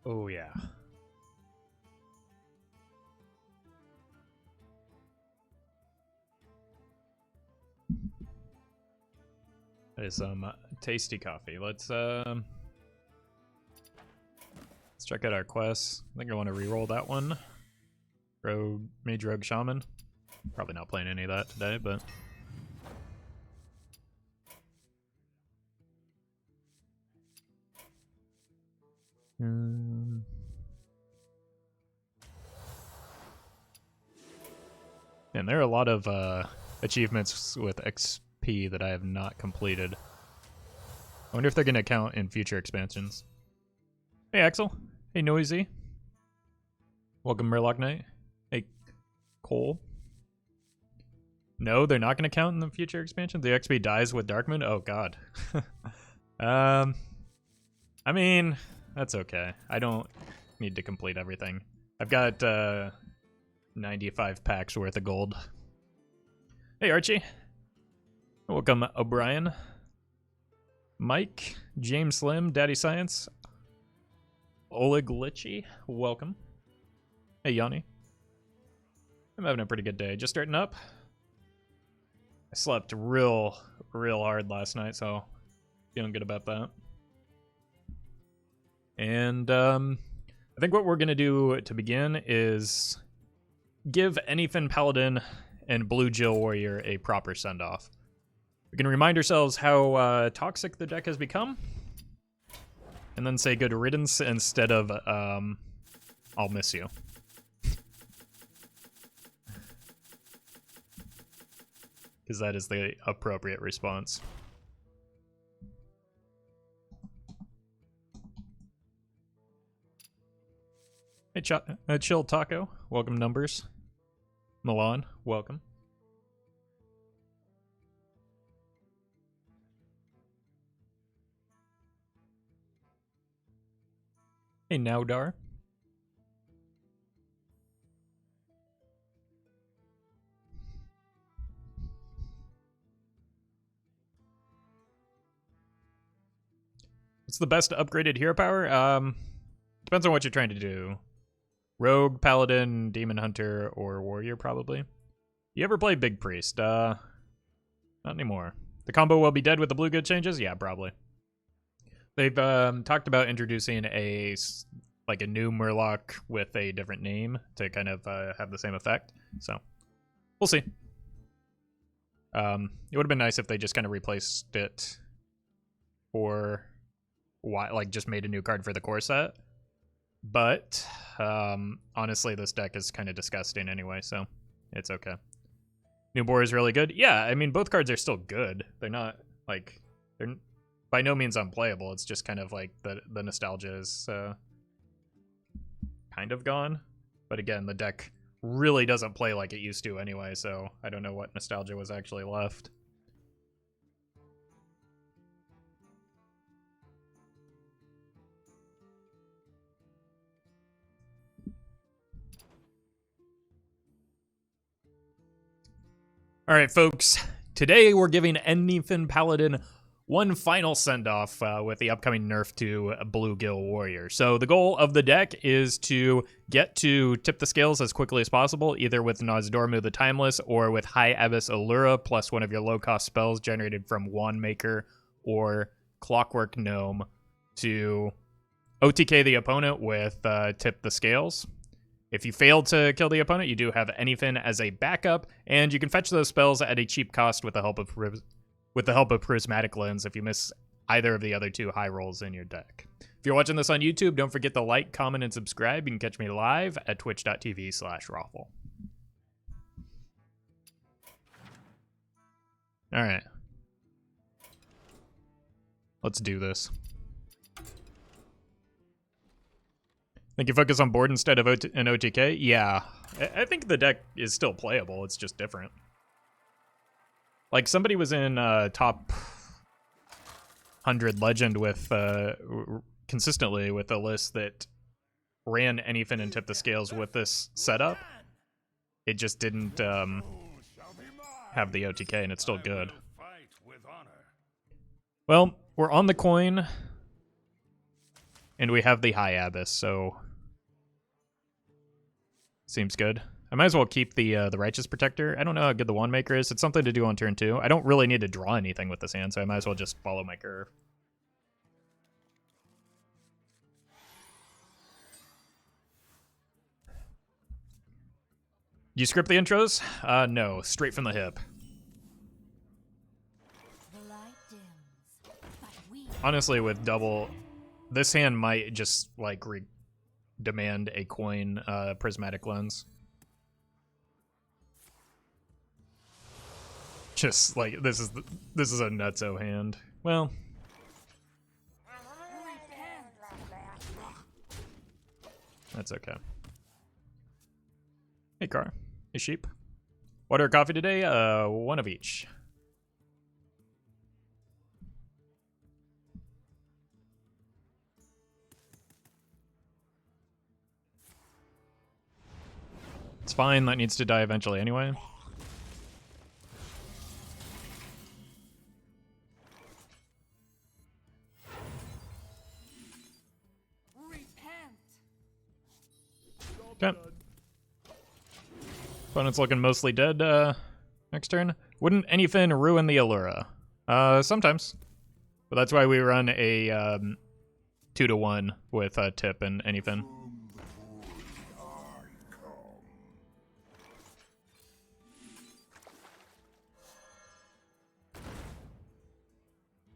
Oh, yeah. That is some tasty coffee. Let's check out our quests. I think I want to re-roll that one. Rogue, Mage Rogue Shaman. Probably not playing any of that today, but... And there are a lot of achievements with XP that I have not completed. I wonder if they're going to count in future expansions. Hey, Axel. Hey, Noisy. Welcome, Murloc Knight. Hey, Cole. No, they're not going to count in the future expansions? The XP dies with Darkmoon? Oh, God. I mean, that's okay. I don't need to complete everything. I've got 95 packs worth of gold. Hey, Archie. Welcome, O'Brien. Mike, James Slim, Daddy Science. Oleg Litchi, welcome. Hey, Yanni. I'm having a pretty good day. Just starting up. I slept real hard last night, so feeling good about that. And I think what we're going to do to begin is give Anyfin Paladin and Blue Jill Warrior a proper send-off. We can remind ourselves how toxic the deck has become, and then say good riddance instead of I'll miss you. Because that is the appropriate response. Hey, Chill Taco, welcome Numbers. Milan, welcome. Hey, Nowdar. What's the best upgraded hero power? Depends on what you're trying to do. Rogue, Paladin, Demon Hunter, or Warrior, probably. You ever play Big Priest? Not anymore. The combo will be dead with the blue good changes? Yeah, probably. They've talked about introducing a new Murloc with a different name to kind of have the same effect. So, we'll see. It would have been nice if they just kind of replaced it for... just made a new card for the core set. But, honestly, this deck is kind of disgusting anyway, so it's okay. New Boar is really good. Yeah, I mean, both cards are still good. They're not, they're by no means unplayable. It's just kind of the nostalgia is kind of gone. But again, the deck really doesn't play like it used to anyway, so I don't know what nostalgia was actually left. All right, folks. Today we're giving Anyfin Paladin one final send-off with the upcoming nerf to Blue Gill Warrior. So the goal of the deck is to get to tip the scales as quickly as possible, either with Nozdormu the Timeless or with High Abyss Allura, plus one of your low-cost spells generated from Wand Maker or Clockwork Gnome to OTK the opponent with Tip the Scales. If you fail to kill the opponent, you do have Anyfin as a backup, and you can fetch those spells at a cheap cost with the help of Prismatic Lens if you miss either of the other two high rolls in your deck. If you're watching this on YouTube, don't forget to like, comment, and subscribe. You can catch me live at twitch.tv/Roffle. All right. Let's do this. Think you focus on board instead of an OTK? Yeah. I think the deck is still playable. It's just different. Like, somebody was in top 100 Legend with consistently with a list that ran Anyfin and Tip the Scales with this setup. It just didn't have the OTK, and it's still good. Well, we're on the coin. And we have the High Abyss, so seems good. I might as well keep the Righteous Protector. I don't know how good the Wand Maker is. It's something to do on turn 2. I don't really need to draw anything with this hand, so I might as well just follow my curve. You script the intros? No, straight from the hip. Honestly, with double, this hand might just like demand a coin prismatic lens. Just like this is a nutso hand. Well, that's okay. Hey car, hey sheep. Water or coffee today? One of each. It's fine, that needs to die eventually anyway. Okay. Opponent's looking mostly dead next turn. Wouldn't Anyfin ruin the Allura? Sometimes. But that's why we run a 2-to-1 with Tip and Anyfin.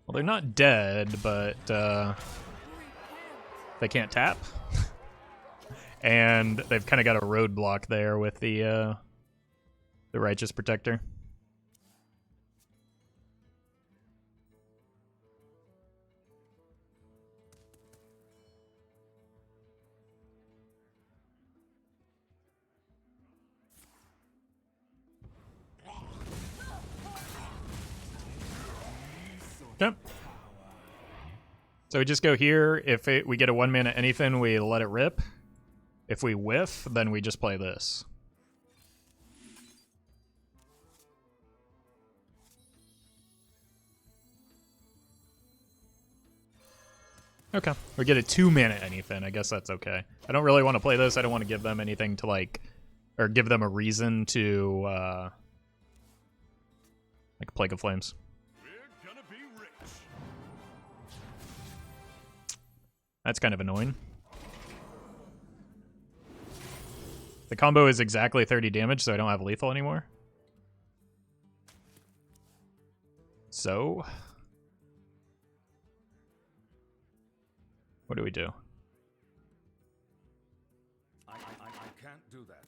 Well, they're not dead, but they can't tap. And they've kind of got a roadblock there with the Righteous Protector. Okay. So we just go here. If we get a 1-mana Anyfin, we let it rip. If we whiff, then we just play this. Okay. We get a 2-mana Anyfin. I guess that's okay. I don't really want to play this. I don't want to give them anything to like, or give them a reason to like Plague of Flames. We're gonna be rich. That's kind of annoying. The combo is exactly 30 damage, so I don't have lethal anymore. So, what do we do? I can't do that.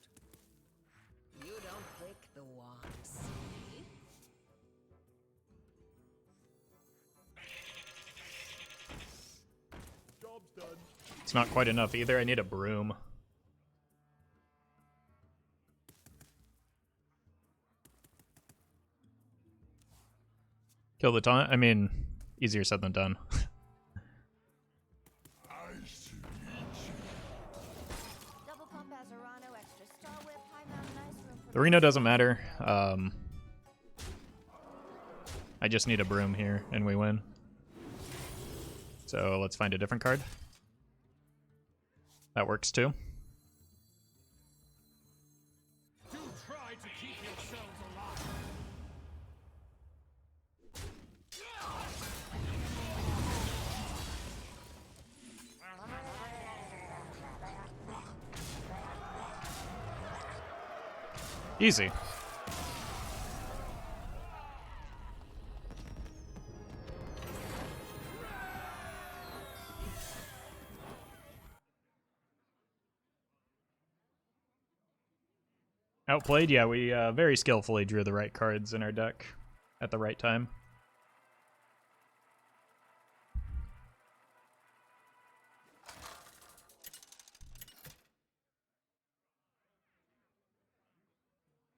You don't pick the wands. Job's done. It's not quite enough either. I need a broom. Kill the taunt? I mean, easier said than done. The Reno doesn't matter. I just need a broom here, and we win. So let's find a different card. That works too. Easy. Outplayed? Yeah, we very skillfully drew the right cards in our deck at the right time.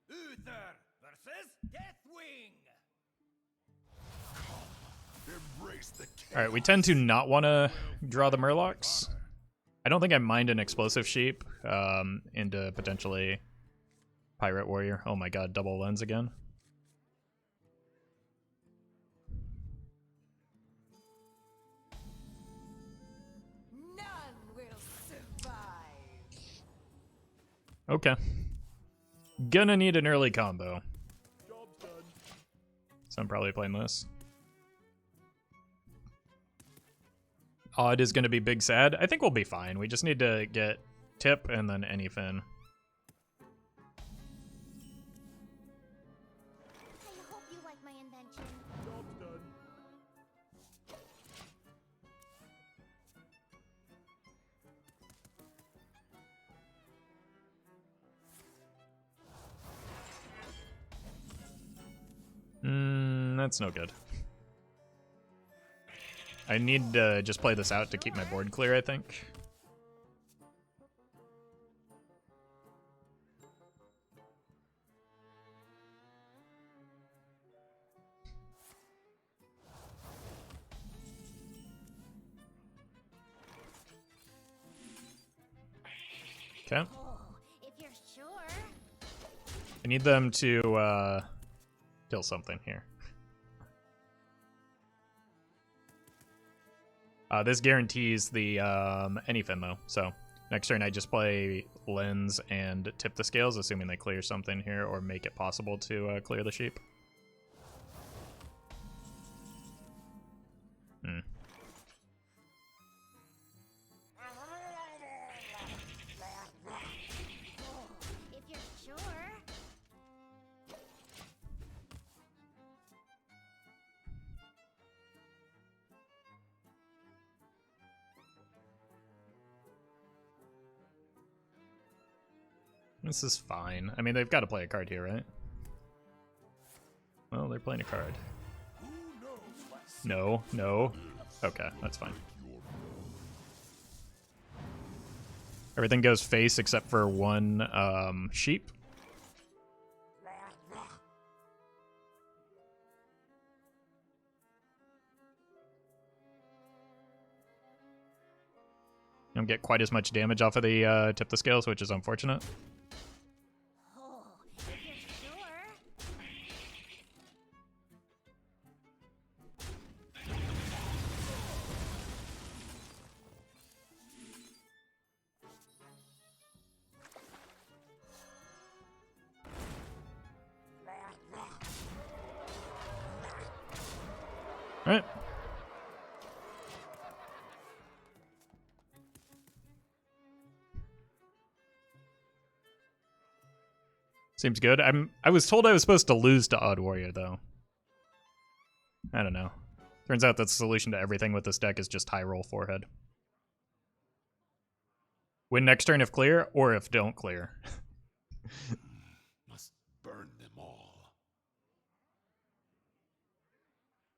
Uther versus Deathwing. Embrace the Alright, we tend to not want to draw the Murlocs. I don't think I mind an Explosive Sheep into potentially Pirate Warrior. Oh my god, double lens again. No! Okay. Gonna need an early combo. Job's done. So I'm probably playing this. Odd is gonna be big sad. I think we'll be fine. We just need to get Tip and then Anyfin. I hope you like my invention. Job's done. That's no good. I need to just play this out to keep my board clear, I think. Okay. Oh, if you're sure. I need them to kill something here. This guarantees the Anyfin though, so next turn I just play Lens and tip the scales, assuming they clear something here or make it possible to clear the sheep. If you're sure. This is fine. I mean, they've got to play a card here, right? Well, they're playing a card. No, no. Okay, that's fine. Everything goes face except for one sheep. Don't get quite as much damage off of the tip the scales, which is unfortunate. Oh, if you're sure. All right. Seems good. I was told I was supposed to lose to Odd Warrior though. I don't know. Turns out that the solution to everything with this deck is just high roll forehead. Win next turn if clear, or if don't clear. Must burn them all.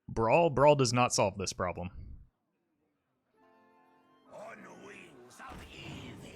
Brawl? Brawl does not solve this problem. On wings of evil.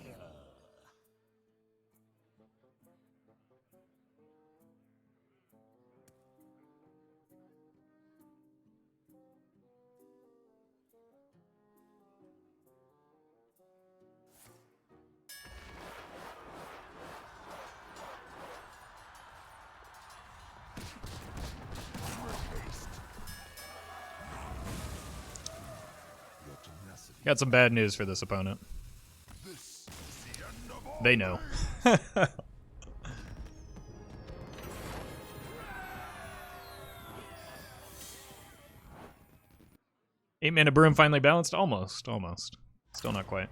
Your tenacity. Got some bad news for this opponent. This is the end of all. They know. 8-mana Broom finally balanced? Almost, almost. Still not quite.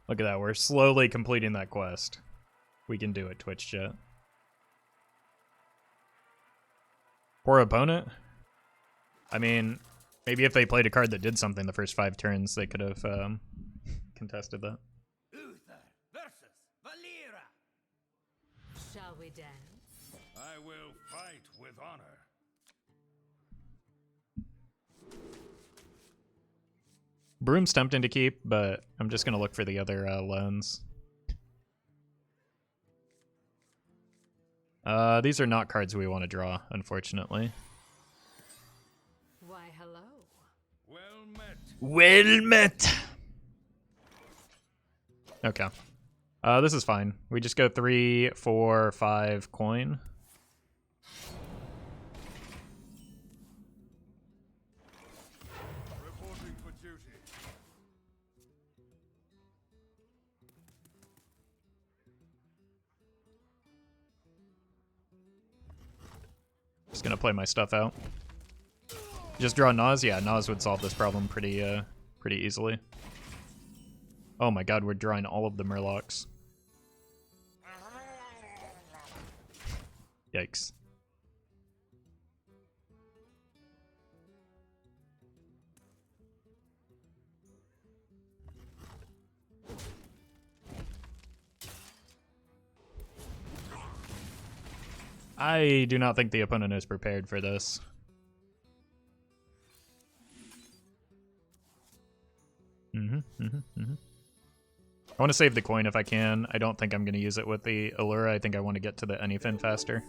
Look at that, we're slowly completing that quest. We can do it, Twitch chat. Poor opponent? I mean, maybe if they played a card that did something the first 5 turns, they could have contested that. Uther versus Valera. Shall we dance? I will fight with honor. Broom's tempting to keep, but I'm just going to look for the other loans. These are not cards we want to draw, unfortunately. Why, hello. Well met. Well met! Okay. This is fine. We just go 3, 4, 5 coin. Reporting for duty. Just gonna play my stuff out. Just draw Nas? Yeah, Nas would solve this problem pretty easily. Oh my god, we're drawing all of the Murlocs. Yikes. I do not think the opponent is prepared for this. I want to save the coin if I can. I don't think I'm going to use it with the Allura. I think I want to get to the Anyfin faster.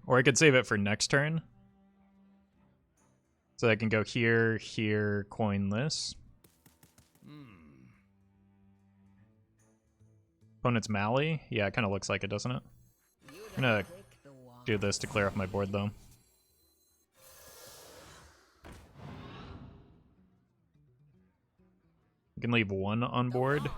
Or I could save it for next turn. So I can go here, here, coin this. Opponent's Mally? Yeah, it kind of looks like it, doesn't it? I'm gonna do this to clear off my board, though. You can leave one on board.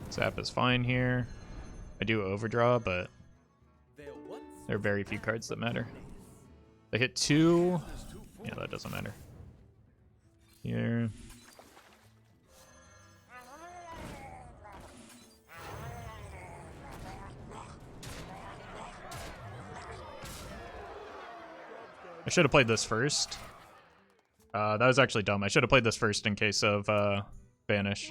Zap is fine here. I do overdraw, but there are very few cards that matter. They hit 2. Yeah, that doesn't matter. Here. I should have played this first. That was actually dumb. I should have played this first in case of Banish.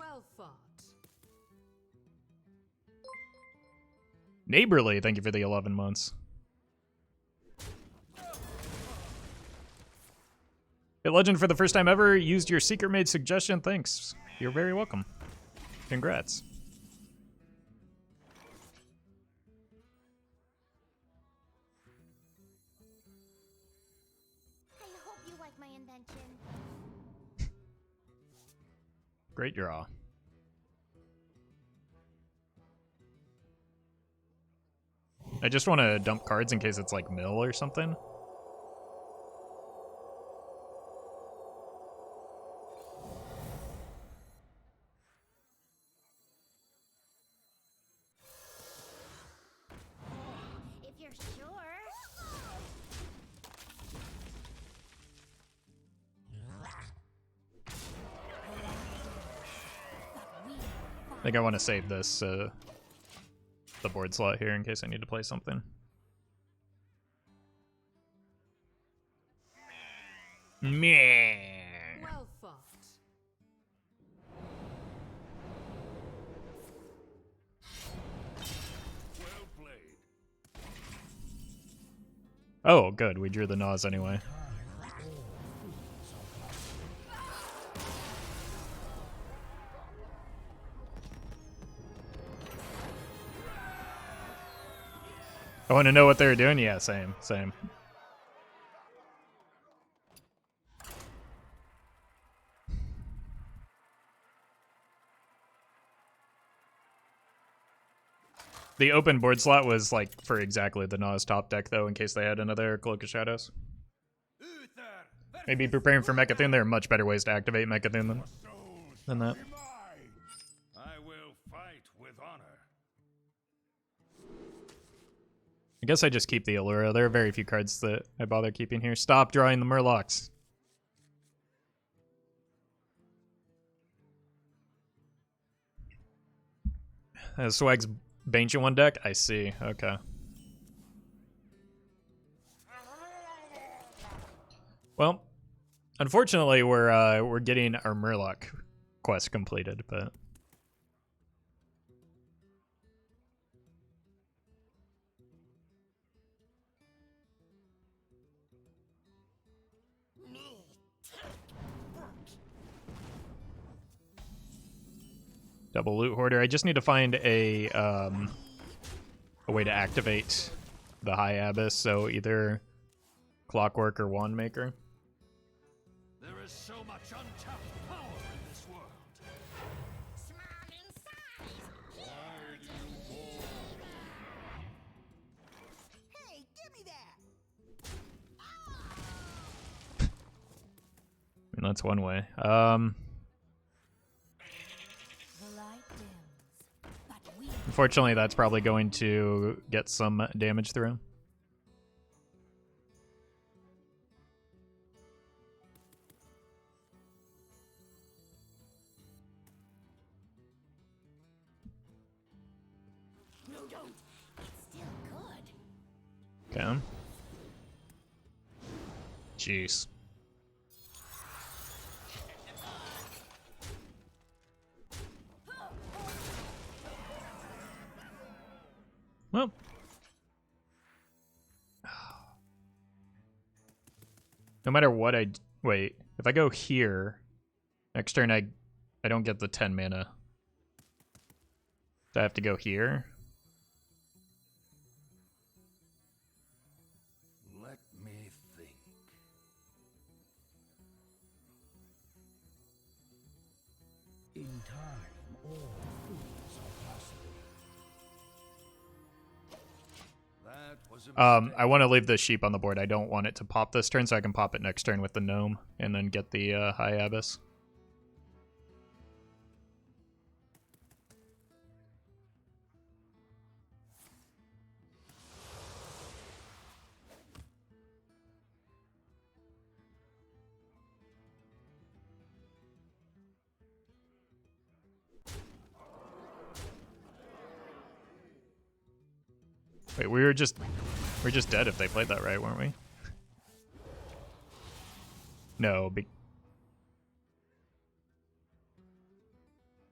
Neighborly, thank you for the 11 months. Hit Legend for the first time ever. Used your secret made suggestion. Thanks. You're very welcome. Congrats. I hope you like my invention. Great draw. I just want to dump cards in case it's like mill or something. If you're sure. I think I want to save this the board slot here in case I need to play something. Meh. Well fought. Well played. Oh, good. We drew the Nas anyway. I want to know what they were doing. Yeah, same. The open board slot was like for exactly the Nas top deck though, in case they had another Cloak of Shadows. Maybe preparing for Mechathune. There are much better ways to activate Mechathune than that. I will fight with honor. I guess I just keep the Allura. There are very few cards that I bother keeping here. Stop drawing the Murlocs. Swag's Banshee one deck? I see. Okay. Well, unfortunately, we're getting our Murloc quest completed, but double loot hoarder. I just need to find a way to activate the High Abyss, so either Clockwork or Wand Maker. that's one way. The light dims, but we Unfortunately, that's probably going to get some damage through. no don't. It's still good. Okay. Jeez. Well. No matter what wait, if I go here, next turn I don't get the 10 mana. Do I have to go here? Let me think. In time, all things are possible. That was a mistake. I want to leave the sheep on the board. I don't want it to pop this turn, so I can pop it next turn with the gnome and then get the high abyss. Wait, we're just dead if they played that right, weren't we? No,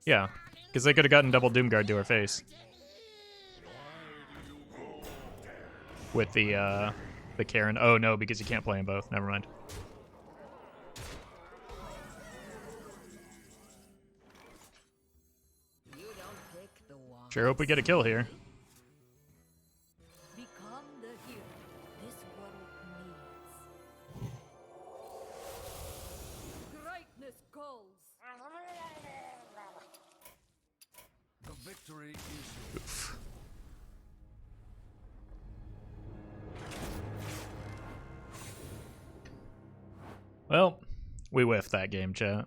yeah, because they could have gotten double Doomguard to our face with the Karen. Oh no, because you can't play them both. Never mind. You don't pick the wand. Sure hope we get a kill here. Become the hero this world needs. Greatness calls. The victory is yours. Oof. Well, we whiffed that game, chat.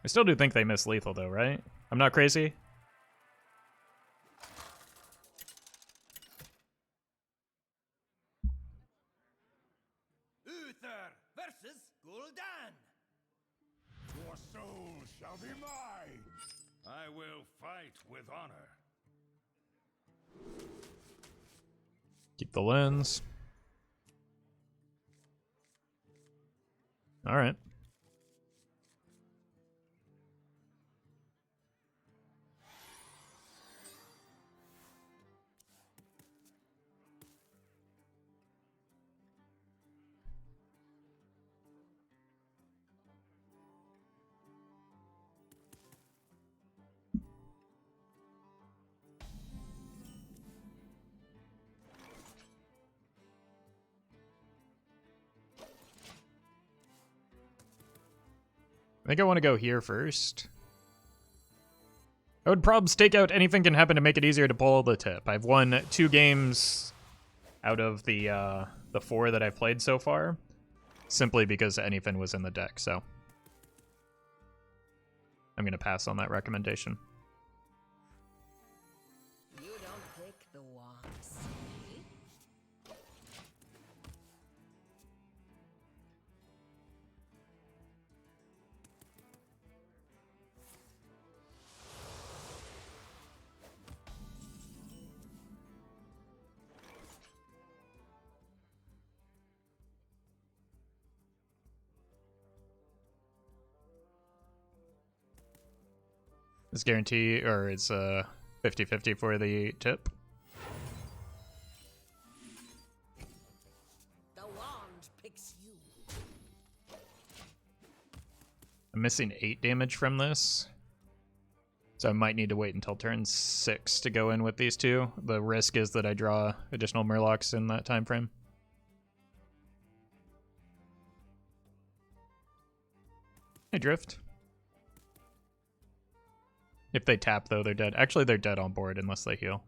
I still do think they miss lethal though, right? I'm not crazy. Uther versus Gul'dan. Your soul shall be mine. I will fight with honor. Keep the lens. All right. I think I want to go here first. I would probably stake out anything can happen to make it easier to pull the tip. I've won 2 games out of the 4 that I've played so far, simply because Anyfin was in the deck, so I'm going to pass on that recommendation. You don't pick the wand. See? It's guarantee, or it's 50-50 for the tip. The wand picks you. I'm missing 8 damage from this, so I might need to wait until turn 6 to go in with these 2. The risk is that I draw additional Murlocs in that time frame. Hey, Drift. If they tap, though, they're dead. Actually, they're dead on board unless they heal.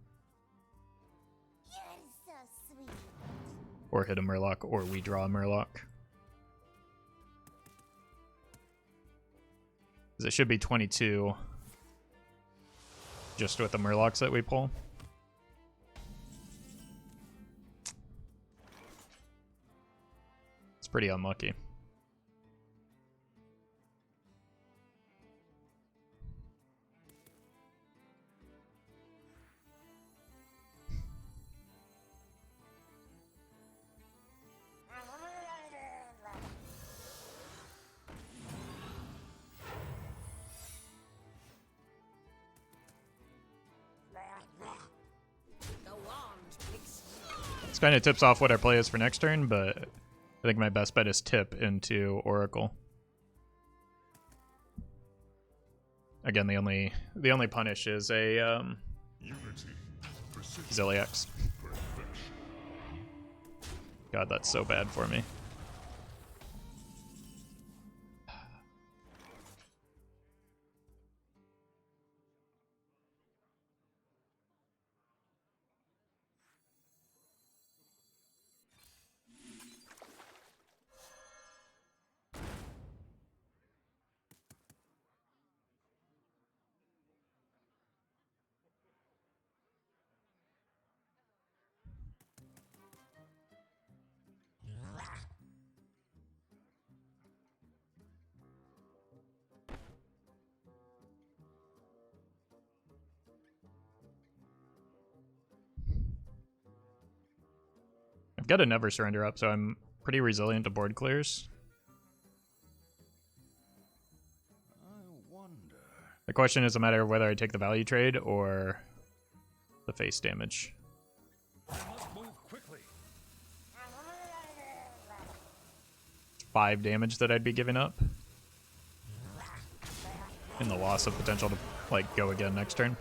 You're so sweet. Or hit a Murloc, or we draw a Murloc. Because it should be 22 just with the Murlocs that we pull. It's pretty unlucky. This kind of tips off what our play is for next turn, but I think my best bet is tip into Oracle. Again, the only punish is a Zilliax. God, that's so bad for me. I've got a Never Surrender up, so I'm pretty resilient to board clears. I wonder. The question is a matter of whether I take the value trade or the face damage. I must move quickly. 5 damage that I'd be giving up. And the loss of potential to like go again next turn.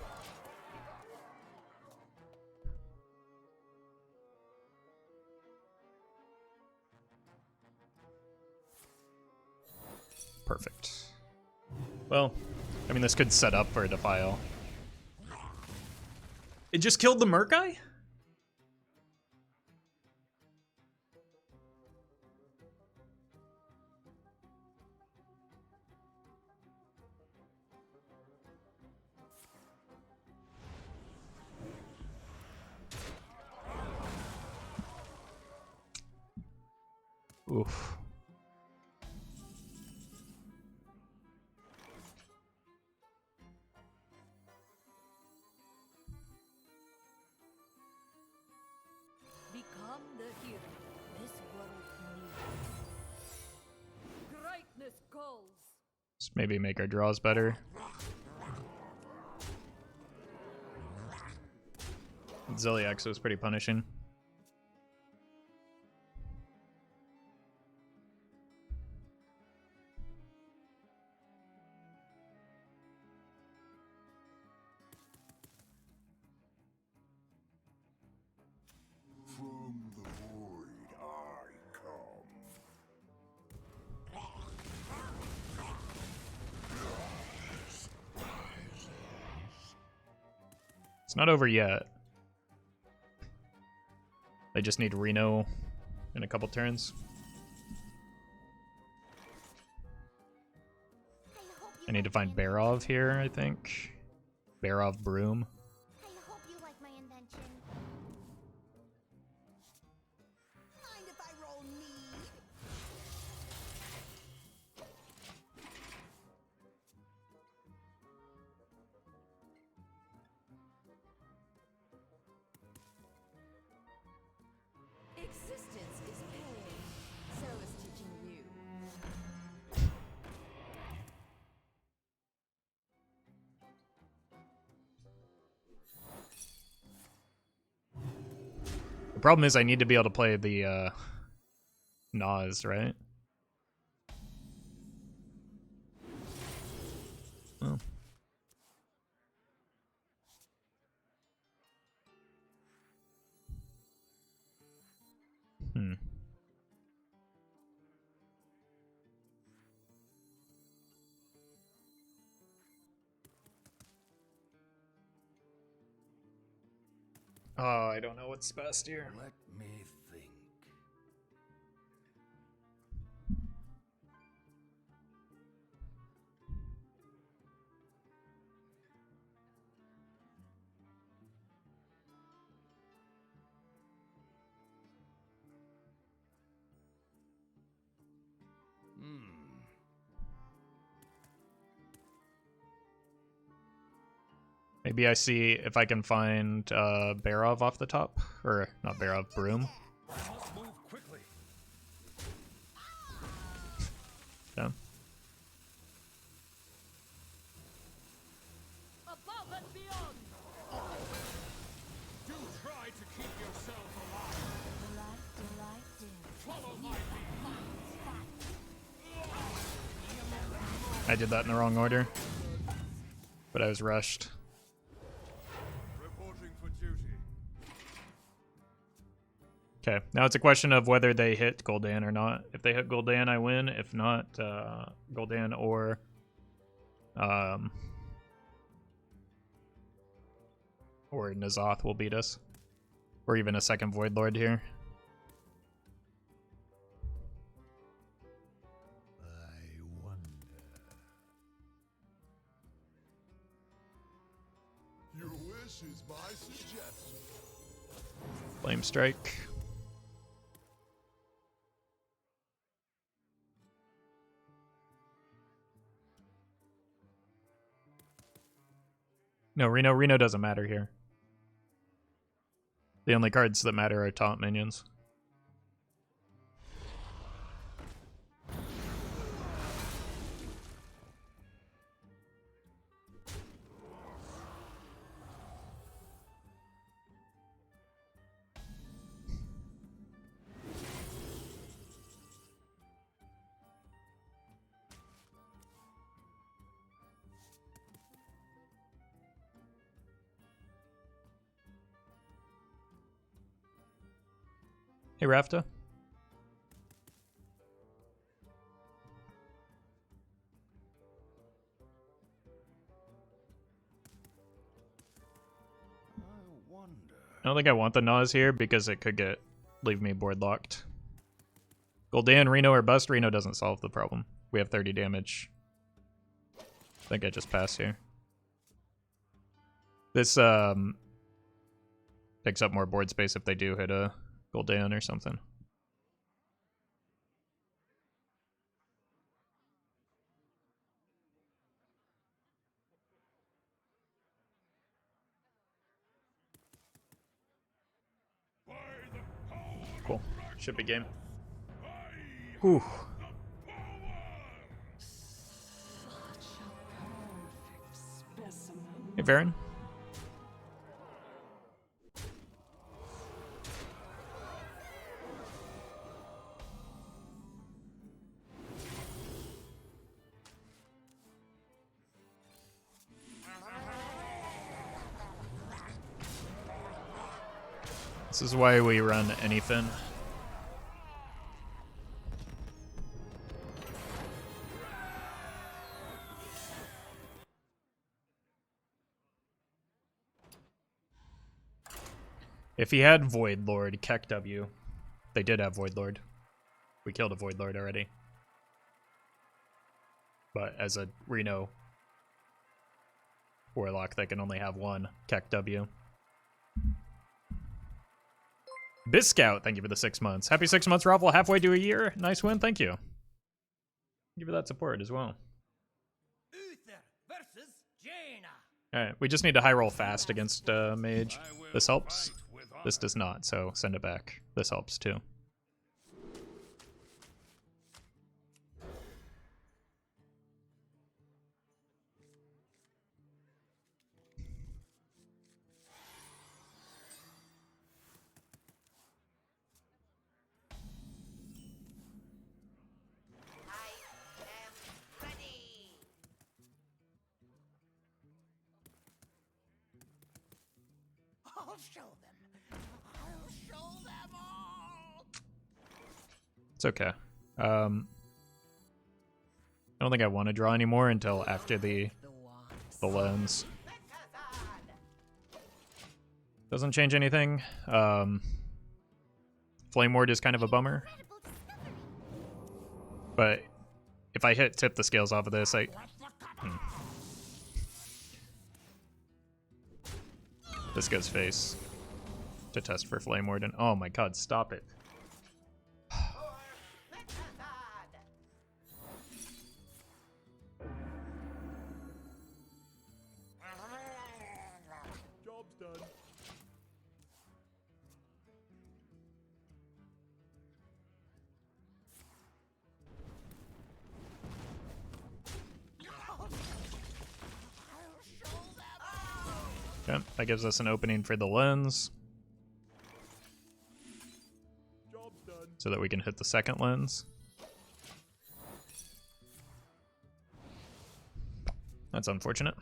Perfect. Well, I mean, this could set up for a Defile. It just killed the Merc guy? Oof. Become the hero this world needs. Greatness calls. Let's maybe make our draws better. Zilliax was pretty punishing. From the void I come. It's not over yet. They just need Reno in a couple turns. I need to find Barov here, I think. Barov Broom. I hope you like my invention. Mind if I roll need? Existence is pain. So is teaching you. The problem is I need to be able to play the Nas, right? Oh. Hmm. Oh, I don't know what's best here. Let me think. Maybe I see if I can find Barov off the top. Or, not Barov, Broom. I must move quickly. Yeah. Above and beyond. Do try to keep yourself alive. Delight do. Follow my lead. I did that in the wrong order. But I was rushed. Reporting for duty. Okay, now it's a question of whether they hit Gul'dan or not. If they hit Gul'dan, I win. If not, Gul'dan or N'Zoth will beat us. Or even a second Void Lord here. I wonder. Your wish is my suggestion. Flame Strike. No, Reno doesn't matter here. The only cards that matter are taunt minions. Hey, Rafta. I wonder. I don't think I want the Nas here because it could leave me board locked. Gul'dan, Reno, or bust. Reno doesn't solve the problem. We have 30 damage. I think I just pass here. This picks up more board space if they do hit a Gul'dan or something. Cool. Should be game. Whew. Hey, Varen. This is why we run Anyfin. If he had Void Lord, Keck W. They did have Void Lord. We killed a Void Lord already. But as a Reno Warlock, they can only have one Keck W. Biscout, thank you for the 6 months. Happy 6 months, Roffle. Halfway to a year. Nice win, thank you. Thank you for that support as well. Uther versus Jaina. Alright, we just need to high roll fast against Mage. I will This helps. fight with honor. This does not, so send it back. This helps too. I am ready. I'll show them. I'll show them all. It's okay. I don't think I want to draw anymore until after the lens. Doesn't change anything. Flame Ward is kind of a bummer. Incredible discovery. But if I hit tip the scales off of this, This goes face to test for Flame Warden. Oh my god, stop it. Okay, that gives us an opening for the lens. Job's done. So that we can hit the second lens. That's unfortunate.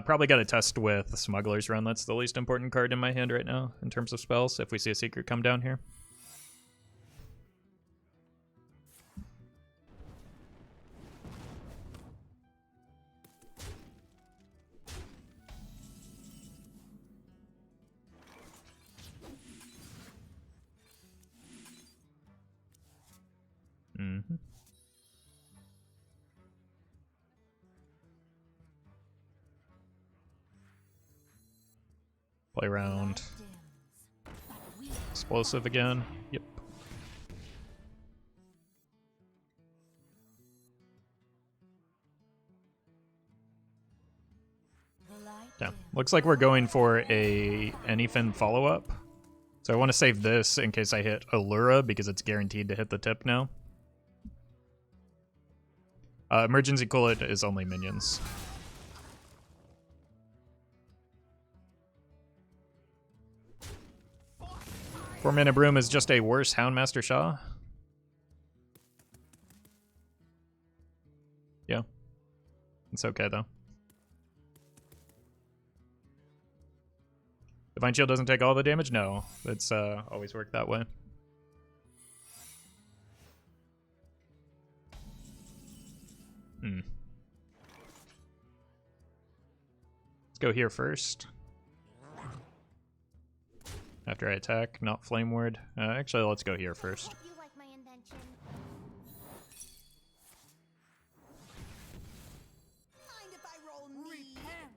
Probably got to test with the Smuggler's Run. That's the least important card in my hand right now in terms of spells, if we see a secret come down here. Mm-hmm. Play around. Explosive again. Yep. Yeah. Looks like we're going for a Anyfin follow-up. So I want to save this in case I hit Allura because it's guaranteed to hit the tip now. Emergency Cullet is only minions. Four-mana Broom is just a worse Houndmaster Shaw. Yeah. It's okay, though. Divine Shield doesn't take all the damage? No. It's always worked that way. Let's go here first. After I attack, not Flame Ward. Actually, let's go here first. Hope you like my invention. Mind if I roll me? Repent.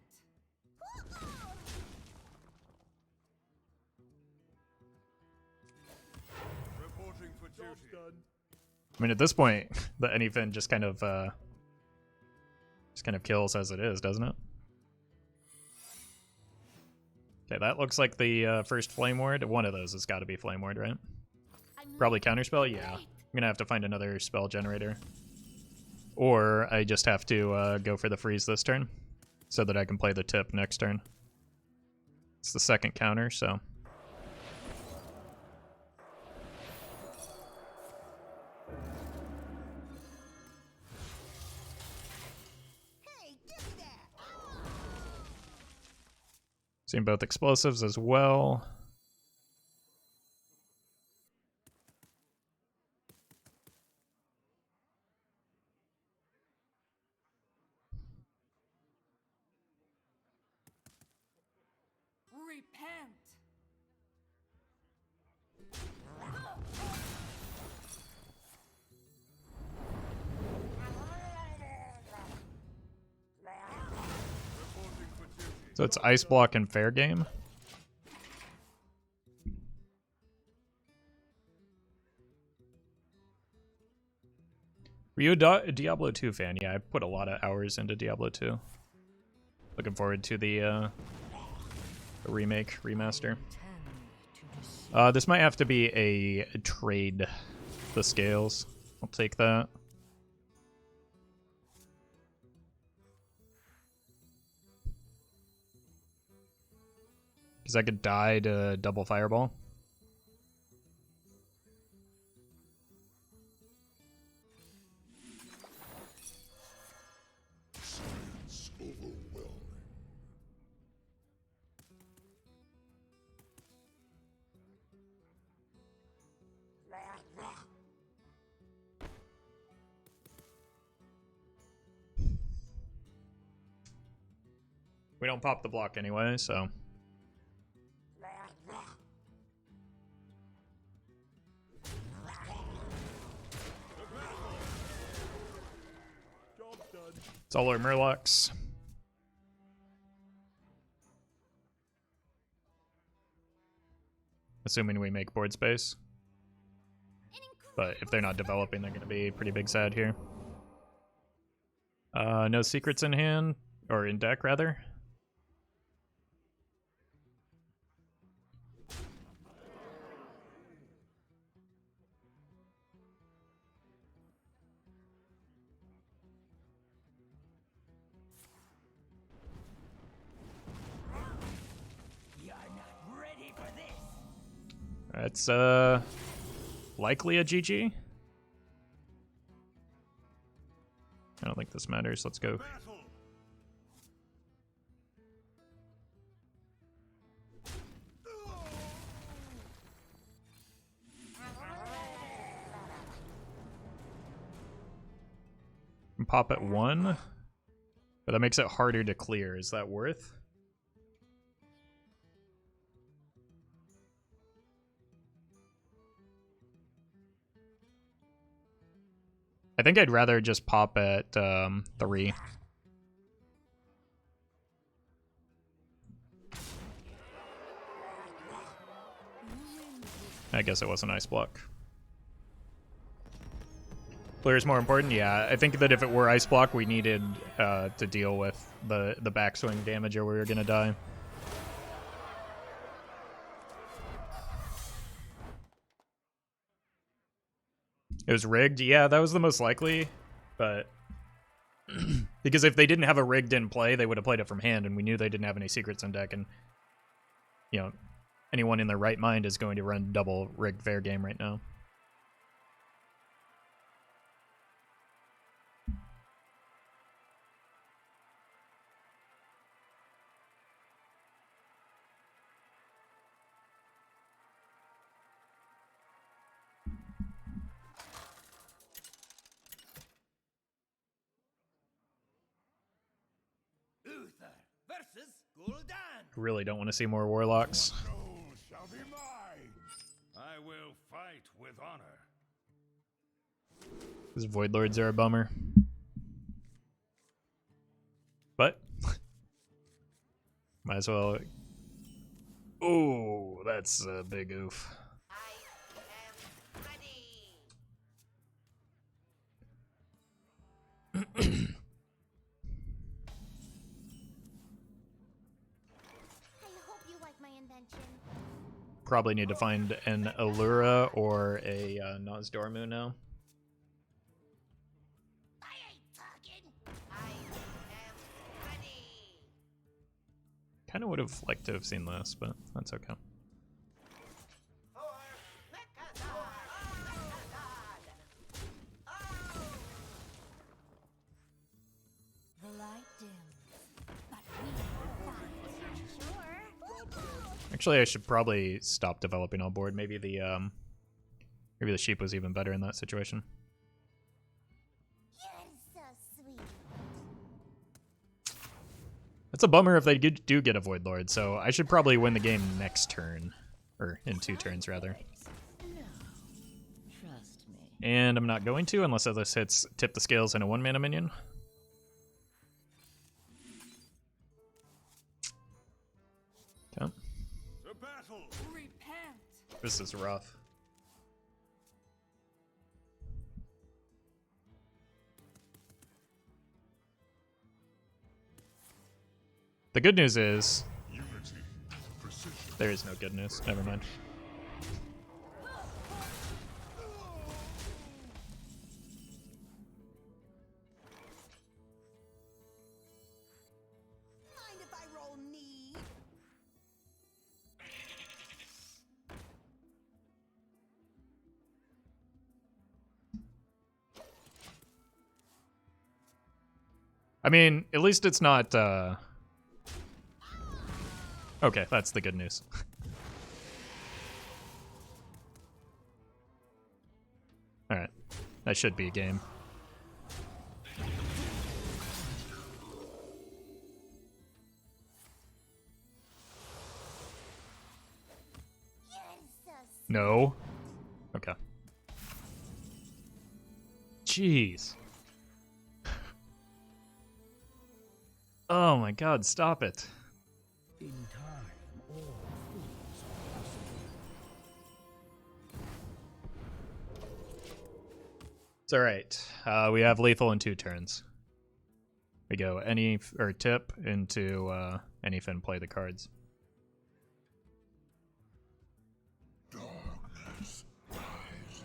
Reporting for Job's duty. done. I mean, at this point, the Anyfin just kind of kills as it is, doesn't it? Okay, that looks like the first Flame Ward. One of those has got to be Flame Ward, right? Probably Counterspell? Yeah. I'm going to have to find another spell generator. Or I just have to go for the freeze this turn so that I can play the tip next turn. It's the second counter, so... Hey, give me that. Seeing both explosives as well. Repent. Reporting for duty. So it's Ice Block and Fair Game. Were you a Diablo 2 fan? Yeah, I put a lot of hours into Diablo 2. Looking forward to the remake, remaster. This might have to be a trade, the scales. I'll take that. Because I could die to double Fireball. Science overwhelming. We don't pop the block anyway, so... Job's done. It's all our Murlocs. Assuming we make board space. But if they're not developing, they're going to be pretty big sad here. No secrets in hand, or in deck rather. That's likely a GG. I don't think this matters. Let's go. Battle. Pop at 1, but that makes it harder to clear. Is that worth? I think I'd rather just pop at 3. I guess it was an ice block. Clear is more important? Yeah, I think that if it were ice block, we needed to deal with the backswing damage or we were gonna die. It was rigged? Yeah, that was the most likely, but because if they didn't have a rigged in play, they would have played it from hand, and we knew they didn't have any secrets in deck, and, you know, anyone in their right mind is going to run double rigged fair game right now. Uther versus Gul'dan. Really don't want to see more warlocks. Gold shall be mine. I will fight with honor. These Void Lords are a bummer. But might as well. Oh, that's a big oof. I am ready. I hope you like my invention. Probably need to find an Allura or a Nozdormu now. I ain't talking. I am ready. Kind of would have liked to have seen this, but that's okay. For Mechazard. Mechazard. Oh. The light dims, but we fight. Sure. Actually, I should probably stop developing on board. Maybe the sheep was even better in that situation. You're so sweet. It's a bummer if they do get a Void Lord, so I should probably win the game next turn. Or in 2 turns, rather. No. Trust me. And I'm not going to, unless this hits Tip the Scales and a 1-mana minion. Okay. The battle. Repent. This is rough. The good news is Unity. Precision. there is no good news. Never mind. Mind if I roll knee? I mean, at least it's not, Okay, that's the good news. Alright. That should be a game. You're so sweet. No. Okay. Jeez. Oh my god, stop it. In time, all things are possible. It's alright. We have lethal in 2 turns. We go tip into Anyfin, play the cards. Darkness rises.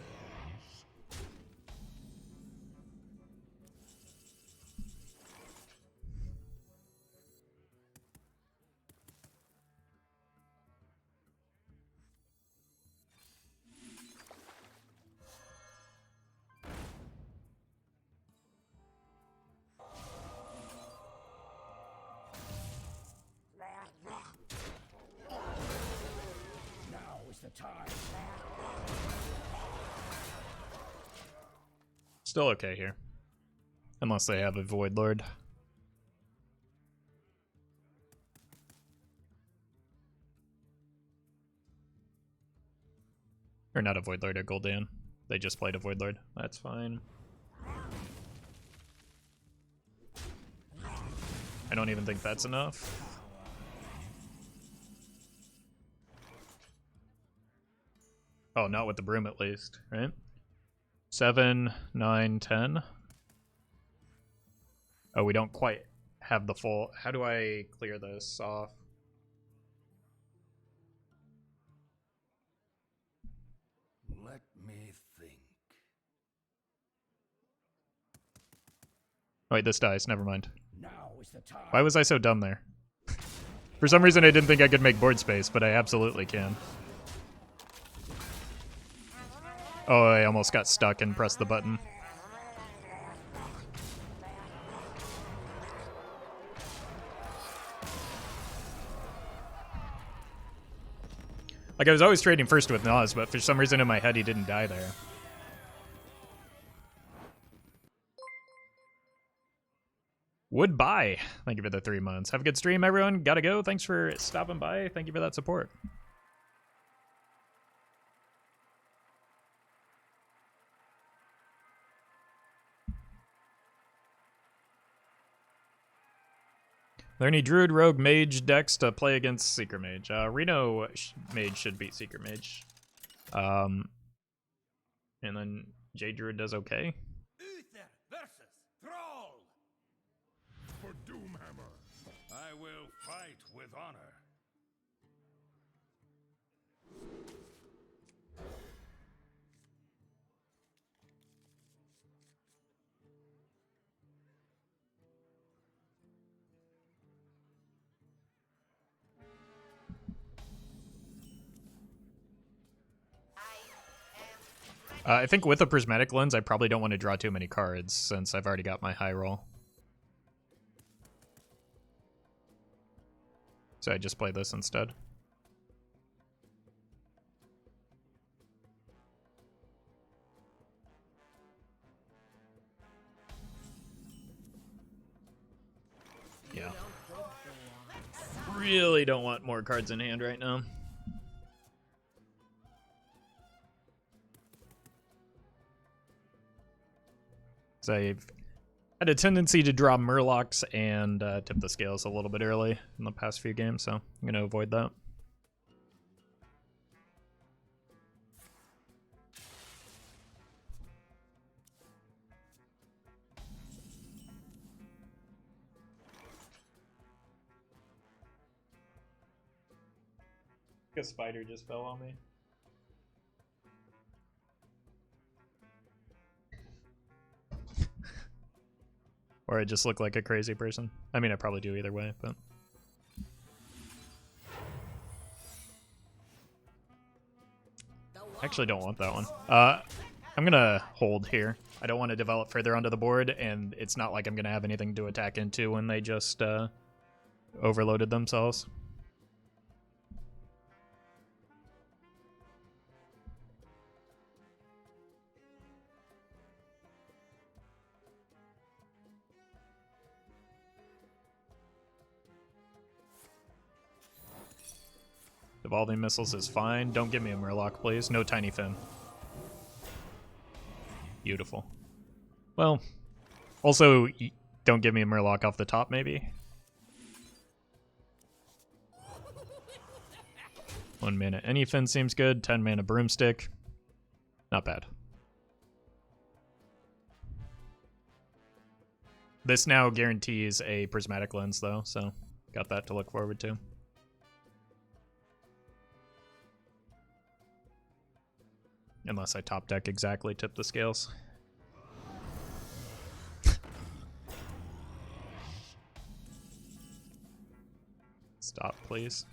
Still okay here. Unless they have a Void Lord. Or not a Void Lord, a Gul'dan. They just played a Void Lord. That's fine. I don't even think that's enough. Oh, not with the broom at least, right? 7, 9, 10. Oh, we don't quite have the full... How do I clear this off? Let me think. Oh, wait, this dies. Never mind. Now is the time. Why was I so dumb there? For some reason, I didn't think I could make board space, but I absolutely can. Oh, I almost got stuck and pressed the button. Like, I was always trading first with Nas, but for some reason in my head he didn't die there. Would buy. Thank you for the 3 months. Have a good stream, everyone. Gotta go. Thanks for stopping by. Thank you for that support. Are there any Druid, Rogue, Mage decks to play against Seeker Mage? Reno Mage should beat Seeker Mage. And then Jade Druid does okay. Uther versus Thrall. For Doomhammer, I will fight with honor. I think with a Prismatic Lens, I probably don't want to draw too many cards since I've already got my high roll. So I just play this instead. Yeah. Really don't want more cards in hand right now. So I've had a tendency to draw Murlocs and tip the scales a little bit early in the past few games, so I'm going to avoid that. A spider just fell on me. Or I just look like a crazy person. I mean, I probably do either way, but... I actually don't want that one. I'm gonna hold here. I don't want to develop further onto the board, and it's not like I'm gonna have anything to attack into when they just overloaded themselves. Evolving Missiles is fine. Don't give me a Murloc, please. No Tiny Fin. Beautiful. Well, also, don't give me a Murloc off the top, maybe? 1 mana Anyfin seems good. 10 mana Broomstick. Not bad. This now guarantees a Prismatic Lens, though, so got that to look forward to. Unless I top deck exactly tip the scales. Stop, please.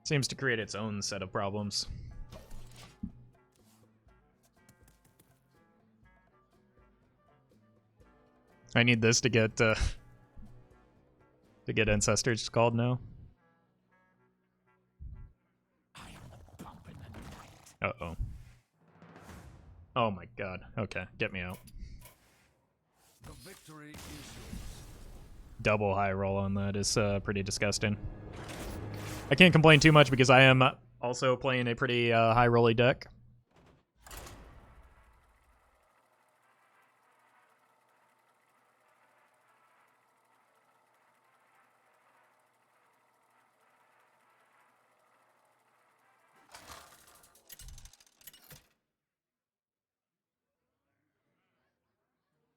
Seems to create its own set of problems. I need this to get To get ancestors called now. Uh-oh. Oh my god. Okay, get me out. The victory is yours. Double high roll on that is pretty disgusting. I can't complain too much because I am also playing a pretty high rolly deck.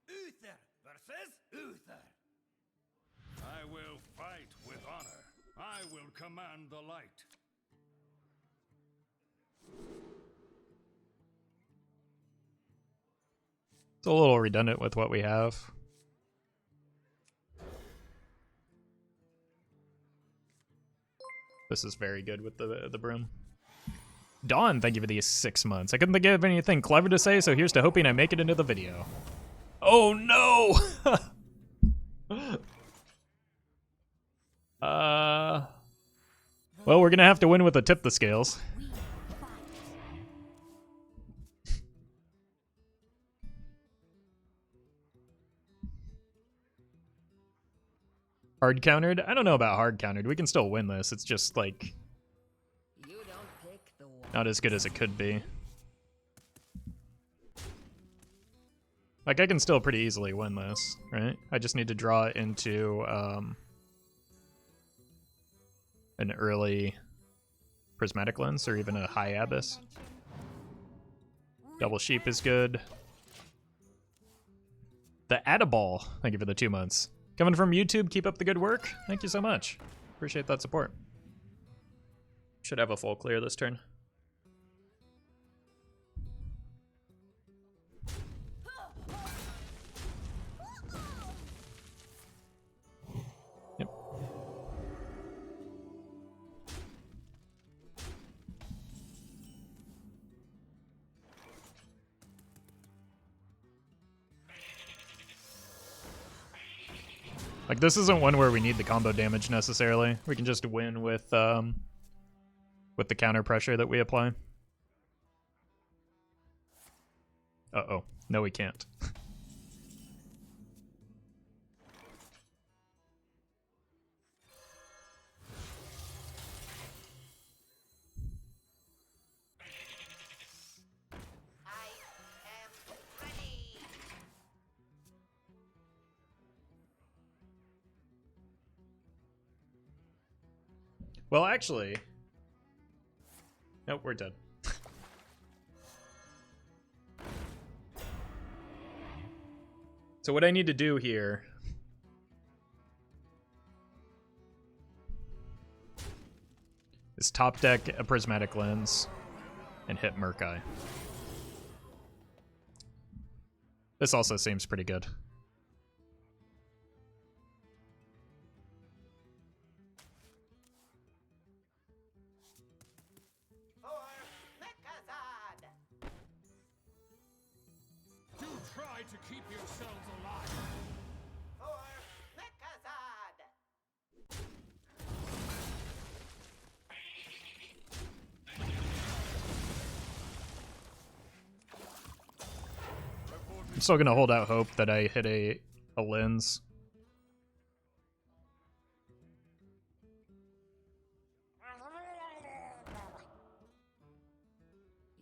Uther versus Uther. I will fight with honor. I will command the light. It's a little redundant with what we have. This is very good with the broom. Dawn, thank you for these 6 months. I couldn't think of anything clever to say, so here's to hoping I make it into the video. Oh no! Well, we're gonna have to win with a tip the scales. Hard countered? I don't know about hard countered. We can still win this. It's just like You don't pick the one. not as good as it could be. Like I can still pretty easily win this, right? I just need to draw it into an early prismatic lens or even a high abyss. Double sheep is good. The Addaball, thank you for the 2 months. Coming from YouTube, keep up the good work. Thank you so much. Appreciate that support. Should have a full clear this turn. Yep. Like, this isn't one where we need the combo damage necessarily. We can just win with the counter pressure that we apply. Uh-oh. No, we can't. I am ready. Well, actually... Nope, we're dead. So what I need to do here is top deck a prismatic lens and hit Murkai. This also seems pretty good. For Mechazard. Do try to keep yourselves alive. For Mechazard. I'm still gonna hold out hope that I hit a lens.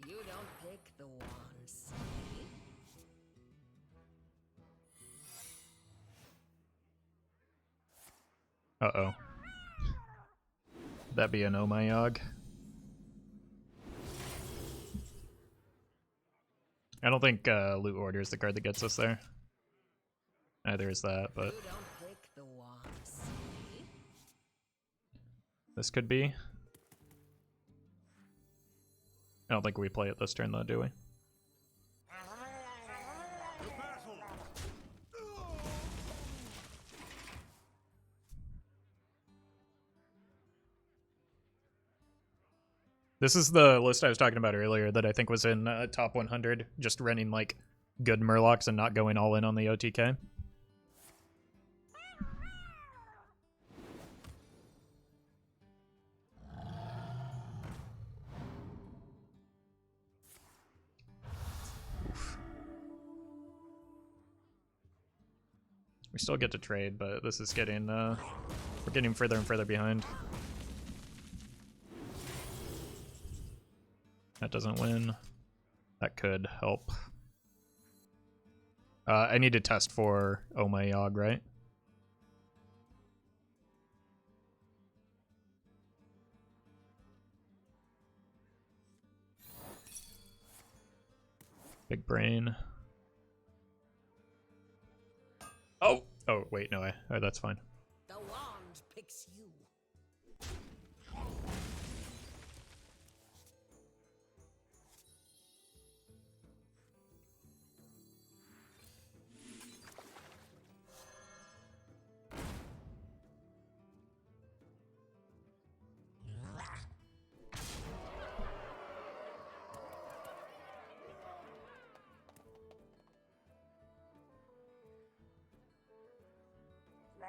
You don't pick the ones. Uh-oh. That be an Omayog. I don't think Loot Order is the card that gets us there. Neither is that, but You don't pick the ones. this could be. I don't think we play it this turn though, do we? This is the list I was talking about earlier that I think was in top 100, just running like good Murlocs and not going all in on the OTK. We still get to trade, but this is getting, we're getting further and further behind. That doesn't win. That could help. I need to test for Oh My Yogg, right? Big brain. Oh! Oh, wait, no, oh, that's fine. The wand picks you.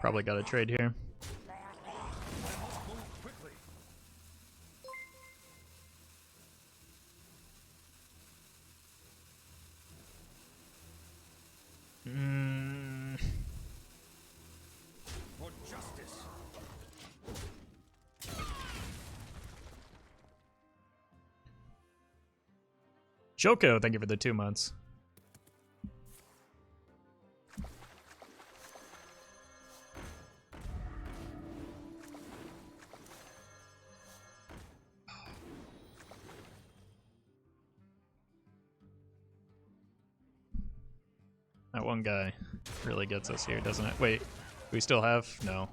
Probably got a trade here. Move quickly. For justice. Shoko, thank you for the 2 months. That one guy really gets us here, doesn't it? Wait, we still have? No.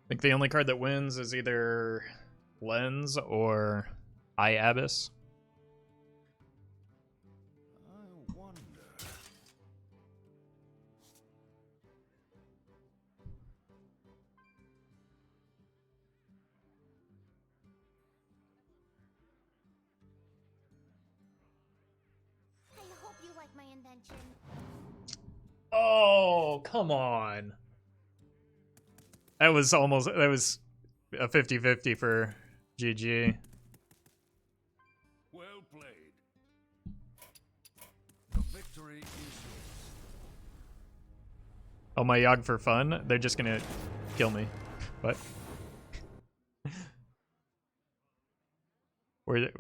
I think the only card that wins is either Lens or Eye Abyss. I wonder. I hope you like my invention. Oh, come on. That was almost, that was a 50-50 for GG. Well played. The victory is yours. Oh, my Yogg for fun? They're just gonna kill me. What? Where?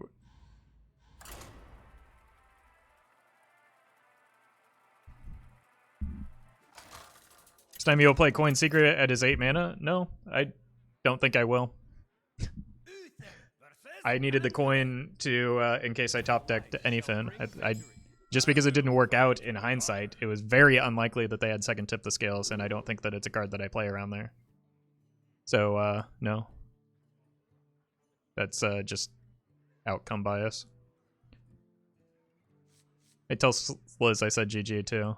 This time you'll play Coin Secret at his 8 mana? No, I don't think I will. Uther versus I needed the coin to, in case I top decked Anyfin. I just because it didn't work out in hindsight, it was very unlikely that they had second tip the scales, and I don't think that it's a card that I play around there. So, no. That's just outcome bias. I tell Liz I said GG too.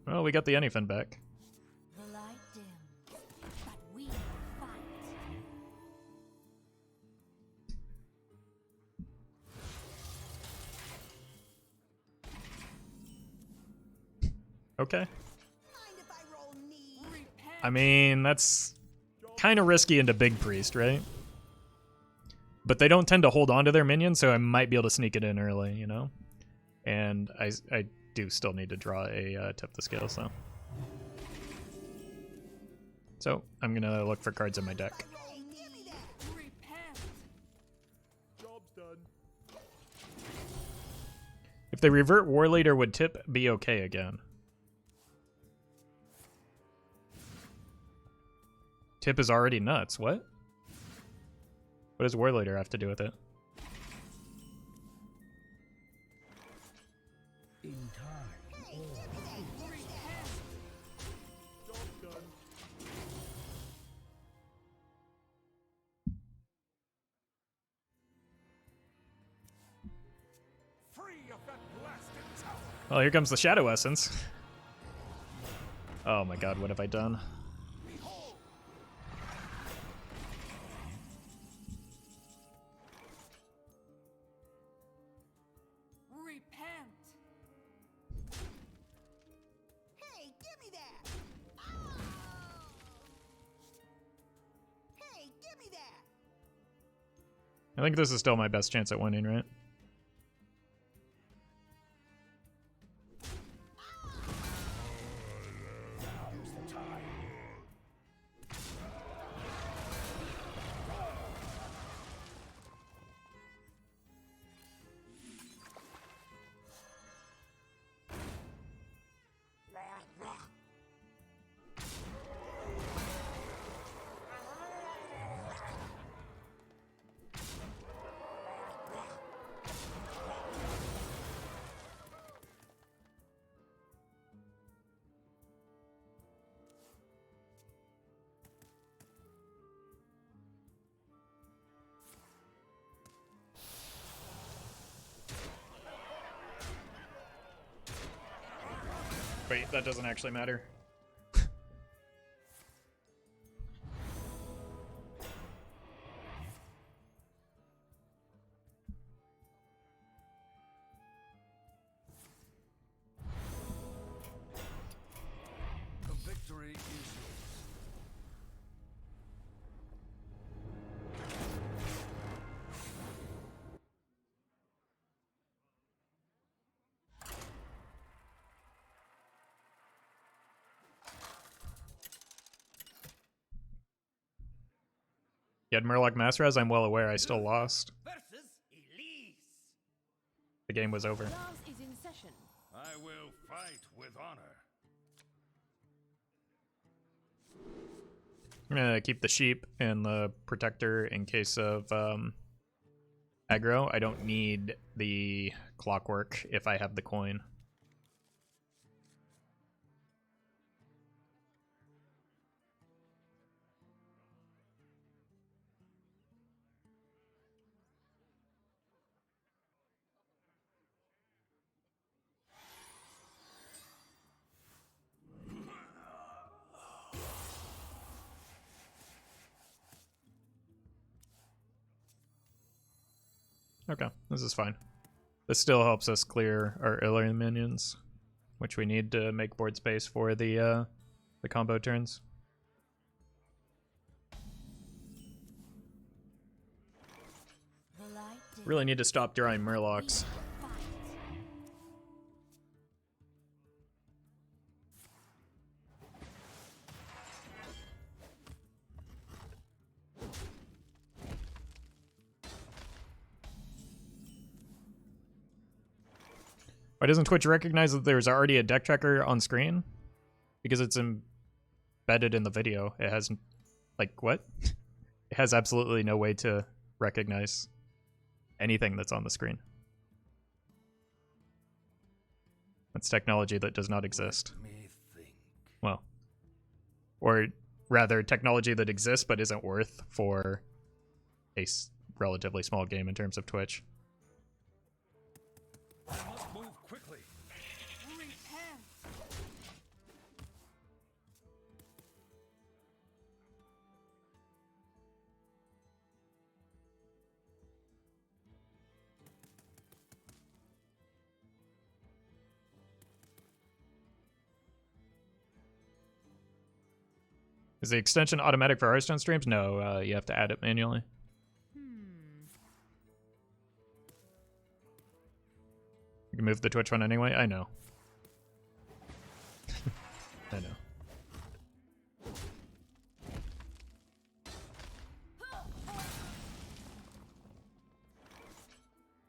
Well, we got the Anyfin back. The light dims, but we fight. Okay. Mind if I roll knee? I mean, that's kind of risky into Big Priest, right? But they don't tend to hold on to their minions, so I might be able to sneak it in early, you know? And I do still need to draw a tip the scales, though. So, I'm gonna look for cards in my deck. Hey, give me that. Repent. Job's done. If they revert War Leader, would tip be okay again? Tip is already nuts. What? What does War Leader have to do with it? In time, all Job's done. free of that blasted tower. Well, here comes the Shadow Essence. Oh my god, what have I done? Behold I think this is still my best chance at winning, right? Wait, that doesn't actually matter. The victory is yours. You had Murloc Master Res, I'm well aware I still lost. Versus Elise. The game was over. Class is in session. I will fight with honor. I'm gonna keep the sheep and the protector in case of aggro. I don't need the clockwork if I have the coin. Okay, this is fine. This still helps us clear our earlier minions, which we need to make board space for the combo turns. The light Really need to stop drawing Murlocs. fight. Why doesn't Twitch recognize that there's already a deck tracker on screen? Because it's embedded in the video. It has, like, what? It has absolutely no way to recognize anything that's on the screen. That's technology that does not exist. Let me think. Well, or rather, technology that exists but isn't worth for a relatively small game in terms of Twitch. I must move quickly. Repent. Is the extension automatic for Hearthstone streams? No, you have to add it manually. You can move the Twitch one anyway? I know. I know.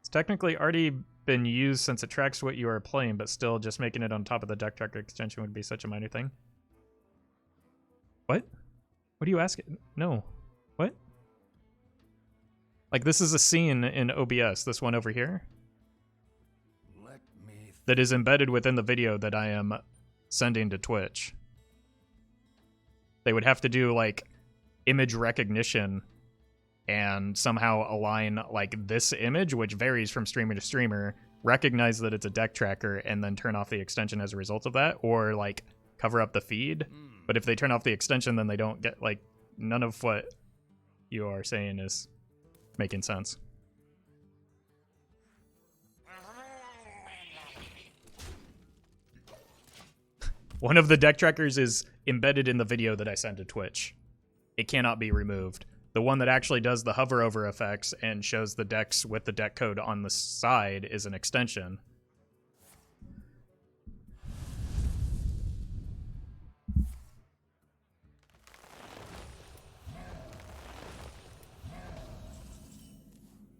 It's technically already been used since it tracks what you are playing, but still just making it on top of the deck tracker extension would be such a minor thing. What? What are you asking? No. What? Like, this is a scene in OBS, this one over here, Let me that is embedded within the video that I am sending to Twitch. They would have to do, like, image recognition and somehow align, like, this image, which varies from streamer to streamer, recognize that it's a deck tracker, and then turn off the extension as a result of that, or, like, cover up the feed. But if they turn off the extension, then they don't get, like, none of what you are saying is making sense. One of the deck trackers is embedded in the video that I send to Twitch. It cannot be removed. The one that actually does the hover over effects and shows the decks with the deck code on the side is an extension.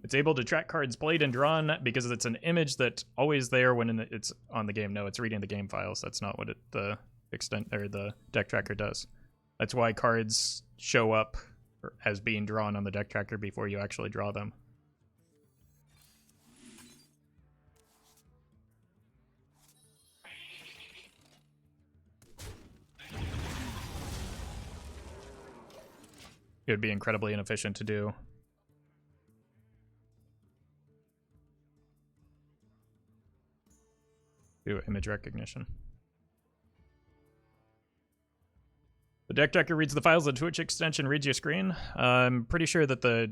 It's able to track cards played and drawn because it's an image that's always there when it's on the game. No, it's reading the game files. That's not what the deck tracker does. That's why cards show up as being drawn on the deck tracker before you actually draw them. It would be incredibly inefficient to do. Do image recognition. The deck tracker reads the files. The Twitch extension reads your screen. I'm pretty sure that the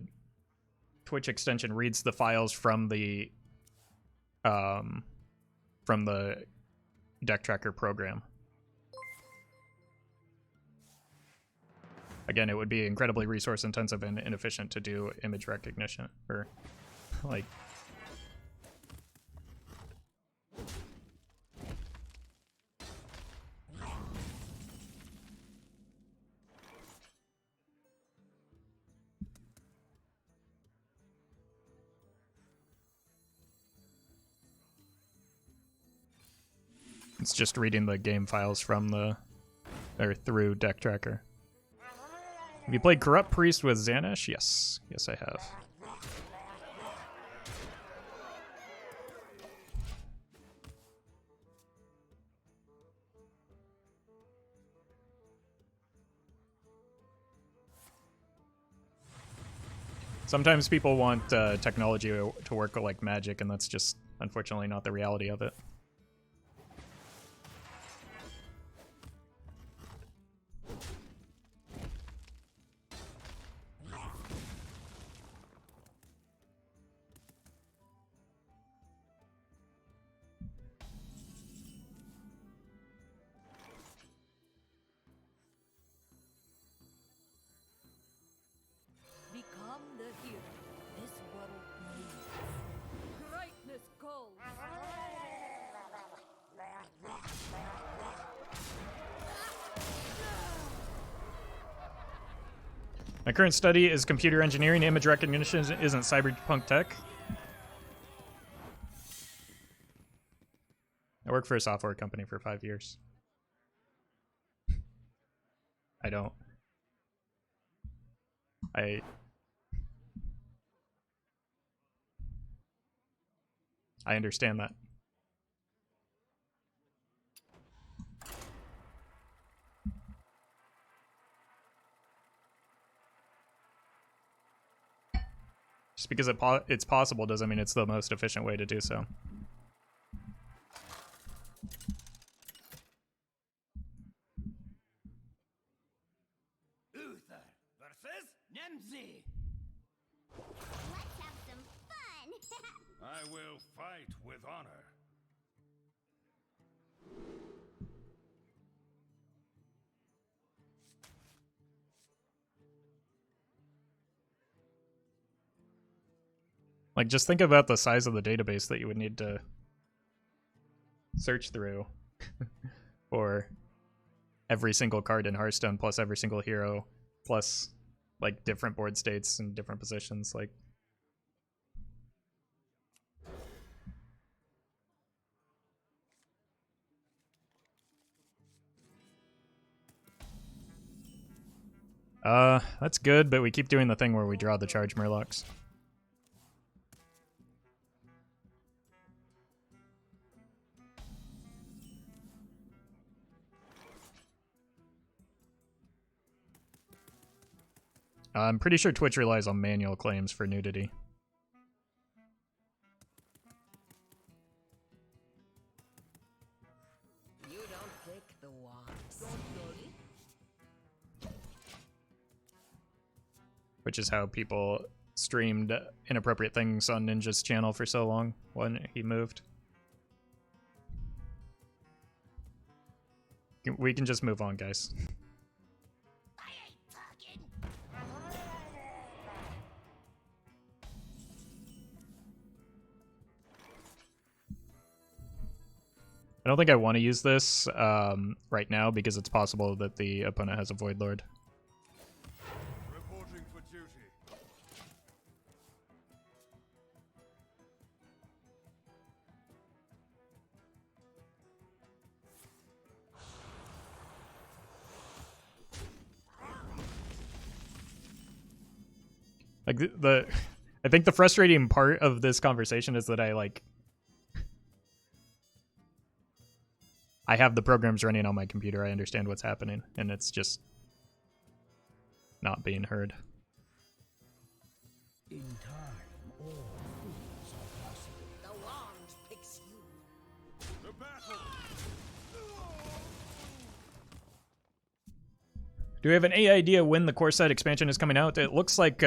Twitch extension reads the files from the deck tracker program. Again, it would be incredibly resource intensive and inefficient to do image recognition, or like. It's just reading the game files from through deck tracker. Have you played Corrupt Priest with Xanish? Yes. Yes, I have. Sometimes people want technology to work like magic, and that's just unfortunately not the reality of it. Become the hero this world needs. Greatness calls. My current study is computer engineering. Image recognition isn't cyberpunk tech. I worked for a software company for 5 years. I don't. I understand that. Just because it's possible doesn't mean it's the most efficient way to do so. Uther versus Nemzi. Let's have some fun! I will fight with honor. Like, just think about the size of the database that you would need to search through for every single card in Hearthstone, plus every single hero, plus, like, different board states and different positions, like... That's good, but we keep doing the thing where we draw the charge Murlocs. I'm pretty sure Twitch relies on manual claims for nudity. You don't pick the ones. Which is how people streamed inappropriate things on Ninja's channel for so long when he moved. We can just move on, guys. I ain't talking. I don't think I want to use this right now because it's possible that the opponent has a Void Lord. Reporting for duty. Like I think the frustrating part of this conversation is that I have the programs running on my computer. I understand what's happening, and it's just not being heard. In time, all things are possible. The wand picks you. The battle. Do we have any idea when the core set expansion is coming out? It looks like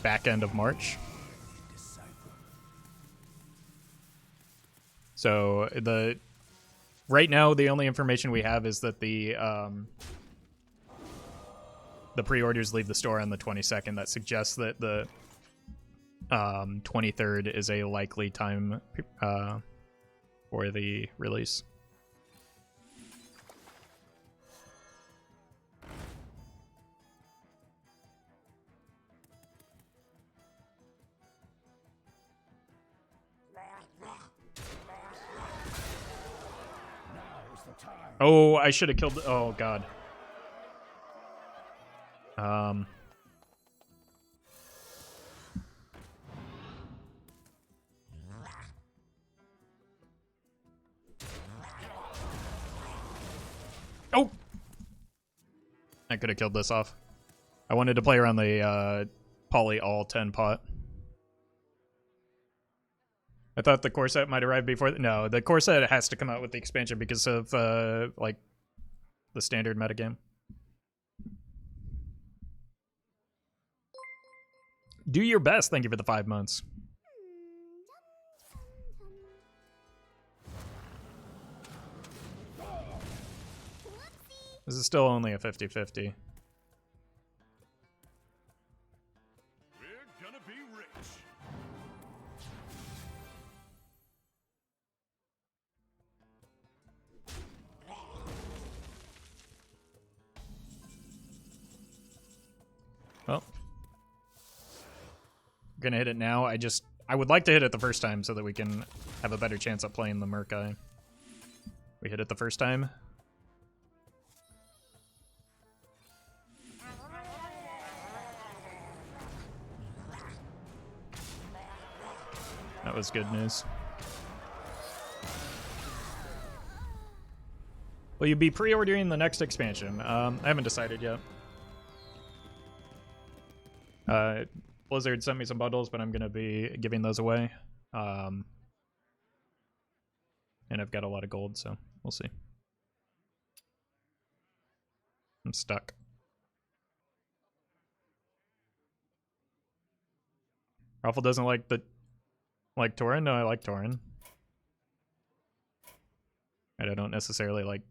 back end of March. So right now the only information we have is that the pre-orders leave the store on the 22nd. That suggests that the 23rd is a likely time for the release. Oh, I should have killed. Oh god. Oh! I could have killed this off. I wanted to play around the poly all 10 pot. I thought the core set might arrive before. No, the core set has to come out with the expansion because of like the standard metagame. Do your best. Thank you for the 5 months. This is still only a 50-50. We're gonna be rich. Well, gonna hit it now. I would like to hit it the first time so that we can have a better chance at playing the Murkai. We hit it the first time. That was good news. Will you be pre-ordering the next expansion? I haven't decided yet. Blizzard sent me some bundles, but I'm going to be giving those away. And I've got a lot of gold, so we'll see. I'm stuck. Roffle doesn't like Tauren? No, I like Tauren. And I don't necessarily like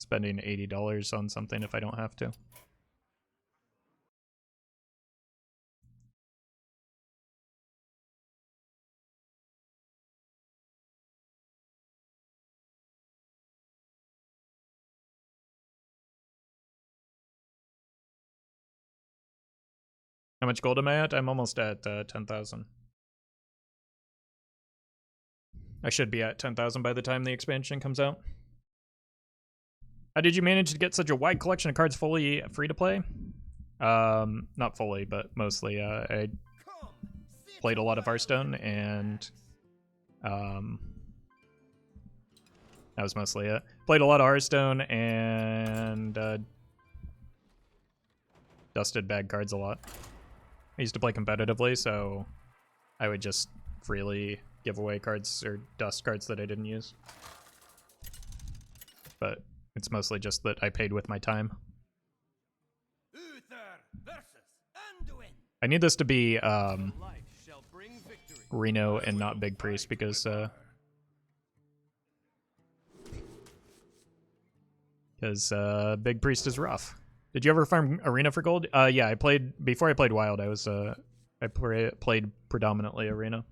spending $80 on something if I don't have to. How much gold am I at? I'm almost at 10,000. I should be at 10,000 by the time the expansion comes out. How did you manage to get such a wide collection of cards fully free to play? Not fully, but mostly. I played a lot of Hearthstone, and that was mostly it. Played a lot of Hearthstone and dusted bag cards a lot. I used to play competitively, so I would just freely give away cards or dust cards that I didn't use. But it's mostly just that I paid with my time. Uther versus Anduin. I need this to be Reno and not Big Priest because Big Priest is rough. Did you ever farm Arena for gold? Yeah, I played before I played Wild. I was played predominantly Arena.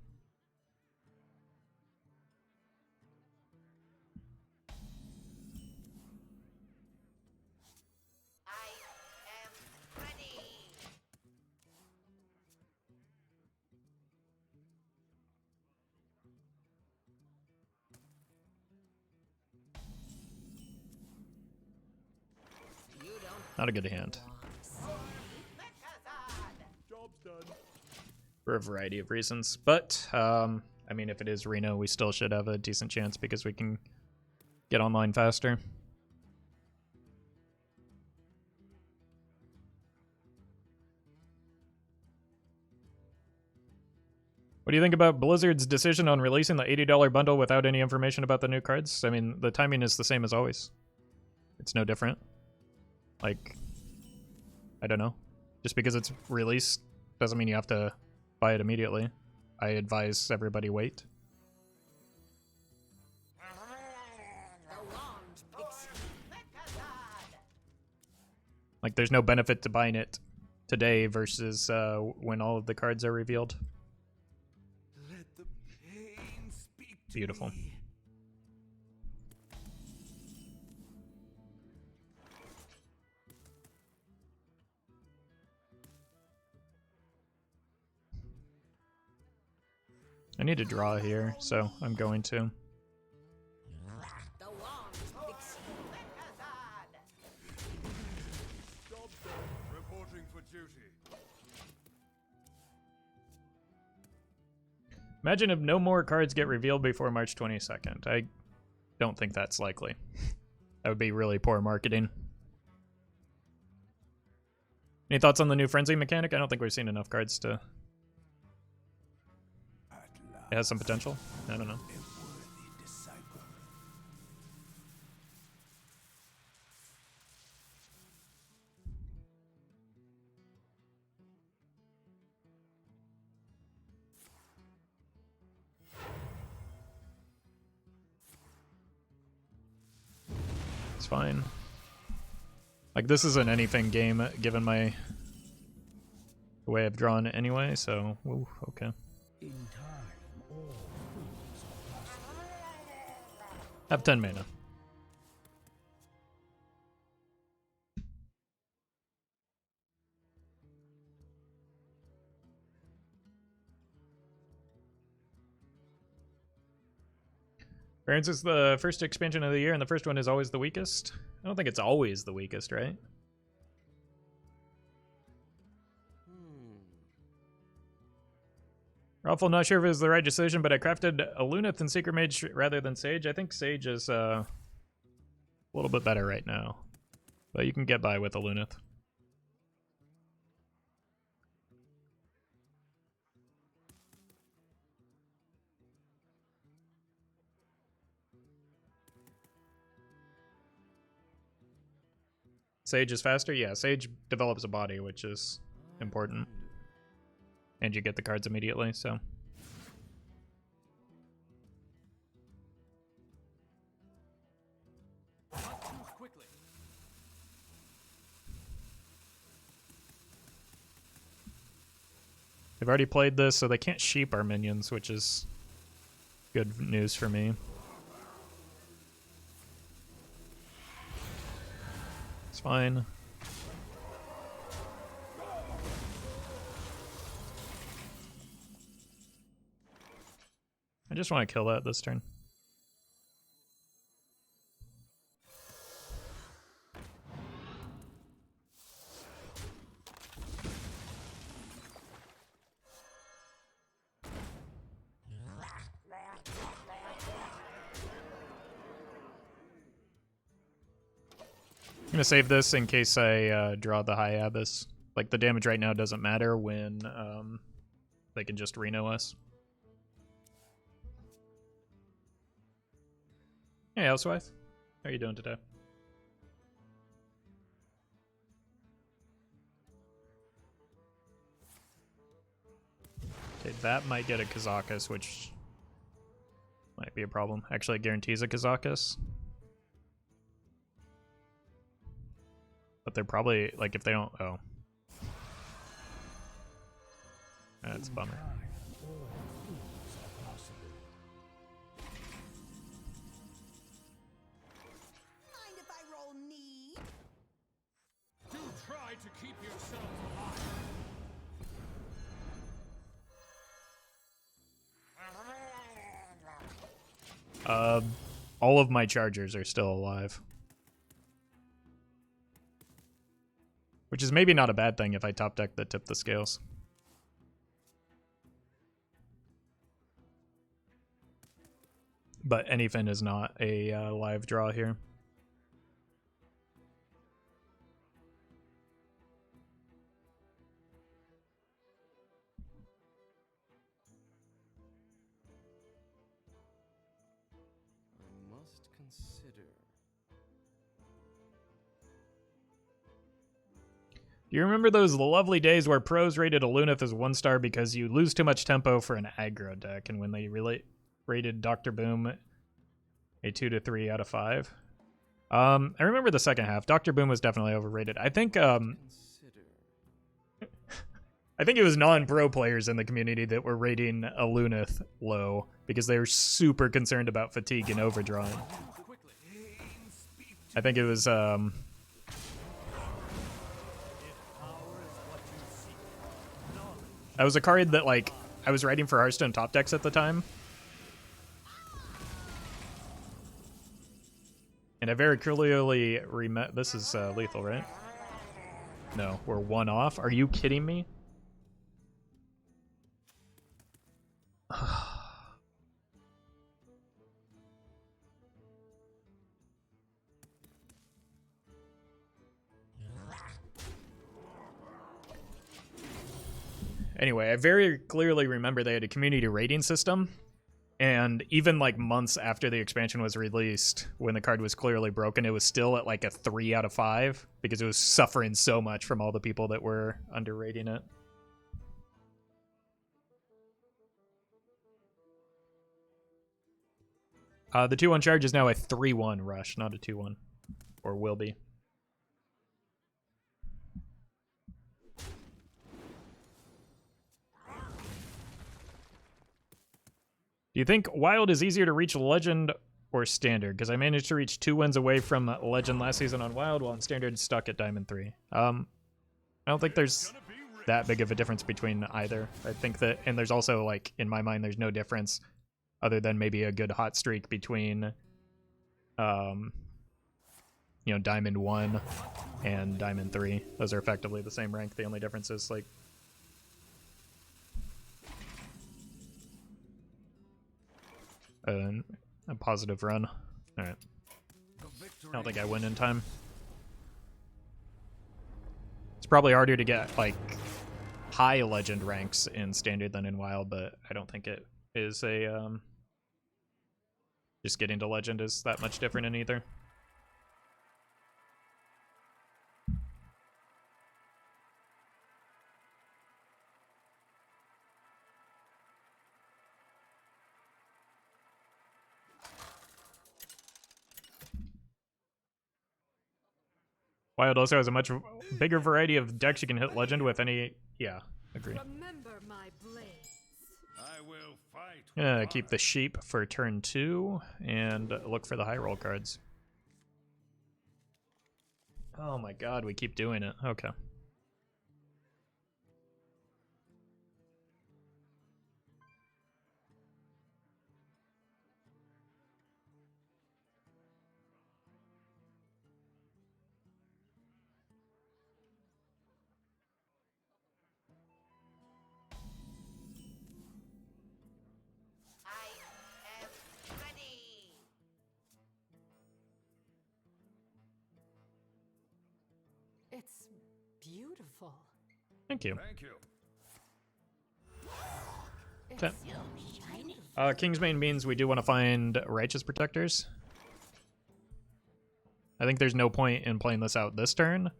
I am ready. You don't Not a good hand. Mechazard. For a variety of reasons. But, I mean, if it is Reno, we still should have a decent chance because we can get online faster. What do you think about Blizzard's decision on releasing the $80 bundle without any information about the new cards? I mean, the timing is the same as always. It's no different. Like, I don't know. Just because it's released doesn't mean you have to buy it immediately. I advise everybody wait. Like, there's no benefit to buying it today versus when all of the cards are revealed. Let the pain speak to Beautiful. me. I need to draw here, so I'm going to. The wand speaks. Mechazard. Reporting for duty. Imagine if no more cards get revealed before March 22nd. I don't think that's likely. That would be really poor marketing. Any thoughts on the new Frenzy mechanic? I don't think we've seen enough cards to... It has some potential. I don't know. It's fine. Like, this is an anything game, given the way I've drawn anyway, so... Ooh, okay. In time, all things are possible. Have 10 mana. Barons is the first expansion of the year, and the first one is always the weakest. I don't think it's always the weakest, right? Roffle, not sure if it was the right decision, but I crafted a Lunith and Secret Mage rather than Sage. I think Sage is a little bit better right now, but you can get by with a Lunith. Sage is faster? Yeah, Sage develops a body, which is important. And you get the cards immediately, so... They've already played this, so they can't sheep our minions, which is good news for me. It's fine. I just want to kill that this turn. I'm gonna save this in case I draw the High Abyss. Like, the damage right now doesn't matter when they can just Reno us. Hey, housewife. How are you doing today? Okay, that might get a Kazakus, which might be a problem. Actually, it guarantees a Kazakus. But they're probably, like, if they don't... Oh. That's a bummer. All things are possible. Mind if I roll knee? Do try to keep yourselves alive. All of my chargers are still alive. Which is maybe not a bad thing if I top deck the tip the scales. But Anyfin is not a live draw here. I must consider. Do you remember those lovely days where pros rated a Lunith as 1-star because you lose too much tempo for an aggro deck, and when they rated Dr. Boom a 2 to 3 out of 5? I remember the second half. Dr. Boom was definitely overrated. I think I think it was non-pro players in the community that were rating a Lunith low because they were super concerned about fatigue and overdrawing. I think it was that was a card that like I was writing for Hearthstone top decks at the time. And I very clearly remember this is lethal, right? No, we're 1 off. Are you kidding me? Anyway, I very clearly remember they had a community rating system, and even like months after the expansion was released, when the card was clearly broken, it was still at like a 3 out of 5 because it was suffering so much from all the people that were underrating it. The 2-1 charge is now a 3-1 rush, not a 2-1, or will be. Do you think Wild is easier to reach Legend or Standard? Because I managed to reach 2 wins away from Legend last season on Wild, while in Standard stuck at Diamond 3. I don't think there's that big of a difference between either. I think that, and there's also, like, in my mind, there's no difference other than maybe a good hot streak between, you know, Diamond 1 and Diamond 3. Those are effectively the same rank. The only difference is, like, a positive run. Alright. I don't think I win in time. It's probably harder to get, like, high Legend ranks in Standard than in Wild, but I don't think it is a, just getting to Legend is that much different in either. Wild also has a much bigger variety of decks you can hit Legend with any... Yeah, agree. Remember my blades. I will fight. Yeah, keep the sheep for turn 2 and look for the high roll cards. Oh my god, we keep doing it. Okay. I am ready. It's beautiful. Thank you. Thank you. Okay. Kingsbane means we do want to find Righteous Protectors. I think there's no point in playing this out this turn,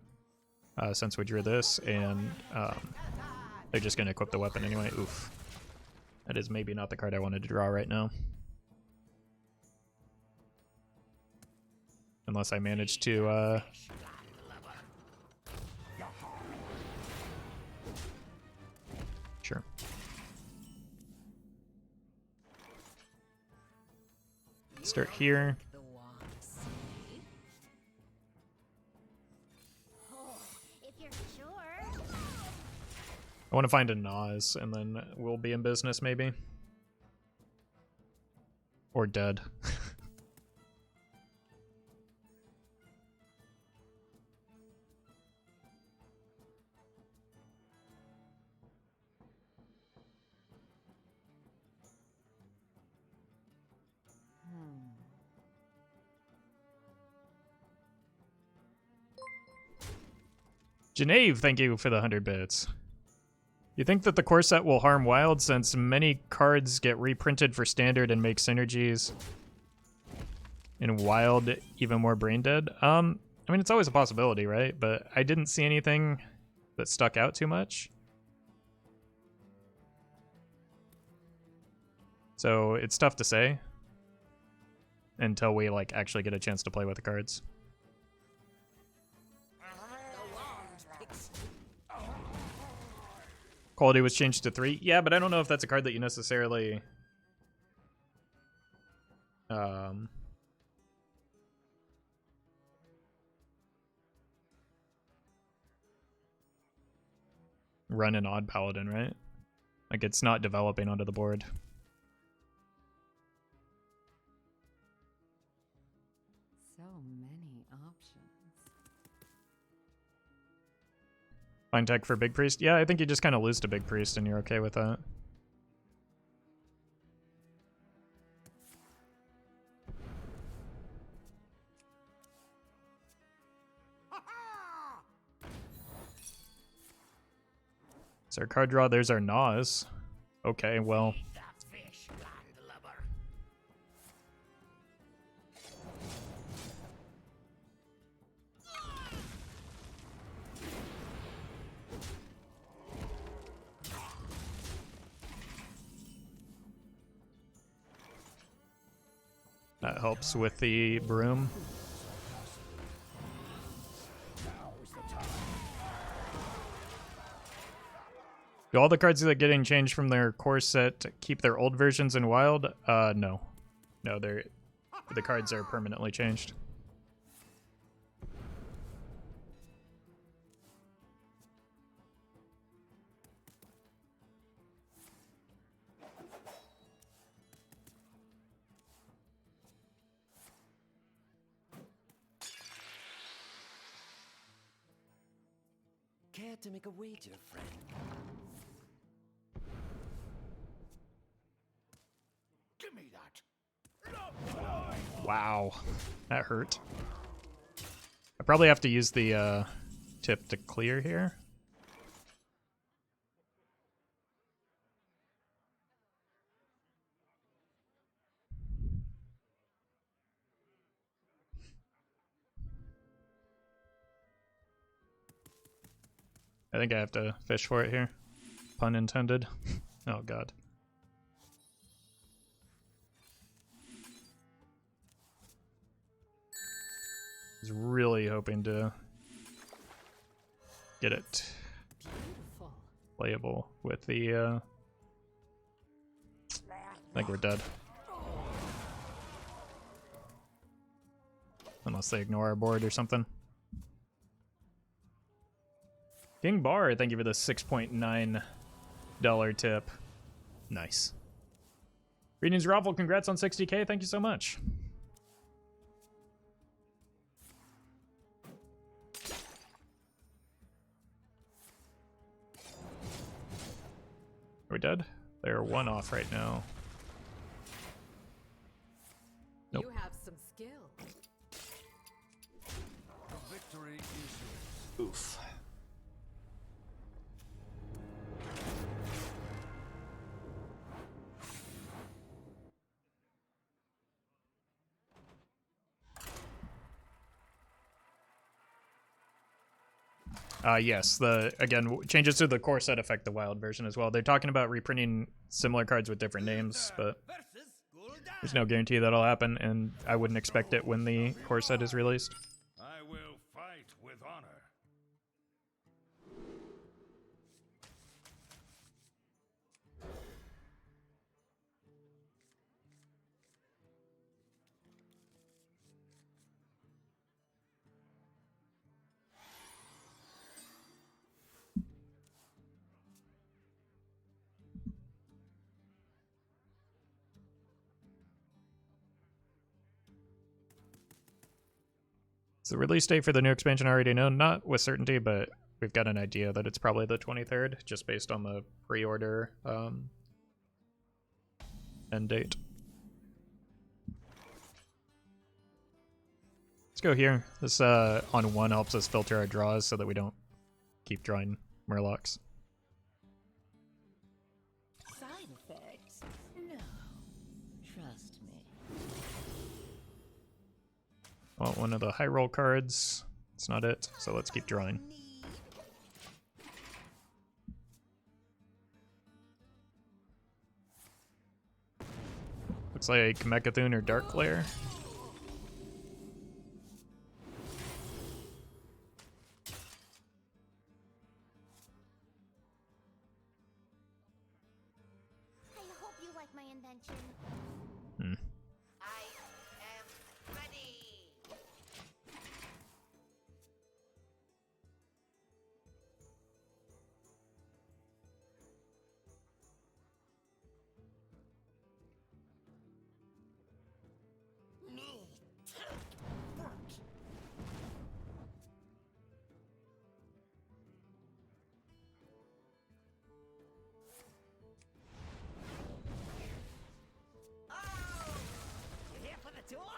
since we drew this, and they're just going to equip the weapon anyway. Oof. That is maybe not the card I wanted to draw right now. Unless I manage to... Sure. Start here. The wands. If you're sure. I want to find a Nas, and then we'll be in business, maybe. Or dead. Geneve, thank you for the 100 bits. You think that the core set will harm Wild since many cards get reprinted for Standard and make synergies in Wild even more brain dead? I mean, it's always a possibility, right? But I didn't see anything that stuck out too much. So it's tough to say until we like actually get a chance to play with the cards. Quality was changed to 3. Yeah, but I don't know if that's a card that you necessarily run an odd paladin, right? Like it's not developing onto the board. So many options. Fine tech for Big Priest? Yeah, I think you just kind of lose to Big Priest and you're okay with that. It's our card draw. There's our Nas. Okay, well. That helps with the broom. Do all the cards that are getting changed from their core set keep their old versions in Wild? No. No, the cards are permanently changed. Care to make a wager, friend? Give me that. Wow. That hurt. I probably have to use the tip to clear here. I think I have to fish for it here. Pun intended. Oh god. I was really hoping to get it Beautiful. playable with the I think we're dead. Unless they ignore our board or something. King Bar, thank you for the $6.9 tip. Nice. Greetings, Roffle. Congrats on 60K. Thank you so much. Are we dead? They're one off right now. Nope. You have some skill. The victory is yours. Oof. Yes, again, changes to the core set affect the Wild version as well. They're talking about reprinting similar cards with different names, but Versus Gul'dan. there's no guarantee that'll happen, and I wouldn't expect it when the core set is released. I will fight with honor. Is the release date for the new expansion already known? Not with certainty, but we've got an idea that it's probably the 23rd, just based on the pre-order end date. Let's go here. This on 1 helps us filter our draws so that we don't keep drawing Murlocs. Side effects? No. Trust me. Want one of the high roll cards. It's not it, so let's keep drawing. Looks like Mecha'thun or Dark Lair. I hope you like my invention. I am ready. You here for the tour?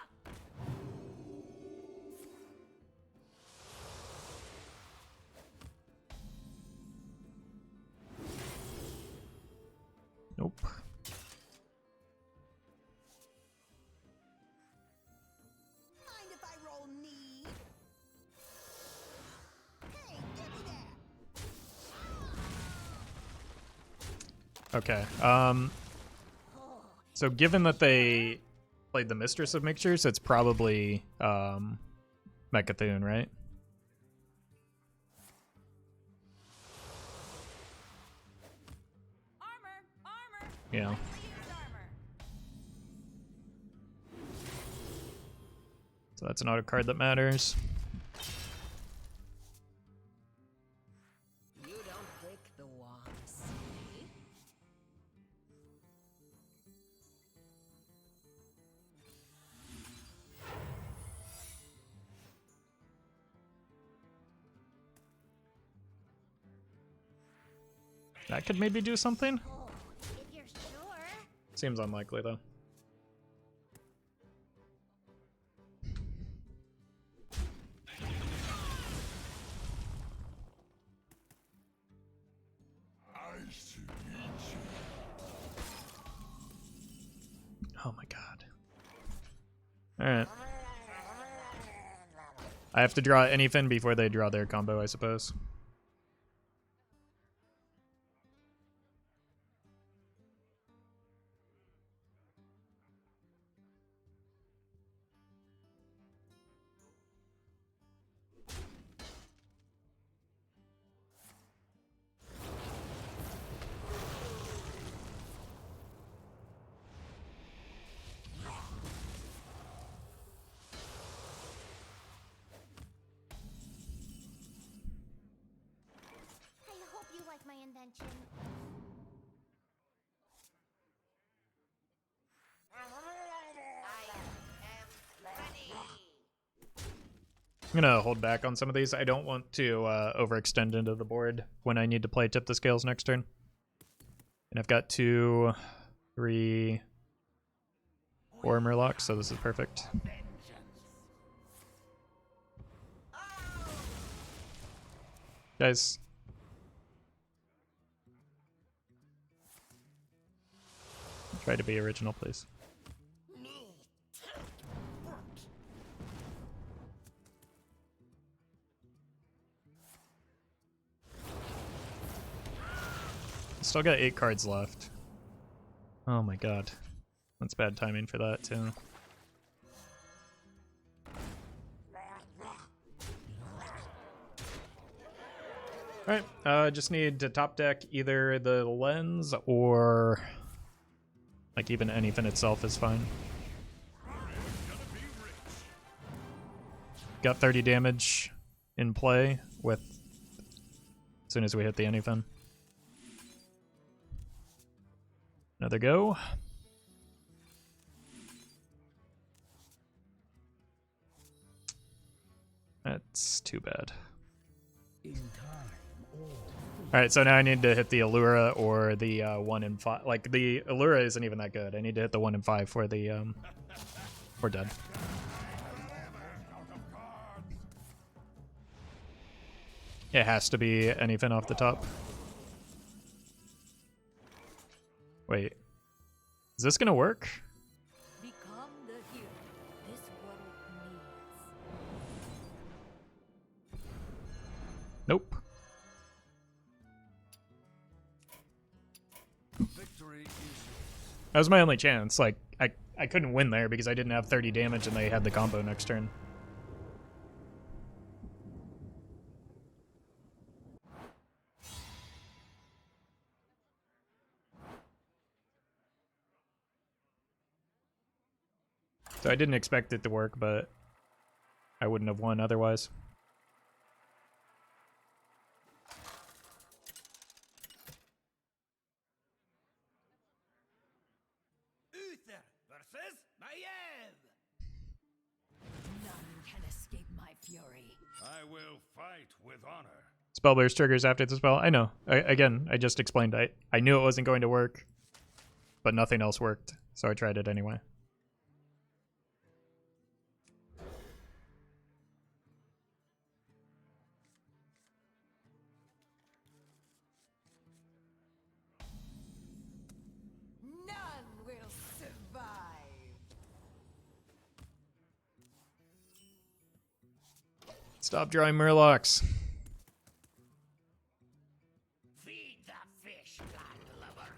Nope. Mind if I roll knee? Hey, give me that! Okay. So given that they played the Mistress of Mixtures, it's probably Mecha'thun, right? Armor! Yeah. Use armor. So that's an auto card that matters. You don't pick the wands. That could maybe do something. Oh, if you're sure. Seems unlikely though. Oh my god. Alright. I have to draw Anyfin before they draw their combo, I suppose. I hope you like my invention. I am ready. I'm gonna hold back on some of these. I don't want to overextend into the board when I need to play Tip the Scales next turn. And I've got 2, 3, 4 Murlocs, so this is perfect. Guys. Try to be original, please. Still got 8 cards left. Oh my god. That's bad timing for that, too. Alright, just need to top deck either the lens or like even Anyfin itself is fine. Got 30 damage in play with as soon as we hit the Anyfin. Another go. too bad. In time, all Alright, so now I need to hit the Allura or the 1 in 5. Like, the Allura isn't even that good. I need to hit the 1 in 5 for the, we're dead. It has to be Anyfin off the top. Wait. Is this gonna work? Become the hero this world needs. Nope. Victory is yours. That was my only chance. Like, I couldn't win there because I didn't have 30 damage and they had the combo next turn. So I didn't expect it to work, but I wouldn't have won otherwise. Uther versus Maiev. None can escape my fury. I will fight with honor. Spell burst triggers after the spell. I know. Again, I just explained. I knew it wasn't going to work, but nothing else worked, so I tried it anyway. None will survive. Stop drawing Murlocs. Feed the fish, landlubber.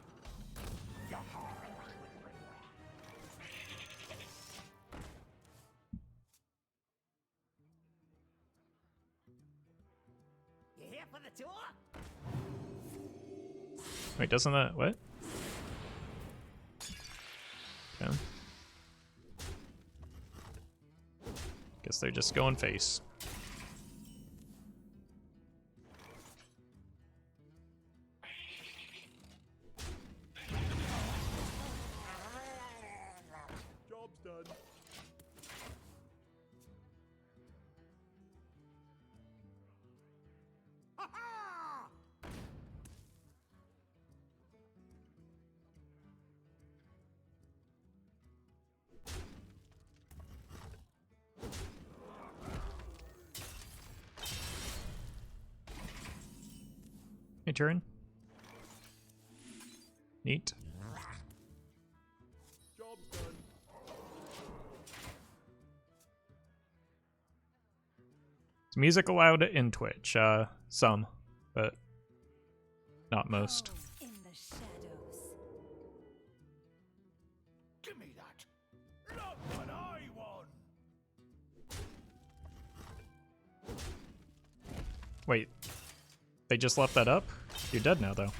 You here for the tour? Wait, doesn't that... what? Okay. Guess they're just going face. Job's done. Hey, turn. Neat. Job's done. Is music allowed in Twitch? Some, but not most. Home in the shadows. Give me that. Not what I want. Wait, they just left that up? You're dead now, though.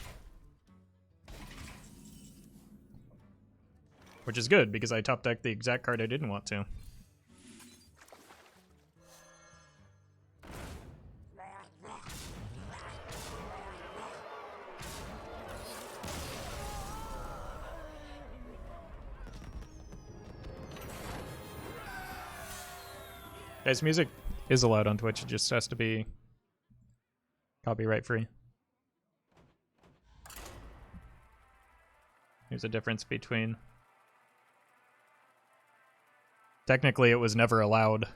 Which is good, because I top decked the exact card I didn't want to. Guys, music is allowed on Twitch, it just has to be copyright free. There's a difference between... Technically, it was never allowed.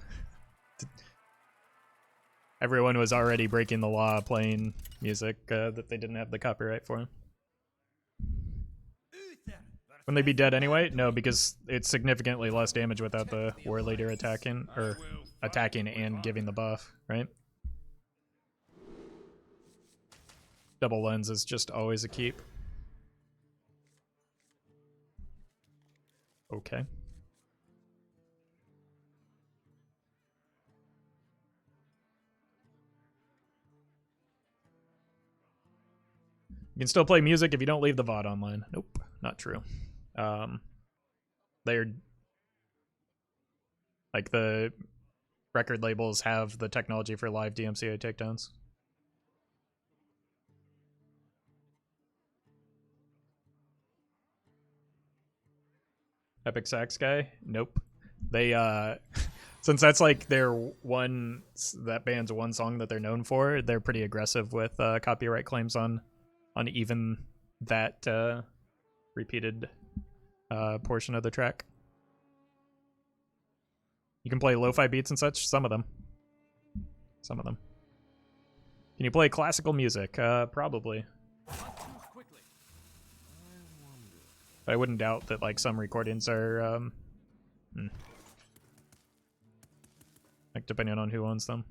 Everyone was already breaking the law playing music that they didn't have the copyright for. Uther Wouldn't they be dead anyway? No, because it's significantly less damage without the war leader attacking, or attacking and giving the buff, right? Double lens is just always a keep. Okay. You can still play music if you don't leave the VOD online. Nope, not true. They're like the record labels have the technology for live DMCA takedowns. Epic Sax guy? Nope. They Since that's like that band's one song that they're known for, they're pretty aggressive with copyright claims on even that repeated portion of the track. You can play lo-fi beats and such. Some of them. Some of them. Can you play classical music? Probably. I wouldn't doubt that like some recordings are like depending on who owns them.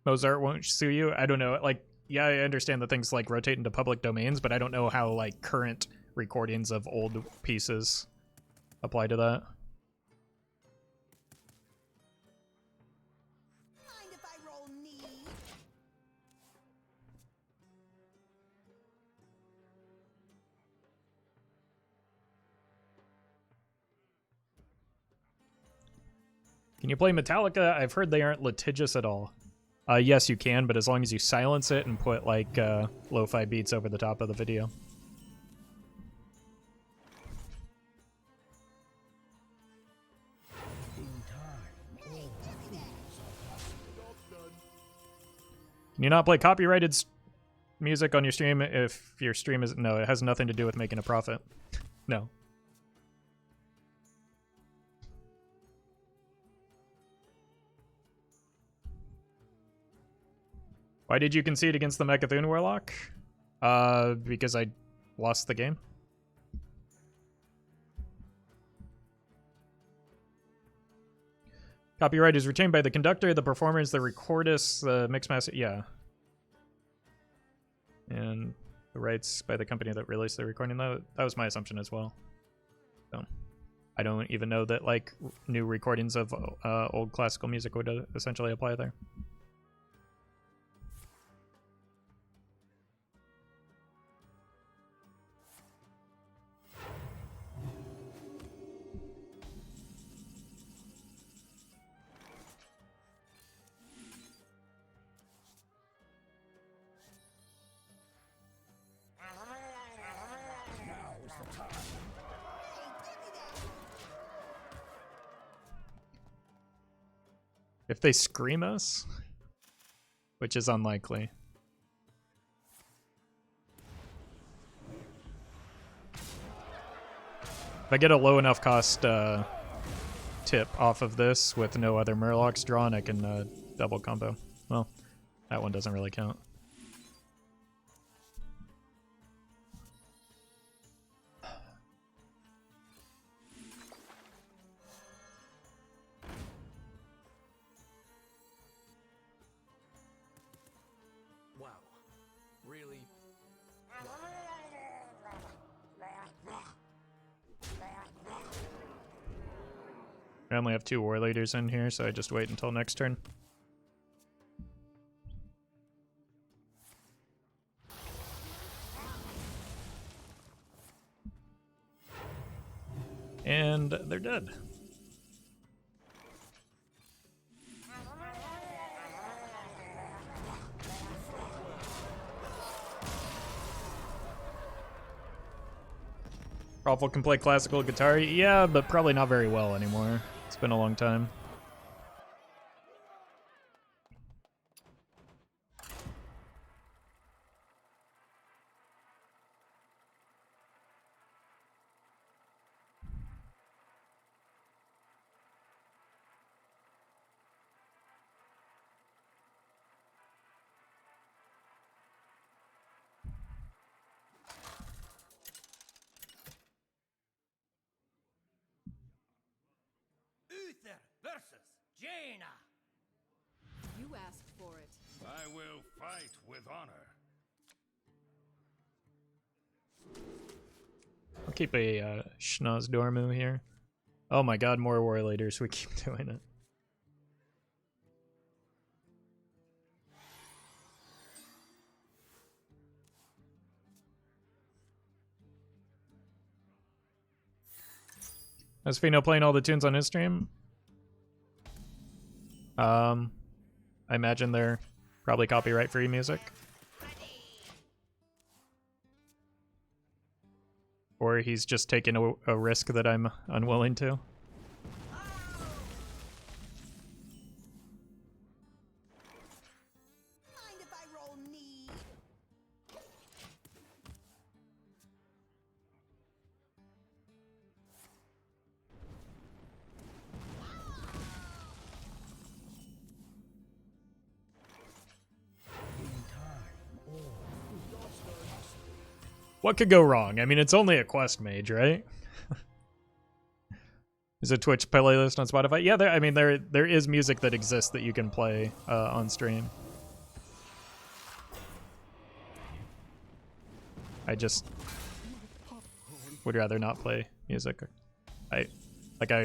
Mozart won't sue you? I don't know. Like, yeah, I understand that things like rotate into public domains, but I don't know how like current recordings of old pieces apply to that. Mind if I roll knee? Can you play Metallica? I've heard they aren't litigious at all. Yes, you can, but as long as you silence it and put like lo-fi beats over the top of the video. Can you not play copyrighted music on your stream if your stream is... No, it has nothing to do with making a profit. No. Why did you concede against the Mechathun Warlock? Because I lost the game. Copyright is retained by the conductor, the performers, the recordist, the mixmaster. Yeah. And the rights by the company that released the recording. That was my assumption as well. So I don't even know that like new recordings of old classical music would essentially apply there. If they scream us, which is unlikely. If I get a low enough cost tip off of this with no other Murlocs drawn, I can double combo. Well, that one doesn't really count. I only have 2 war leaders in here, so I just wait until next turn. And they're dead. Roffle can play classical guitar. Yeah, but probably not very well anymore. It's been a long time. Uther versus Jaina. You asked for it. I will fight with honor. I'll keep a Schnoz Dormu here. Oh my god, more war leaders. We keep doing it. Is Fino playing all the tunes on his stream? I imagine they're probably copyright free music. Or he's just taking a risk that I'm unwilling to. Mind if I roll need? In time, all What could go wrong? I mean, it's only a quest mage, right? There's a Twitch playlist on Spotify. Yeah, I mean, there is music that exists that you can play on stream. I just would rather not play music. I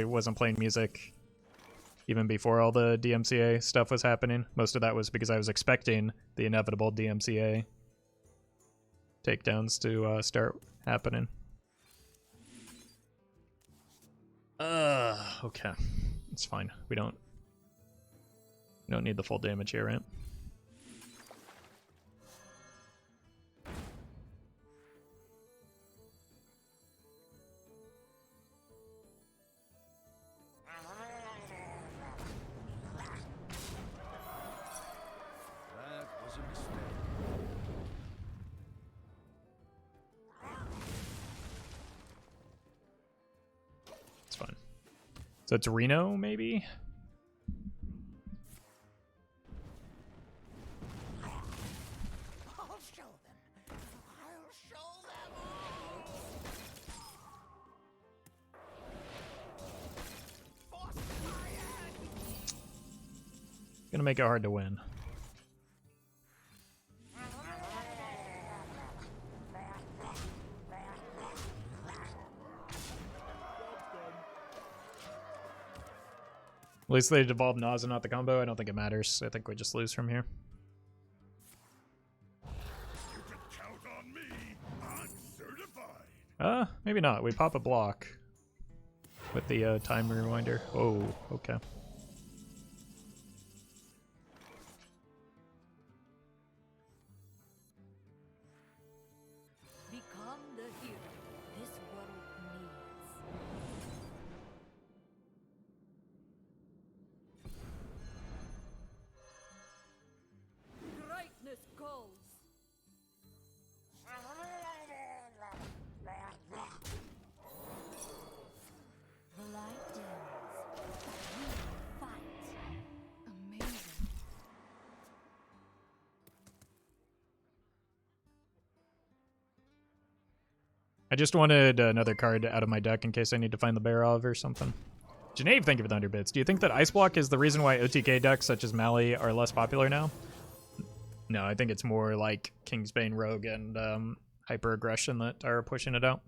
wasn't playing music even before all the DMCA stuff was happening. Most of that was because I was expecting the inevitable DMCA takedowns to start happening. Okay. It's fine. We don't need the full damage here, right? That was a mistake. It's fine. So it's Reno, maybe? I'll show them. I'll show them. Force fire! Gonna make it hard to win. At least they devolved Nas and not the combo. I don't think it matters. I think we just lose from here. You can count on me. I'm certified. Maybe not. We pop a block with the time rewinder. Oh, okay. Become the hero this world needs. Greatness calls. The light dims. We will fight. Amazing. I just wanted another card out of my deck in case I need to find the Barov or something. Janae, thank you for the 100 bits. Do you think that Ice Block is the reason why OTK decks such as Mali are less popular now? No, I think it's more like Kingsbane Rogue and Hyper Aggression that are pushing it out.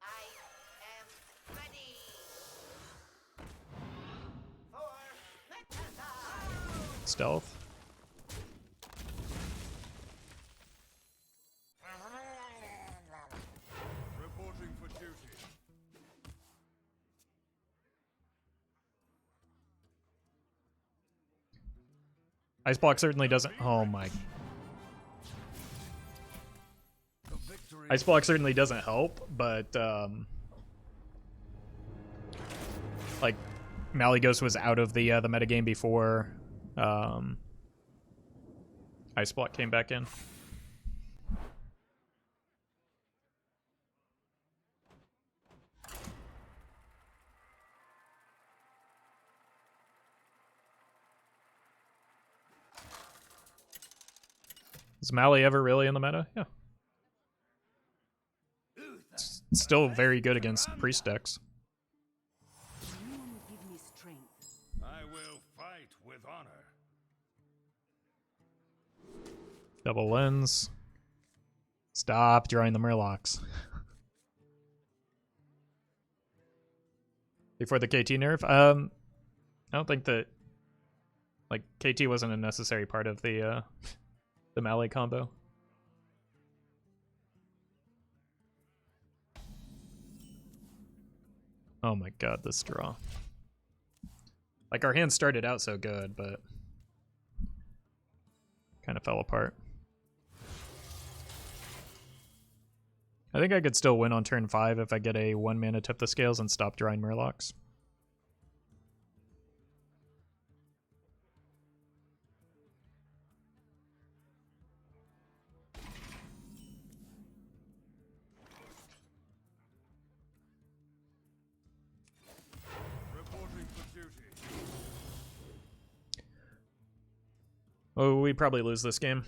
I am ready. For Metallica. Stealth. Reporting for duty. Ice Block certainly doesn't... Oh my... The victory. Ice Block certainly doesn't help, but like Malygos was out of the metagame before Ice Block came back in. Is Mali ever really in the meta? Yeah. It's still very good against priest decks. You give me strength. I will fight with honor. Double lens. Stop drawing the Murlocs. Before the KT nerf? I don't think that like KT wasn't a necessary part of the Mali combo. Oh my god, this draw. Like, our hand started out so good, but kind of fell apart. I think I could still win on turn 5 if I get a 1-mana Tip the Scales and stop drawing Murlocs. Reporting for duty. Oh, we probably lose this game.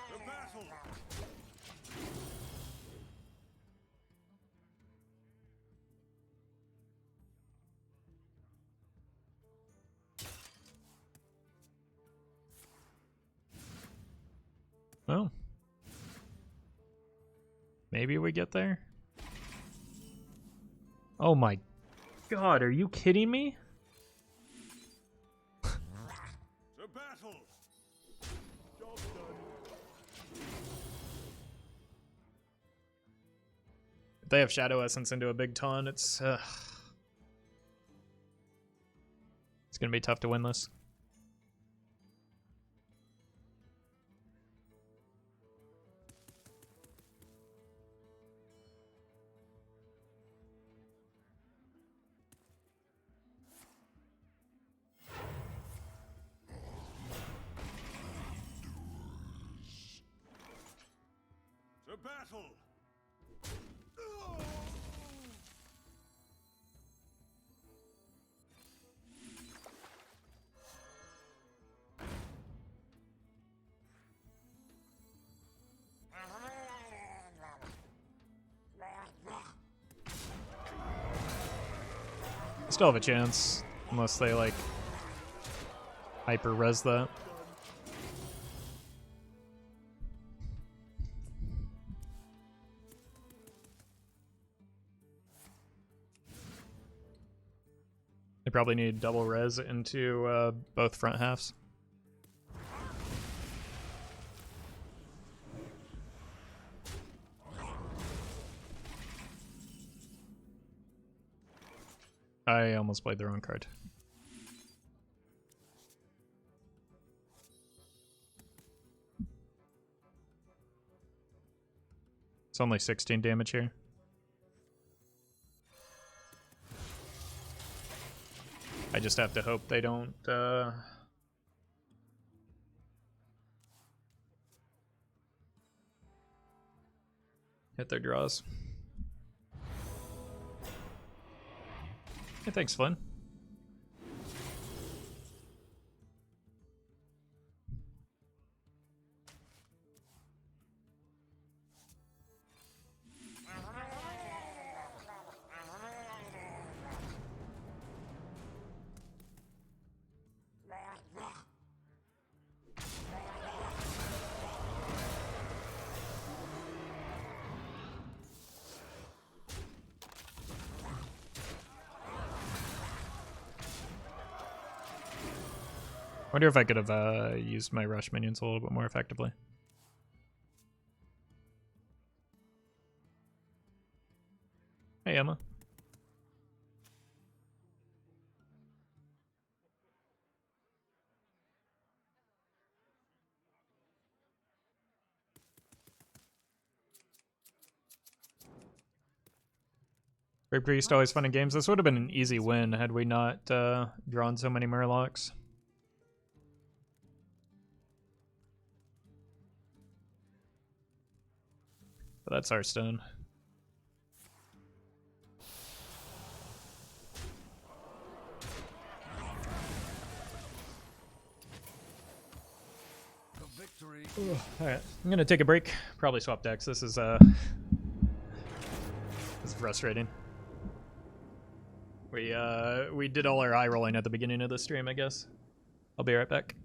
The battle. Well, maybe we get there. Oh my god, are you kidding me? The battle. Job done. If they have Shadow Essence into a big taunt, it's gonna be tough to win this. The battle. Still have a chance, unless they like hyper res that. They probably need double res into both front halves. I almost played the wrong card. It's only 16 damage here. I just have to hope they don't hit their draws. Hey, thanks, Flynn. Wonder if I could have used my rush minions a little bit more effectively. Hey, Emma. Great Priest, always fun in games. This would have been an easy win had we not drawn so many Murlocs. But that's our stone. The victory. Alright, I'm gonna take a break. Probably swap decks. This is frustrating. We did all our eye rolling at the beginning of the stream, I guess. I'll be right back.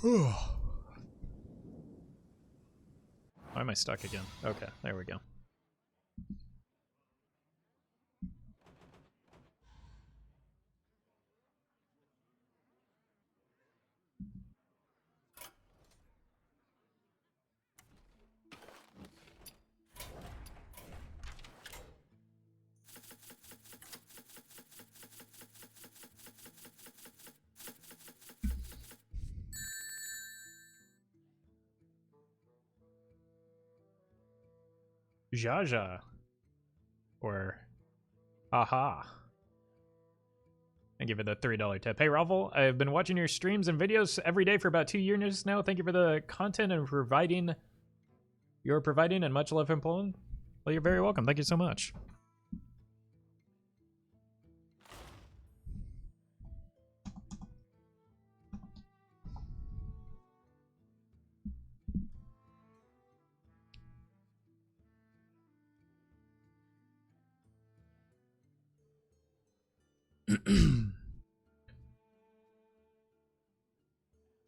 Why am I stuck again? Okay, there we go. Jaja. Or aha. I give it a $3 tip. Hey Roffle, I've been watching your streams and videos every day for about 2 years now. Thank you for the content and providing and much love in Poland. Well, you're very welcome. Thank you so much.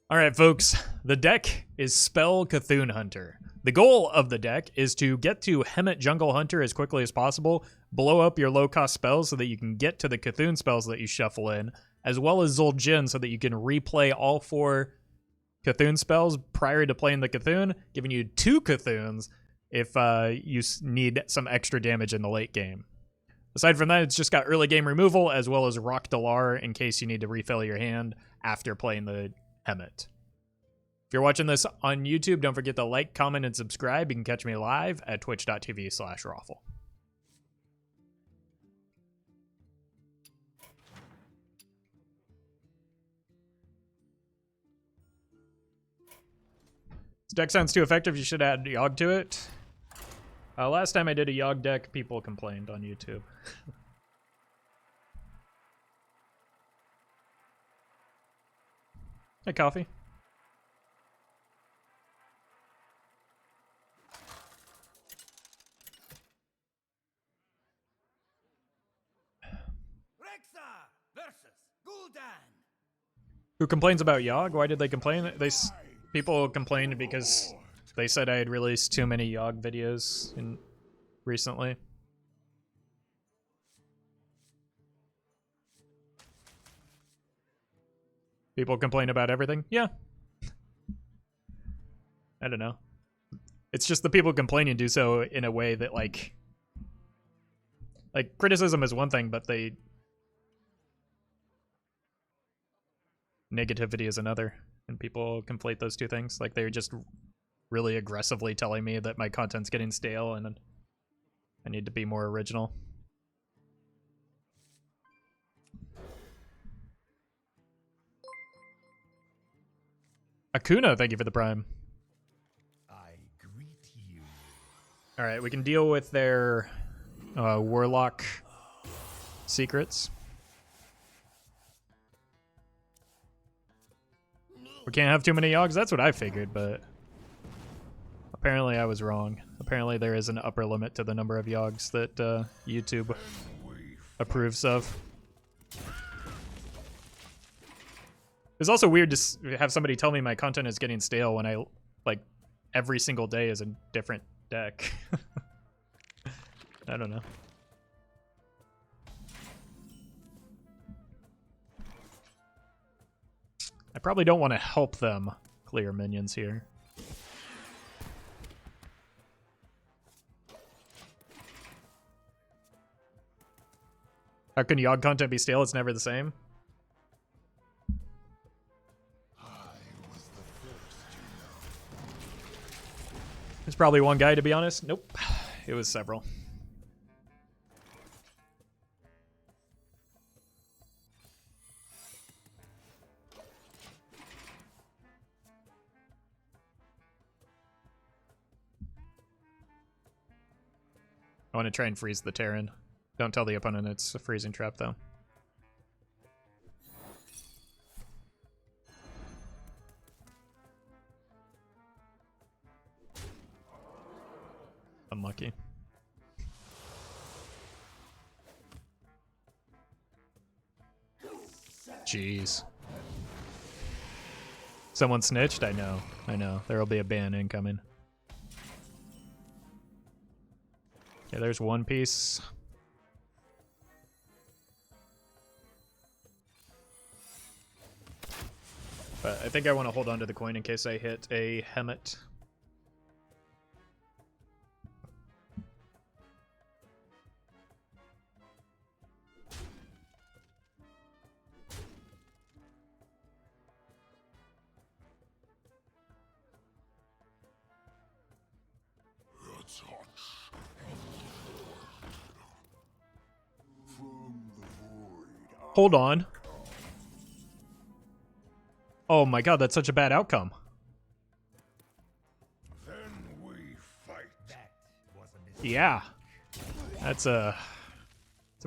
All right, folks. The deck is Spell Cthulhu Hunter. The goal of the deck is to get to Hemet Jungle Hunter as quickly as possible, blow up your low-cost spells so that you can get to the Cthulhu spells that you shuffle in, as well as Zul'jin so that you can replay all 4 Cthulhu spells prior to playing the Cthulhu, giving you 2 Cthulhus if you need some extra damage in the late game. Aside from that, it's just got early game removal, as well as Rock Dalar in case you need to refill your hand after playing the Hemet. If you're watching this on YouTube, don't forget to like, comment, and subscribe. You can catch me live at twitch.tv/Roffle. This deck sounds too effective. You should add Yogg to it. Last time I did a Yogg deck, people complained on YouTube. Hey, coffee. Rexar versus Gul'dan. Who complains about Yogg? Why did they complain? People complained because they said I had released too many Yogg videos recently. People complain about everything? Yeah. I don't know. It's just the people complaining do so in a way that, like criticism is one thing, but negativity is another. And people conflate those two things. Like, they're just really aggressively telling me that my content's getting stale and I need to be more original. Akuna, thank you for the prime. I greet you. Alright, we can deal with their warlock secrets. We can't have too many Yoggs, that's what I figured, but apparently I was wrong. Apparently there is an upper limit to the number of Yoggs that YouTube approves of. It's also weird to have somebody tell me my content is getting stale when I, like, every single day is a different deck. I don't know. I probably don't want to help them clear minions here. How can Yogg content be stale? It's never the same. It's probably one guy, to be honest. Nope. It was several. I want to try and freeze the Terran. Don't tell the opponent it's a freezing trap, though. Unlucky. Jeez. Someone snitched? I know. I know. There will be a ban incoming. Okay, there's one piece. But I think I want to hold on to the coin in case I hit a Hemet. Hold on. Oh my god, that's such a bad outcome. Then we fight. That was a mistake. Yeah. It's a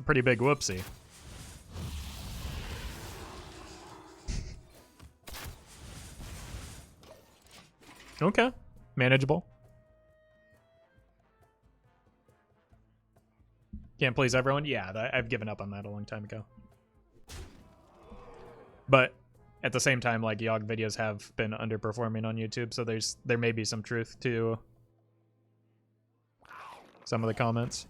pretty big whoopsie. Okay. Manageable. Can't please everyone? Yeah, I've given up on that a long time ago. But at the same time, like, Yogg videos have been underperforming on YouTube, so there may be some truth to some of the comments.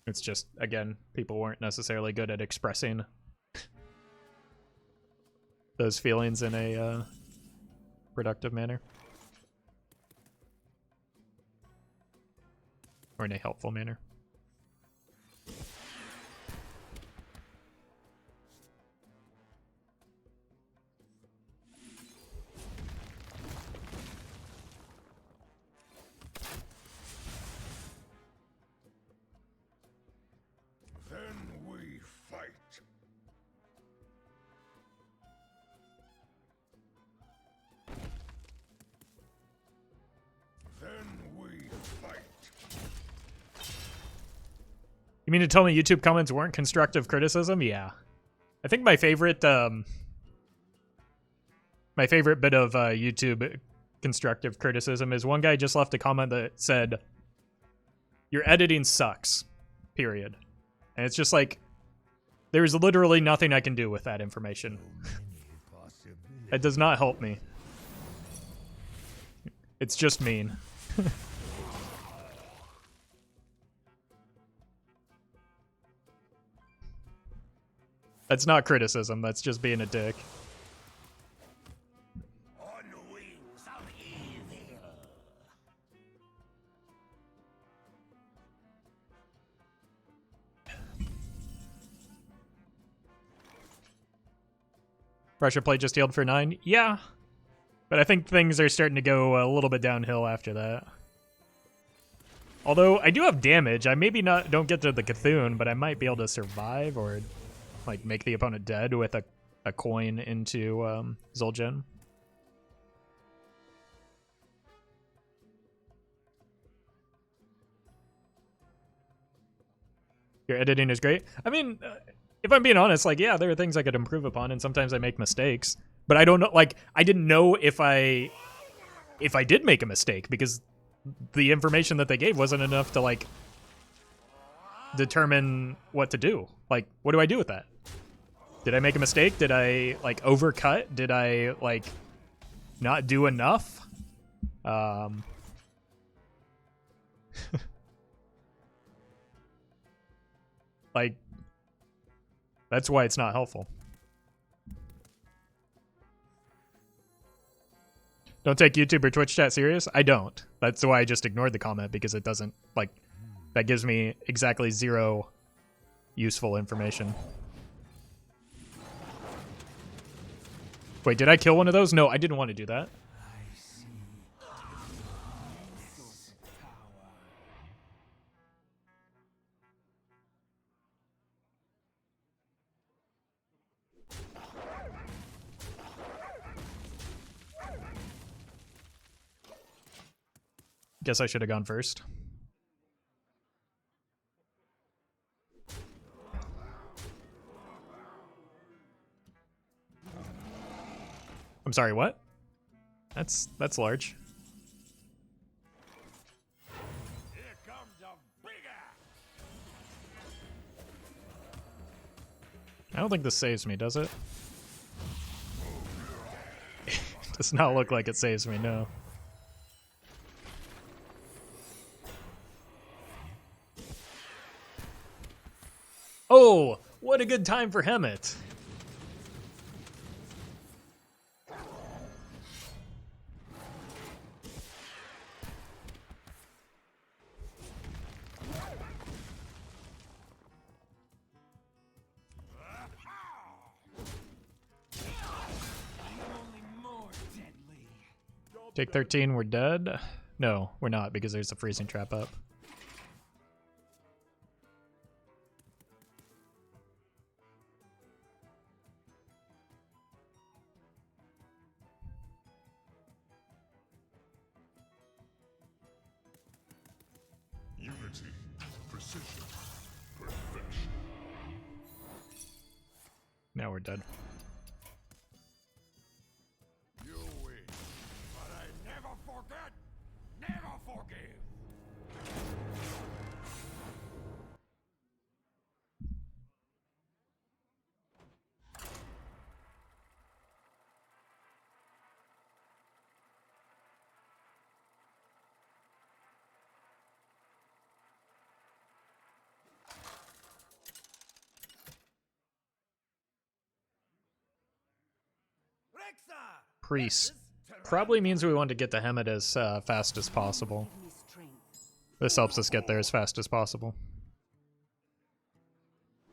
It's just, again, people weren't necessarily good at expressing those feelings in a productive manner. Or in a helpful manner. Then we fight. Then we fight. You mean to tell me YouTube comments weren't constructive criticism? Yeah. I think my favorite bit of YouTube constructive criticism is one guy just left a comment that said, "Your editing sucks." Period. And it's just like, there's literally nothing I can do with that information. It does not help me. It's just mean. That's not criticism, that's just being a dick. On wings of evil. Russia play just healed for 9? Yeah. But I think things are starting to go a little bit downhill after that. Although, I do have damage. I maybe don't get to the Cthulhu, but I might be able to survive or like make the opponent dead with a coin into Zul'jin. Your editing is great. I mean, if I'm being honest, like, yeah, there are things I could improve upon, and sometimes I make mistakes. But I don't know, like, I didn't know if I did make a mistake, because the information that they gave wasn't enough to, like, determine what to do. Like, what do I do with that? Did I make a mistake? Did I, like, overcut? Did I, like, not do enough? Like, that's why it's not helpful. Don't take YouTube or Twitch chat serious? I don't. That's why I just ignored the comment, because it doesn't, like, that gives me exactly 0 useful information. Wait, did I kill one of those? No, I didn't want to do that. Guess I should have gone first. I'm sorry, what? That's large. Here comes a big axe. I don't think this saves me, does it? Does not look like it saves me, no. Oh, what a good time for Hemet. Take 13, we're dead. No, we're not, because there's a freezing trap up. Unity, precision, perfection. Now we're dead. You win, but I never forget, never forgive. Priest. Probably means we want to get to Hemet as fast as possible. This helps us get there as fast as possible.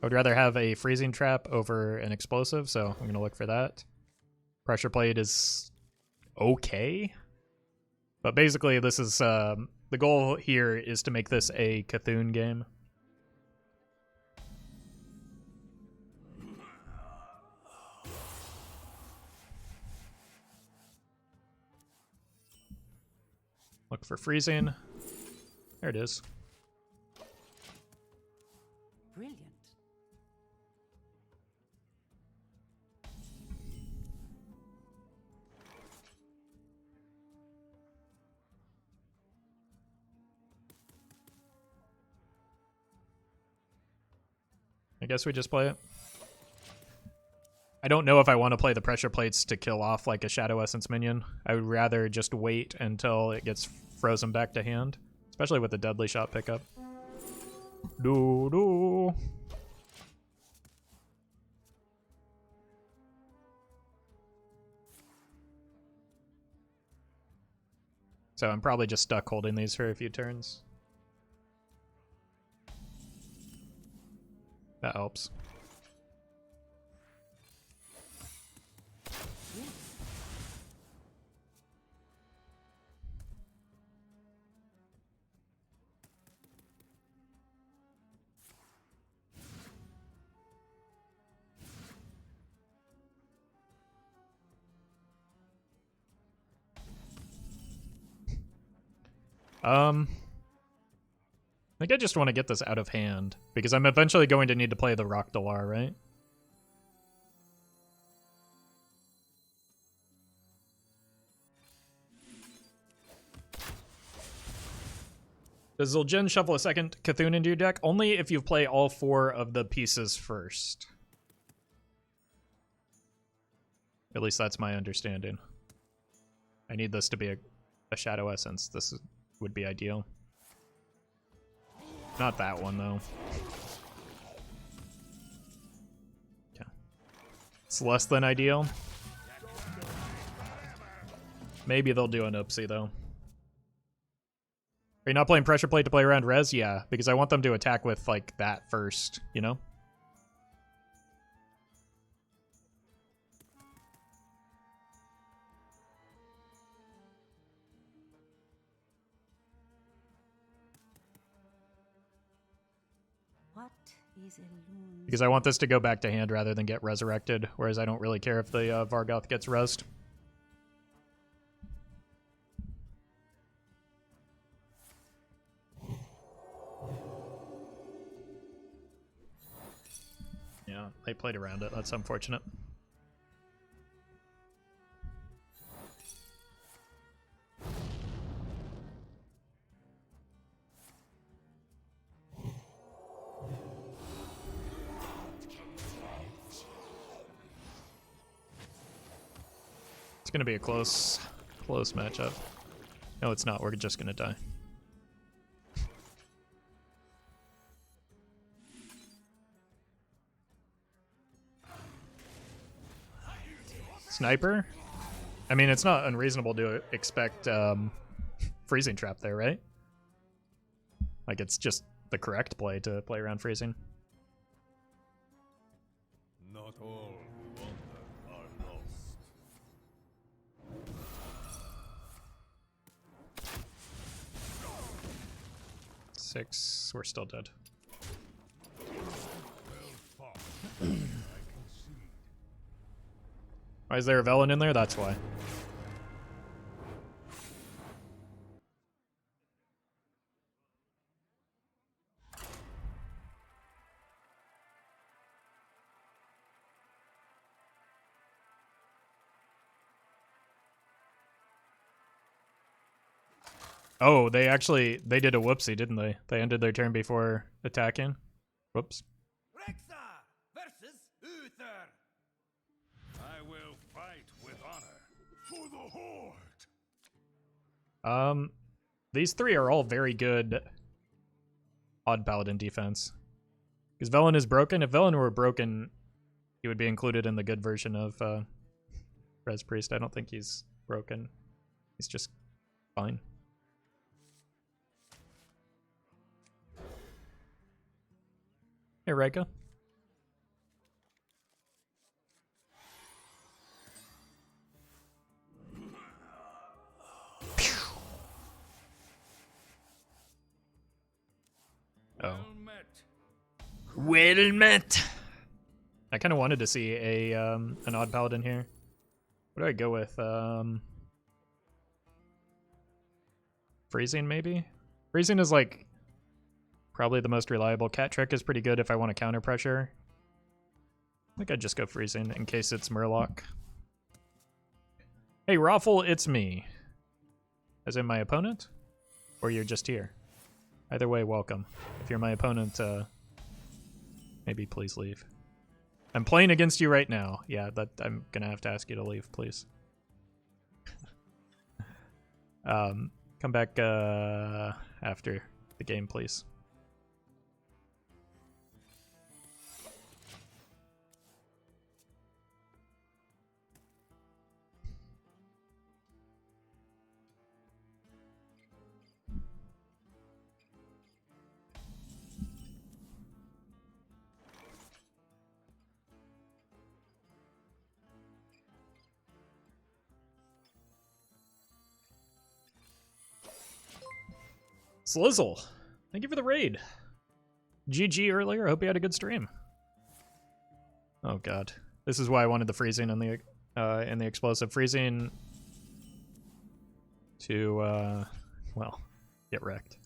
I would rather have a freezing trap over an explosive, so I'm going to look for that. Pressure plate is okay. But basically, this is the goal here is to make this a Cthulhu game. Look for freezing. There it is. Brilliant. I guess we just play it. I don't know if I want to play the pressure plates to kill off like a Shadow Essence minion. I would rather just wait until it gets frozen back to hand, especially with the Deadly Shot pickup. Do. So I'm probably just stuck holding these for a few turns. That helps. I think I just want to get this out of hand, because I'm eventually going to need to play the Rock Delar, right? Does Zul'jin shuffle a second Cthulhu into your deck? Only if you play all 4 of the pieces first. At least that's my understanding. I need this to be a Shadow Essence. This would be ideal. Not that one, though. Yeah. It's less than ideal. Maybe they'll do an oopsie, though. Are you not playing Pressure Plate to play around res? Yeah, because I want them to attack with, like, that first, you know? What is illusion? Because I want this to go back to hand rather than get resurrected, whereas I don't really care if the Vargoth gets rezzed. Yeah, they played around it. That's unfortunate. gonna be a close matchup. No, it's not. We're just gonna die. Sniper? I mean, it's not unreasonable to expect freezing trap there, right? Like, it's just the correct play to play around freezing. Not all who wander are lost. 6, we're still dead. Why is there a Velen in there? That's why. Oh, they did a whoopsie, didn't they? They ended their turn before attacking. Whoops. Rexa versus Uther. I will fight with honor for the Horde. These three are all very good odd paladin defense. Because Velen is broken. If Velen were broken, he would be included in the good version of Res Priest. I don't think he's broken. He's just fine. Hey, Reika. Oh. Well met. I kind of wanted to see a an odd paladin here. What do I go with? Freezing maybe? Freezing is like probably the most reliable. Cat trick is pretty good if I want to counter pressure. I think I'd just go freezing in case it's Murloc. Hey, Roffle, it's me. As in my opponent? Or you're just here? Either way, welcome. If you're my opponent, maybe please leave. I'm playing against you right now. Yeah, that I'm gonna have to ask you to leave, please. Come back after the game, please. Slizzle, thank you for the raid. GG earlier. I hope you had a good stream. Oh god, this is why I wanted the freezing and the explosive freezing to well, get wrecked.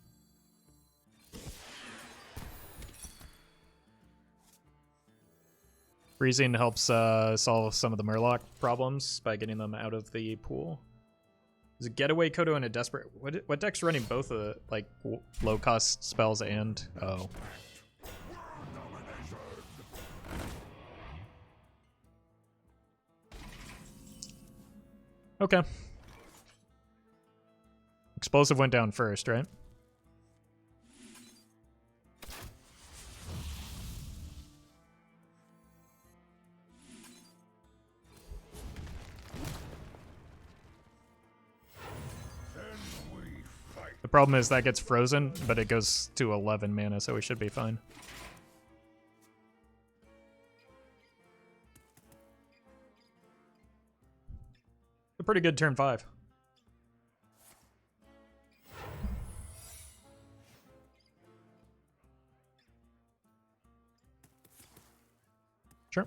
Freezing helps solve some of the Murloc problems by getting them out of the pool. Is a getaway Kodo and a desperate? What deck's running both like low cost spells and oh? Okay. Explosive went down first, right? The problem is that gets frozen, but it goes to 11 mana, so we should be fine. A pretty good turn 5. Sure.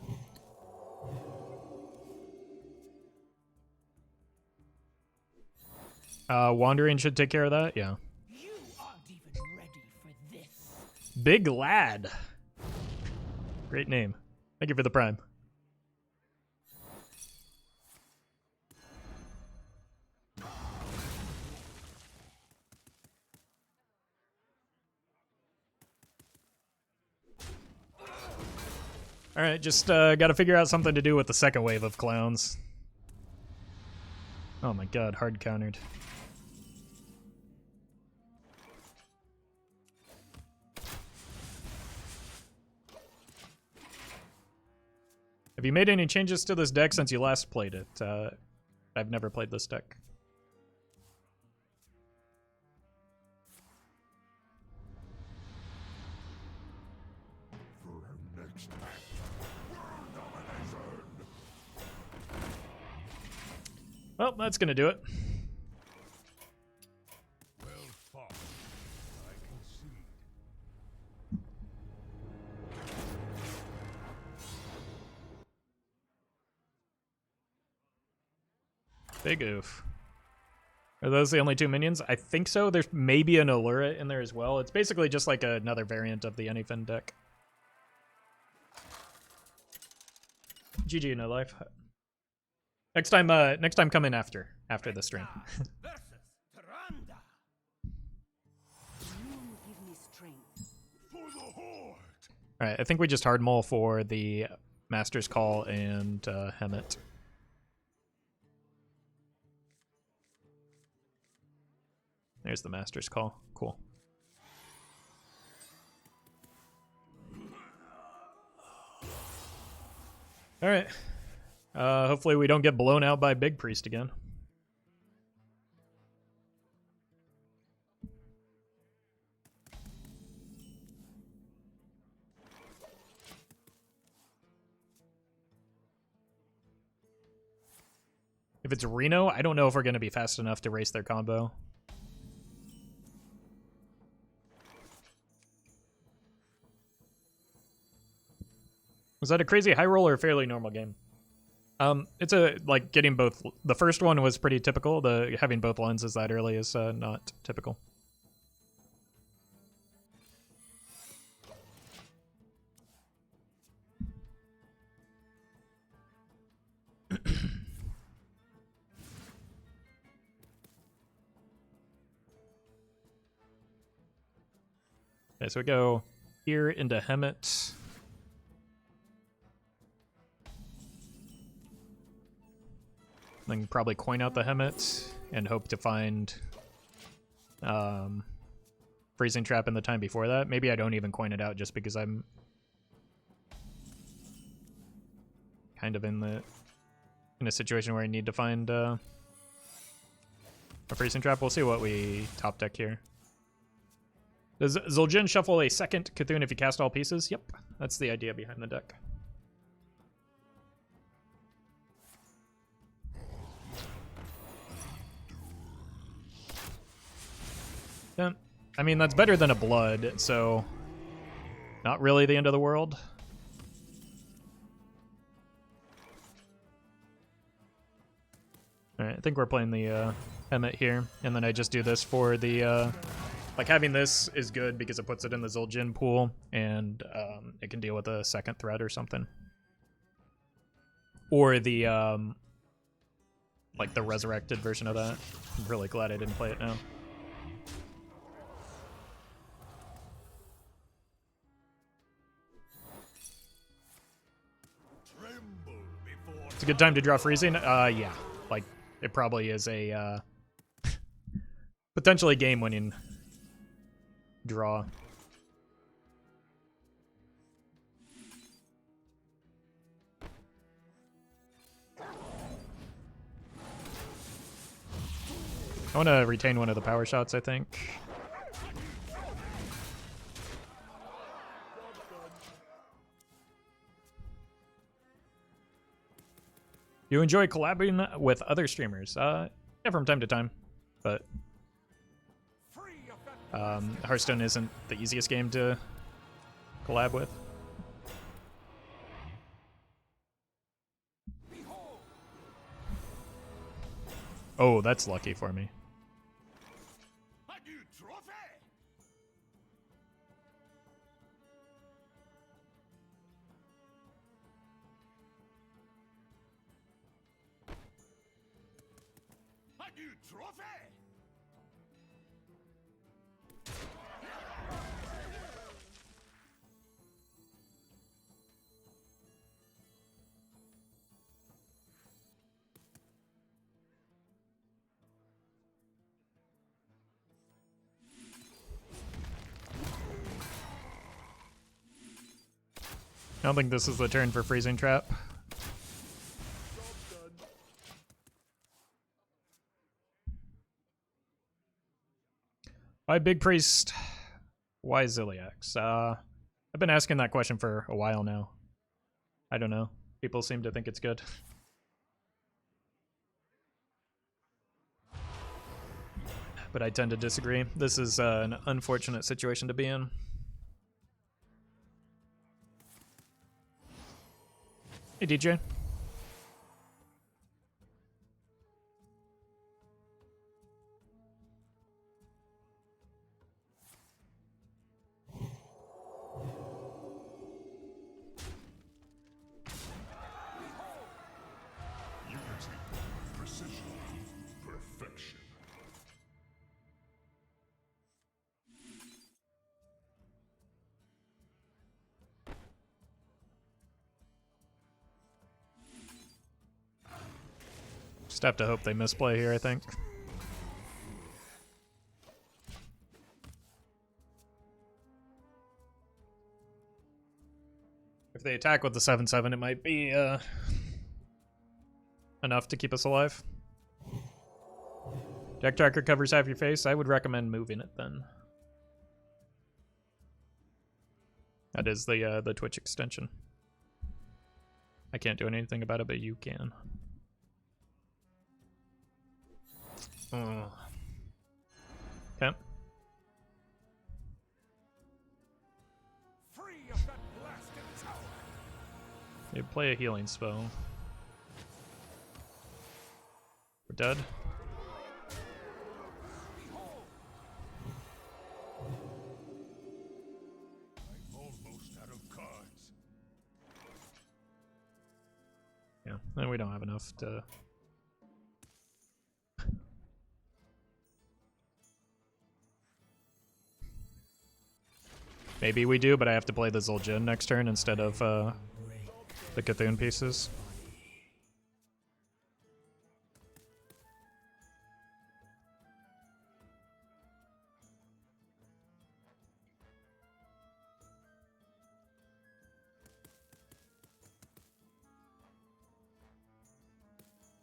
Wandering should take care of that, yeah. You aren't even ready for this. Big Lad. Great name. Thank you for the prime. Alright, just gotta figure out something to do with the second wave of clowns. Oh my god, hard countered. Have you made any changes to this deck since you last played it? I've never played this deck. For our next act, world domination. Well, that's gonna do it. Well fought. I concede. Big oof. Are those the only two minions? I think so. There's maybe an Allura in there as well. It's basically just like another variant of the Anyfin deck. GG, no life. Next time come in after the stream. Versus Tyrande. You give me strength. For the Horde. Alright, I think we just hard mull for the Master's Call and Hemet. There's the Master's Call. Cool. Alright. Hopefully we don't get blown out by Big Priest again. If it's Reno, I don't know if we're going to be fast enough to race their combo. Was that a crazy high roll or a fairly normal game? It's like getting both. The first one was pretty typical. The having both lenses that early is not typical. Okay, so we go here into Hemet. Then probably coin out the Hemet and hope to find Freezing Trap in the time before that. Maybe I don't even coin it out just because I'm kind of in a situation where I need to find a Freezing Trap. We'll see what we top deck here. Does Zul'jin shuffle a second Cthulhu if you cast all pieces? Yep, that's the idea behind the deck. Yeah, I mean, that's better than a blood, so not really the end of the world. Alright, I think we're playing the Hemet here, and then I just do this for the... like, having this is good because it puts it in the Zul'jin pool, and it can deal with a second threat or something. Or the, like, the resurrected version of that. I'm really glad I didn't play it now. It's a good time to draw freezing? Yeah. Like, it probably is a, potentially game-winning draw. I want to retain one of the power shots, I think. You enjoy collabing with other streamers? Yeah, from time to time, but Hearthstone isn't the easiest game to collab with. Oh, that's lucky for me. I don't think this is the turn for freezing trap. Why Big Priest? Why Ziliax? I've been asking that question for a while now. I don't know. People seem to think it's good. But I tend to disagree. This is an unfortunate situation to be in. Hey, DJ. Unity, precision, perfection. Just have to hope they misplay here, I think. If they attack with the 7/7, it might be enough to keep us alive. Deck tracker covers half your face. I would recommend moving it then. That is the Twitch extension. I can't do anything about it, but you can. Okay. Free of that blasted tower. You play a healing spell. We're dead. I'm almost out of cards. Yeah, and we don't have enough to... Maybe we do, but I have to play the Zul'jin next turn instead of the Cthulhu pieces.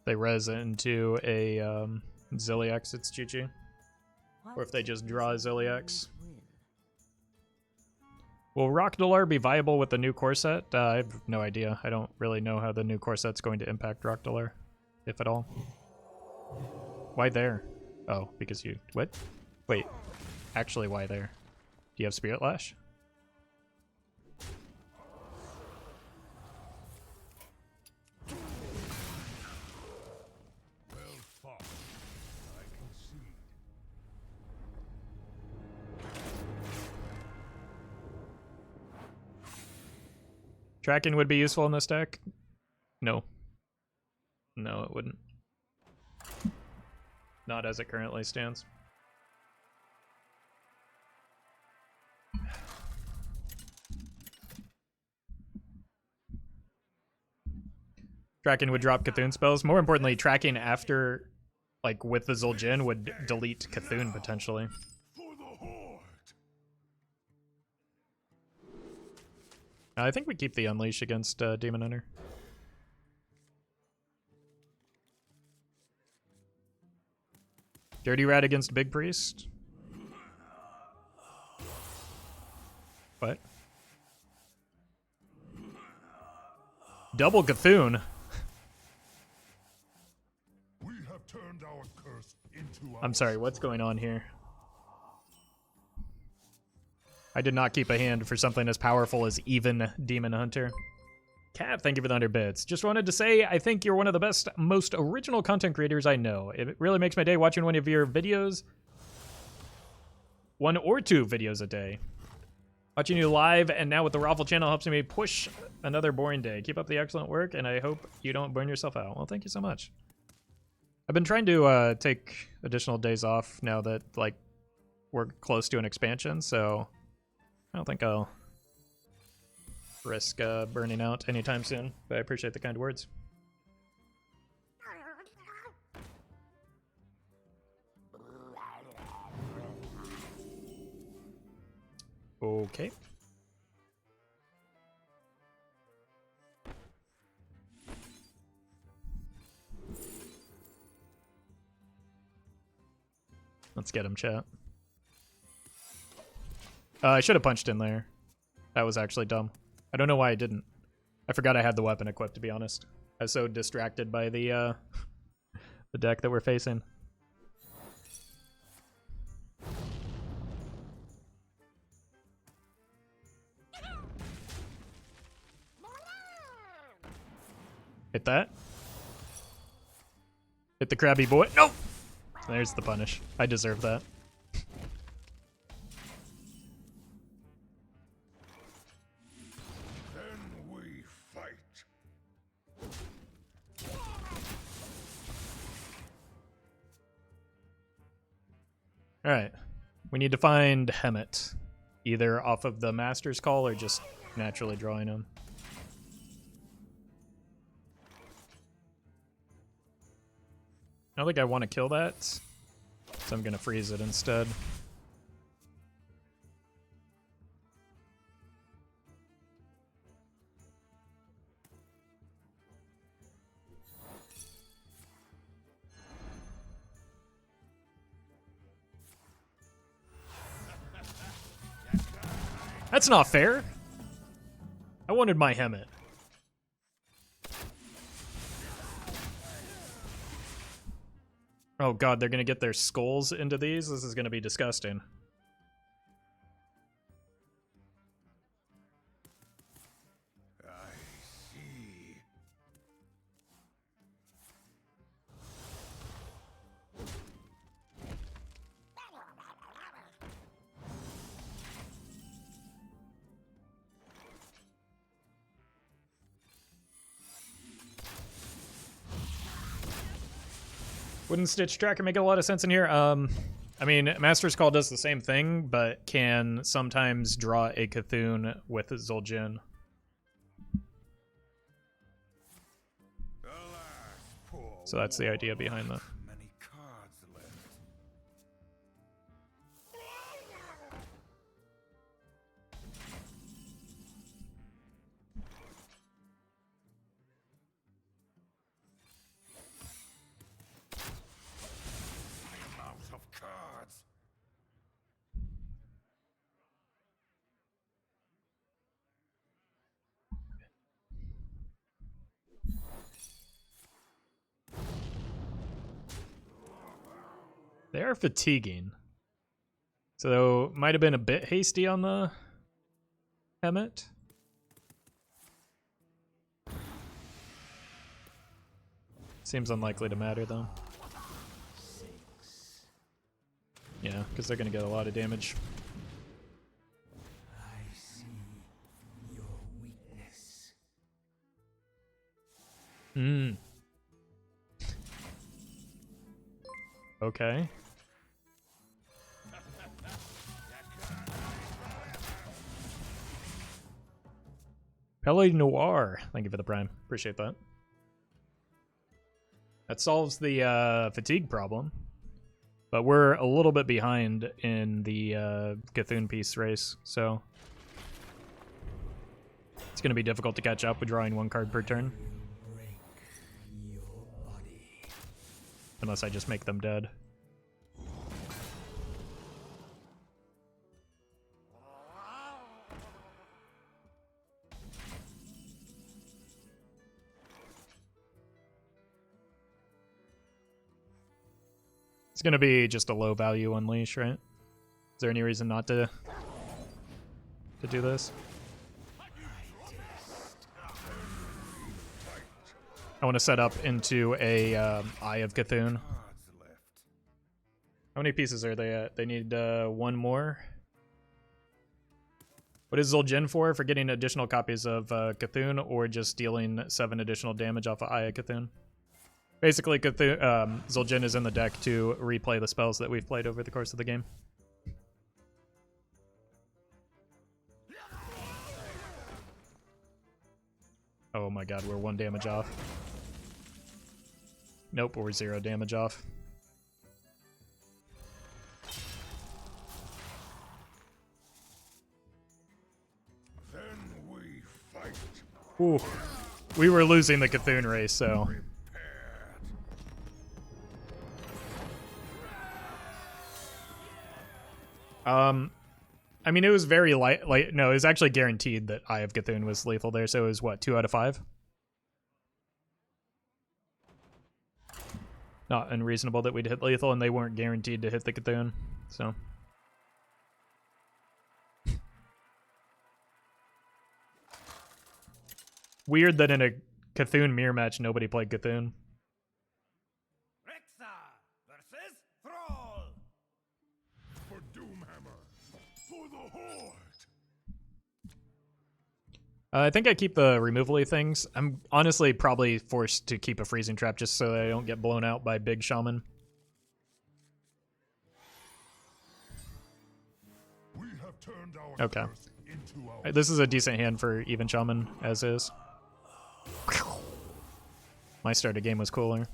They res into a Ziliax, it's GG. Or if they just draw a Ziliax. Will Rockdalar be viable with the new core set? I have no idea. I don't really know how the new core set's going to impact Rockdalar, if at all. Why there? Oh, because you... What? Wait. Actually, why there? Do you have Spirit Lash? Well fought. I concede. Tracking would be useful in this deck? No. No, it wouldn't. Not as it currently stands. Tracking would drop Cthulhu spells. More importantly, tracking after, like, with the Zul'jin would delete Cthulhu potentially. For the Horde. I think we keep the Unleash against Demon Hunter. Dirty Rat against Big Priest? What? Double Cthulhu? We have turned our curse into our I'm sorry, what's going on here? I did not keep a hand for something as powerful as even Demon Hunter. Cat, thank you for the 100 bits. Just wanted to say, I think you're one of the best, most original content creators I know. It really makes my day watching one of your videos. 1 or 2 videos a day. Watching you live and now with the Roffle channel helps me push another boring day. Keep up the excellent work, and I hope you don't burn yourself out. Well, thank you so much. I've been trying to take additional days off now that, like, we're close to an expansion, so I don't think I'll risk burning out anytime soon, but I appreciate the kind words. Okay. Let's get him, chat. I should have punched in there. That was actually dumb. I don't know why I didn't. I forgot I had the weapon equipped, to be honest. I was so distracted by the the deck that we're facing. Hit that. Hit the crabby boy. Nope! There's the punish. I deserve that. Then we fight. Alright. We need to find Hemet. Either off of the Master's Call or just naturally drawing him. I don't think I want to kill that, so I'm going to freeze it instead. That's not fair. I wanted my Hemet. Oh god, they're gonna get their skulls into these? This is gonna be disgusting. I see. Wouldn't Stitch Tracker make a lot of sense in here? I mean, Master's Call does the same thing, but can sometimes draw a Cthulhu with Zul'jin. So that's the idea behind that. Many cards left. I'm out of cards. They are fatiguing. So might have been a bit hasty on the Hemet. Seems unlikely to matter though. Yeah, because they're gonna get a lot of damage. I see your weakness. Hmm. Okay. Pele Noir. Thank you for the prime. Appreciate that. That solves the fatigue problem. But we're a little bit behind in the Cthulhu piece race, so it's going to be difficult to catch up with drawing one card per turn. Unless I just make them dead. It's gonna be just a low value unleash, right? Is there any reason not to do this? I want to set up into a Eye of Cthulhu. Cards left. How many pieces are they at? They need one more. What is Zul'jin for? For getting additional copies of Cthulhu or just dealing 7 additional damage off of Eye of Cthulhu? Basically, Zul'jin is in the deck to replay the spells that we've played over the course of the game. Oh my god, we're 1 damage off. Nope, we're 0 damage off. Then we fight. Ooh. We were losing the Cthulhu race, so... I mean, it was very light. No, it was actually guaranteed that Eye of Cthulhu was lethal there. So it was what, 2 out of 5? Not unreasonable that we'd hit lethal, and they weren't guaranteed to hit the Cthulhu. So weird that in a Cthulhu mirror match nobody played Cthulhu. Rexa versus Thrall. For Doomhammer. For the Horde. I think I keep the removal-y things. I'm honestly probably forced to keep a freezing trap just so that I don't get blown out by big shaman. We have turned our Okay. curse into our This is a decent hand for even shaman, as is. My start of game was cooler.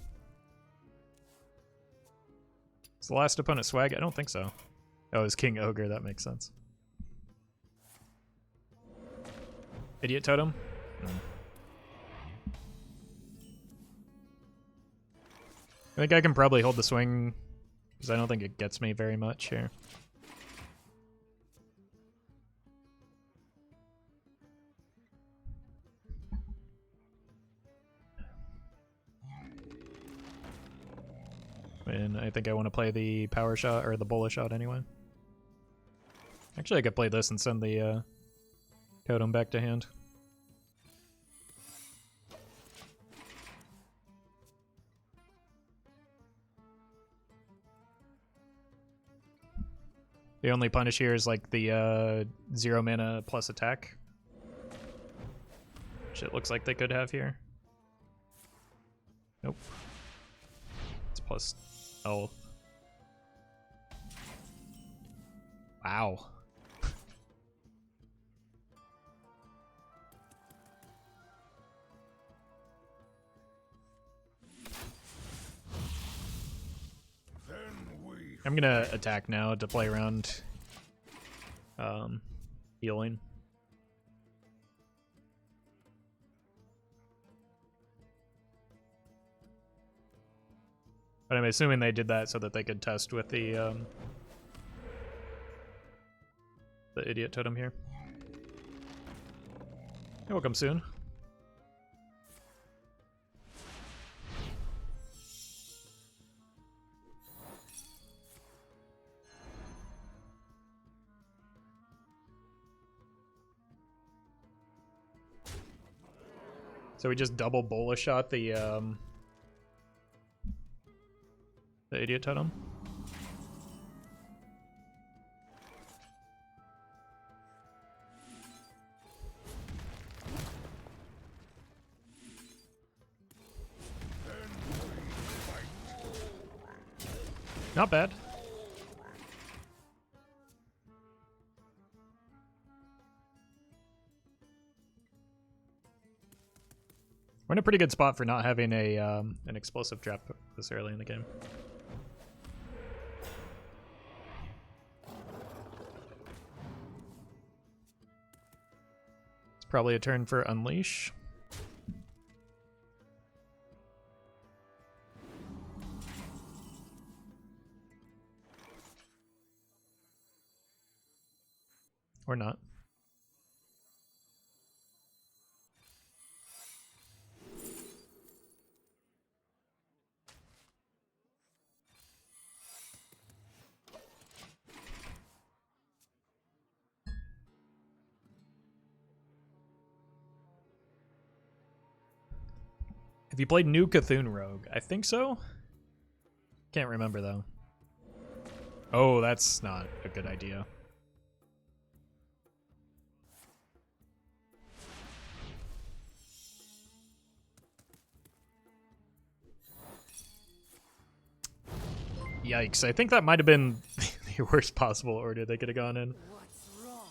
Is the last opponent swag? I don't think so. Oh, it was King Ogre, that makes sense. Idiot Totem? I think I can probably hold the swing, because I don't think it gets me very much here. And I think I want to play the power shot, or the bullet shot anyway. Actually, I could play this and send the totem back to hand. The only punish here is like the 0 mana plus attack, which it looks like they could have here. Nope. It's plus L. Wow. I'm gonna attack now to play around healing. But I'm assuming they did that so that they could test with the idiot totem here. You're welcome soon. So we just double bola shot the idiot totem. Not bad. We're in a pretty good spot for not having a an explosive trap this early in the game. It's probably a turn for Unleash. Or not. Have you played New Cthulhu Rogue? I think so. Can't remember though. Oh, that's not a good idea. Yikes, I think that might have been the worst possible order they could have gone in. What's wrong?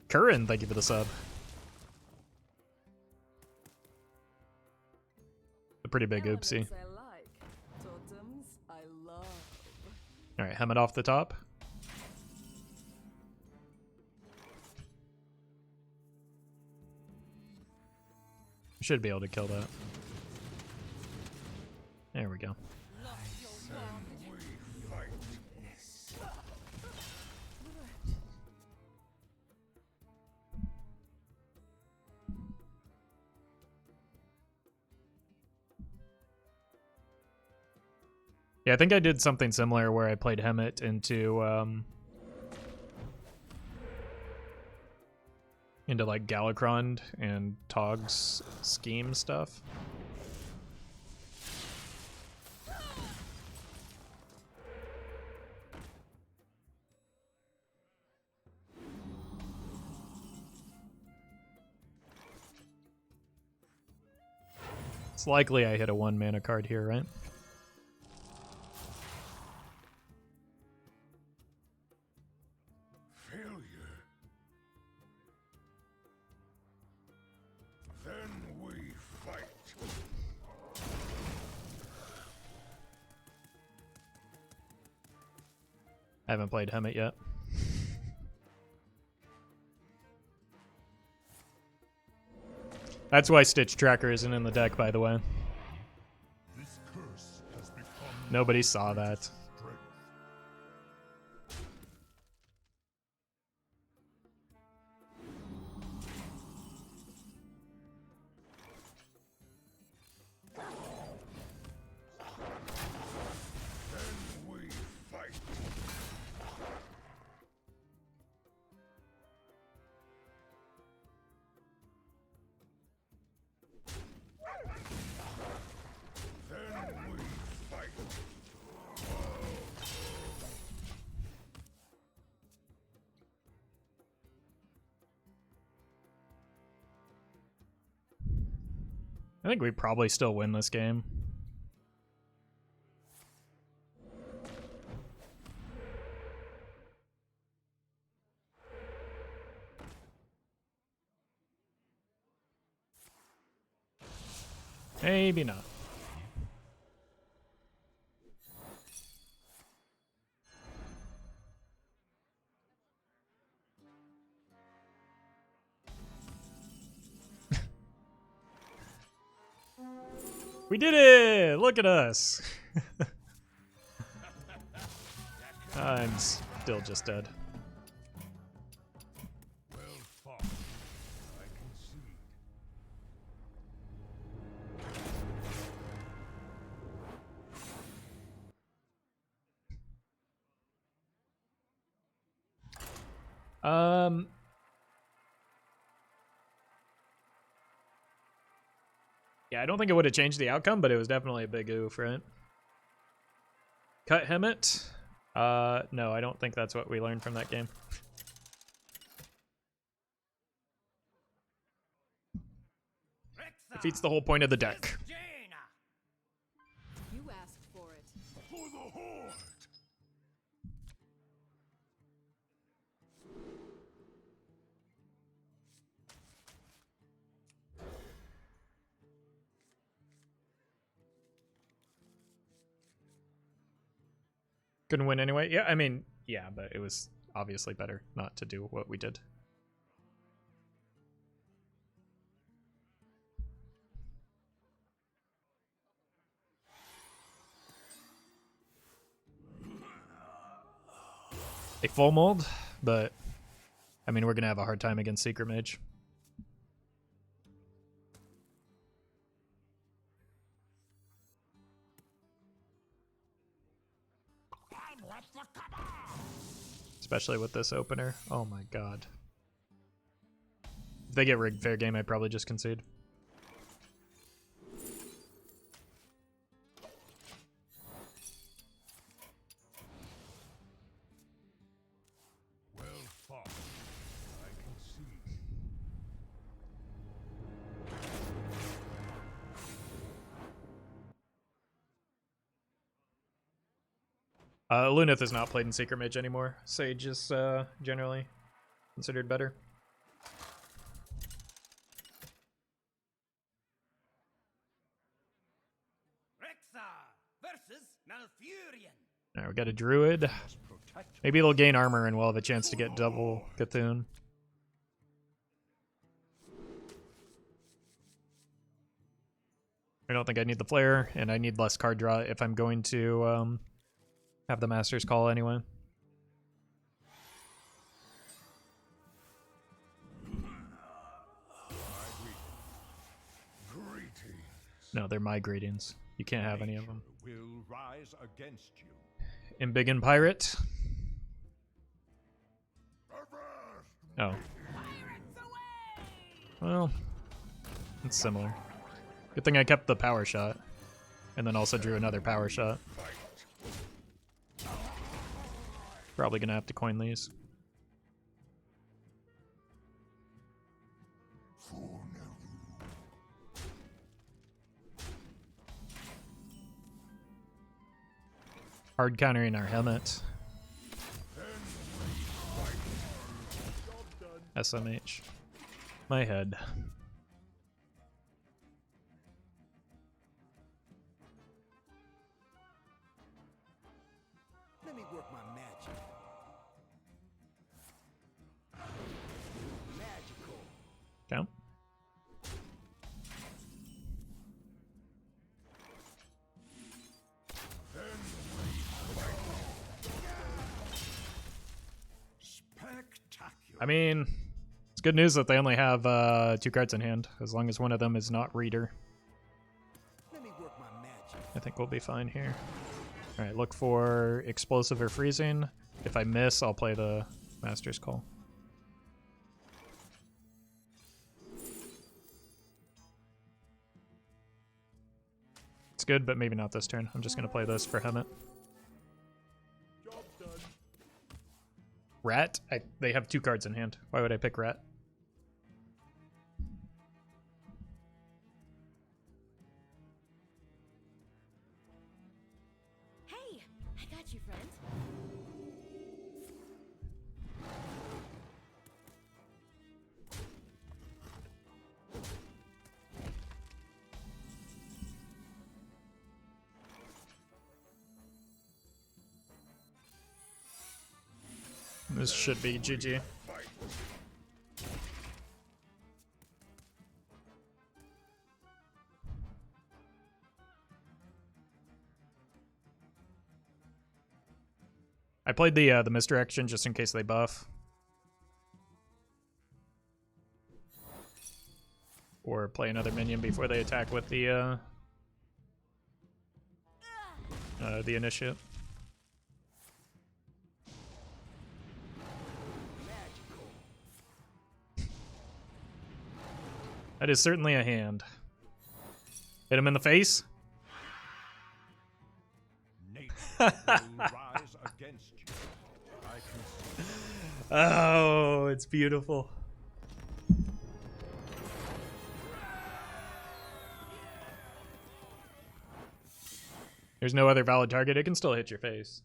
Curran, thank you for the sub. A pretty big oopsie. I like. Totems I love. Alright, hem it off the top. Should be able to kill that. There we go. Yeah, I think I did something similar where I played Hemet into like Galakrond and Tog's scheme stuff. It's likely I hit a 1 mana card here, right? Failure. Then we fight. I haven't played Hemet yet. That's why Stitch Tracker isn't in the deck, by the way. This curse has become Nobody saw that. strength. Then we fight. Then we fight. I think we probably still win this game. Maybe not. We did it! Look at us! I'm still just dead. Well fought. I concede. Yeah, I don't think it would have changed the outcome, but it was definitely a big oof, right? Cut Hemet? No, I don't think that's what we learned from that game. Defeats the whole point of the deck. You asked for it. For the Horde! Couldn't win anyway. Yeah, I mean, yeah, but it was obviously better not to do what we did. A full mold, but I mean, we're gonna have a hard time against Secret Mage. Especially with this opener. Oh my god. If they get rigged fair game, I'd probably just concede. Well fought. I concede. Lunith is not played in Secret Mage anymore. Sage is generally considered better. Versus Malfurion. Alright, we got a Druid. Maybe they'll gain armor and we'll have a chance to get double Cthulhu. I don't think I need the flare, and I need less card draw if I'm going to have the Master's Call anyway. Greetings. No, they're my greetings. You can't have any of them. Will rise against you. Embiggen Pirate. Oh. Well, it's similar. Good thing I kept the power shot. And then also drew another power shot. Probably gonna have to coin these. Hard countering our helmet. SMH. My head. Let me work my magic. Magical. Count. Spectacular. I mean, it's good news that they only have 2 cards in hand, as long as one of them is not Reader. Let me work my magic. I think we'll be fine here. Alright, look for Explosive or Freezing. If I miss, I'll play the Master's Call. It's good, but maybe not this turn. I'm just going to play this for Hemet. Rat? They have 2 cards in hand. Why would I pick Rat? Hey, I got you, friend. This should be GG. I played the misdirection just in case they buff. Or play another minion before they attack with the initiate. That is certainly a hand. Hit him in the face. Nature will rise against you. I can see. Oh, it's beautiful. There's no other valid target. It can still hit your face.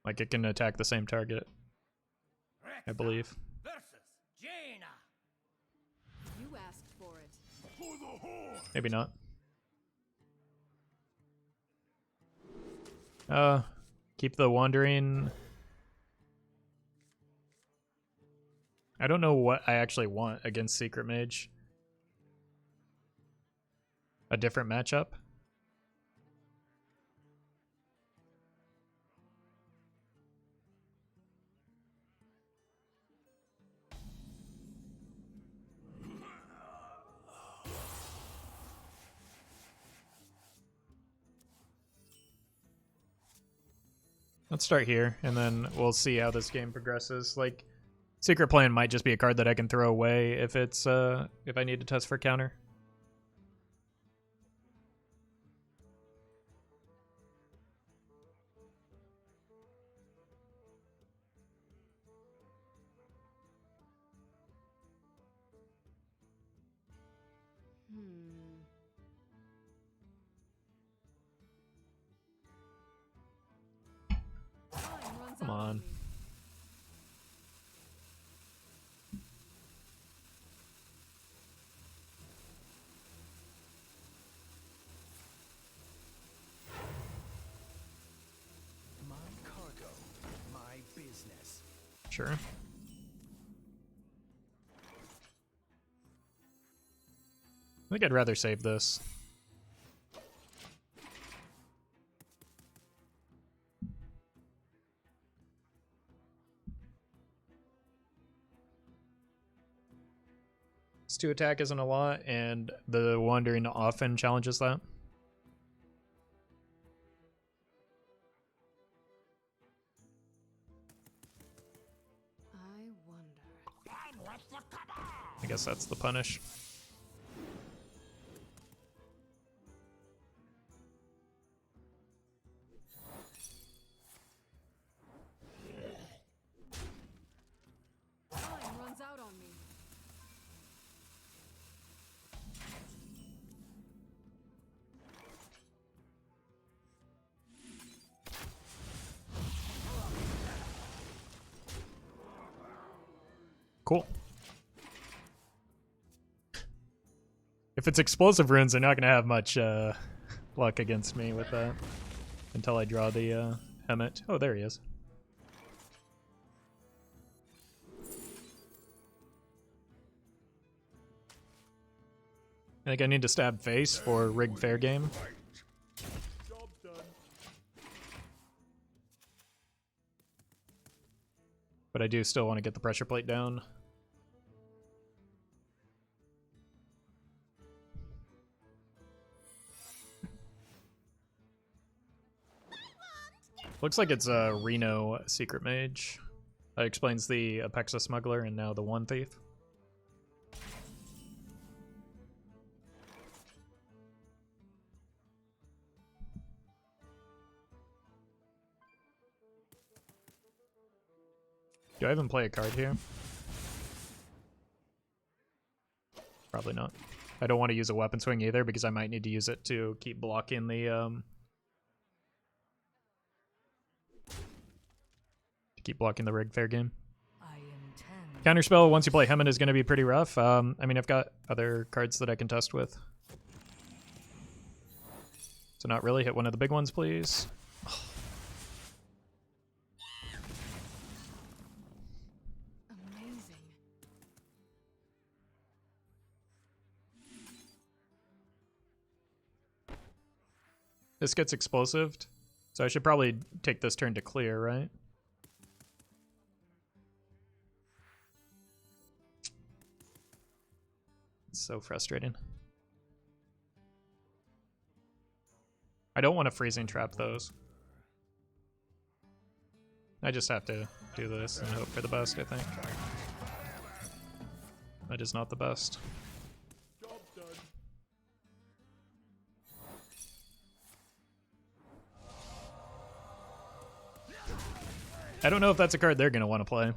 Like it can attack the same target, I believe. Versus Jaina. You asked for it. For the horde. Maybe not. Keep the wandering. I don't know what I actually want against Secret Mage. A different matchup? Let's start here, and then we'll see how this game progresses. Like, Secret Plan might just be a card that I can throw away if it's if I need to test for counter. Come on. My cargo, my business. Sure. I think I'd rather save this. 2 attack isn't a lot, and the wandering often challenges that. I wonder. I guess that's the punish. Time runs out on me. Cool. If it's explosive runes, they're not going to have much luck against me with that until I draw the Emmet. Oh, there he is. I think I need to stab face for rigged fair game. Job done. But I do still want to get the pressure plate down. Looks like it's a Reno secret mage. That explains the Apexa smuggler and now the one thief. Do I even play a card here? Probably not. I don't want to use a weapon swing either because I might need to use it to keep blocking the rigged fair game. I intend. Counterspell once you play Hemet is going to be pretty rough. I mean, I've got other cards that I can test with. So not really. Hit one of the big ones, please. Amazing. This gets explosived, so I should probably take this turn to clear, right? It's so frustrating. I don't want to freezing trap those. I just have to do this and hope for the best, I think. That is not the best. Job done. I don't know if that's a card they're going to want to play.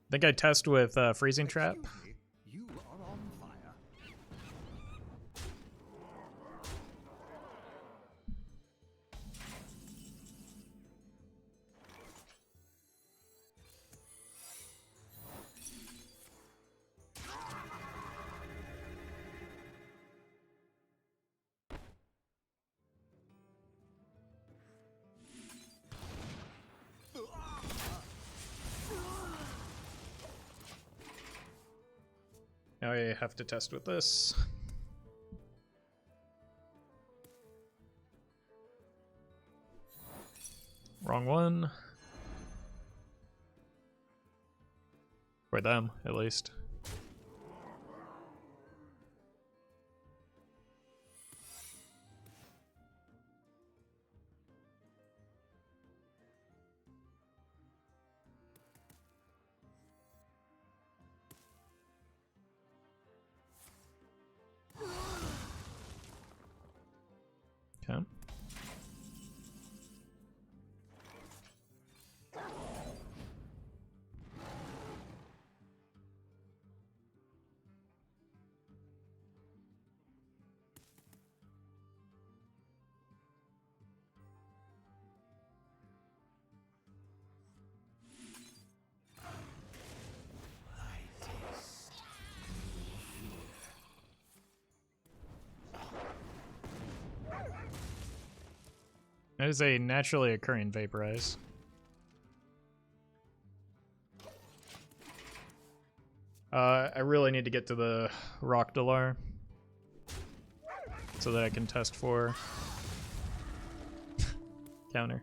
I think I test with freezing trap. Excuse me, you are on fire. Now I have to test with this. Wrong one. For them, at least. Okay. That is a naturally occurring vaporize. I really need to get to the Rock Dalar so that I can test for counter.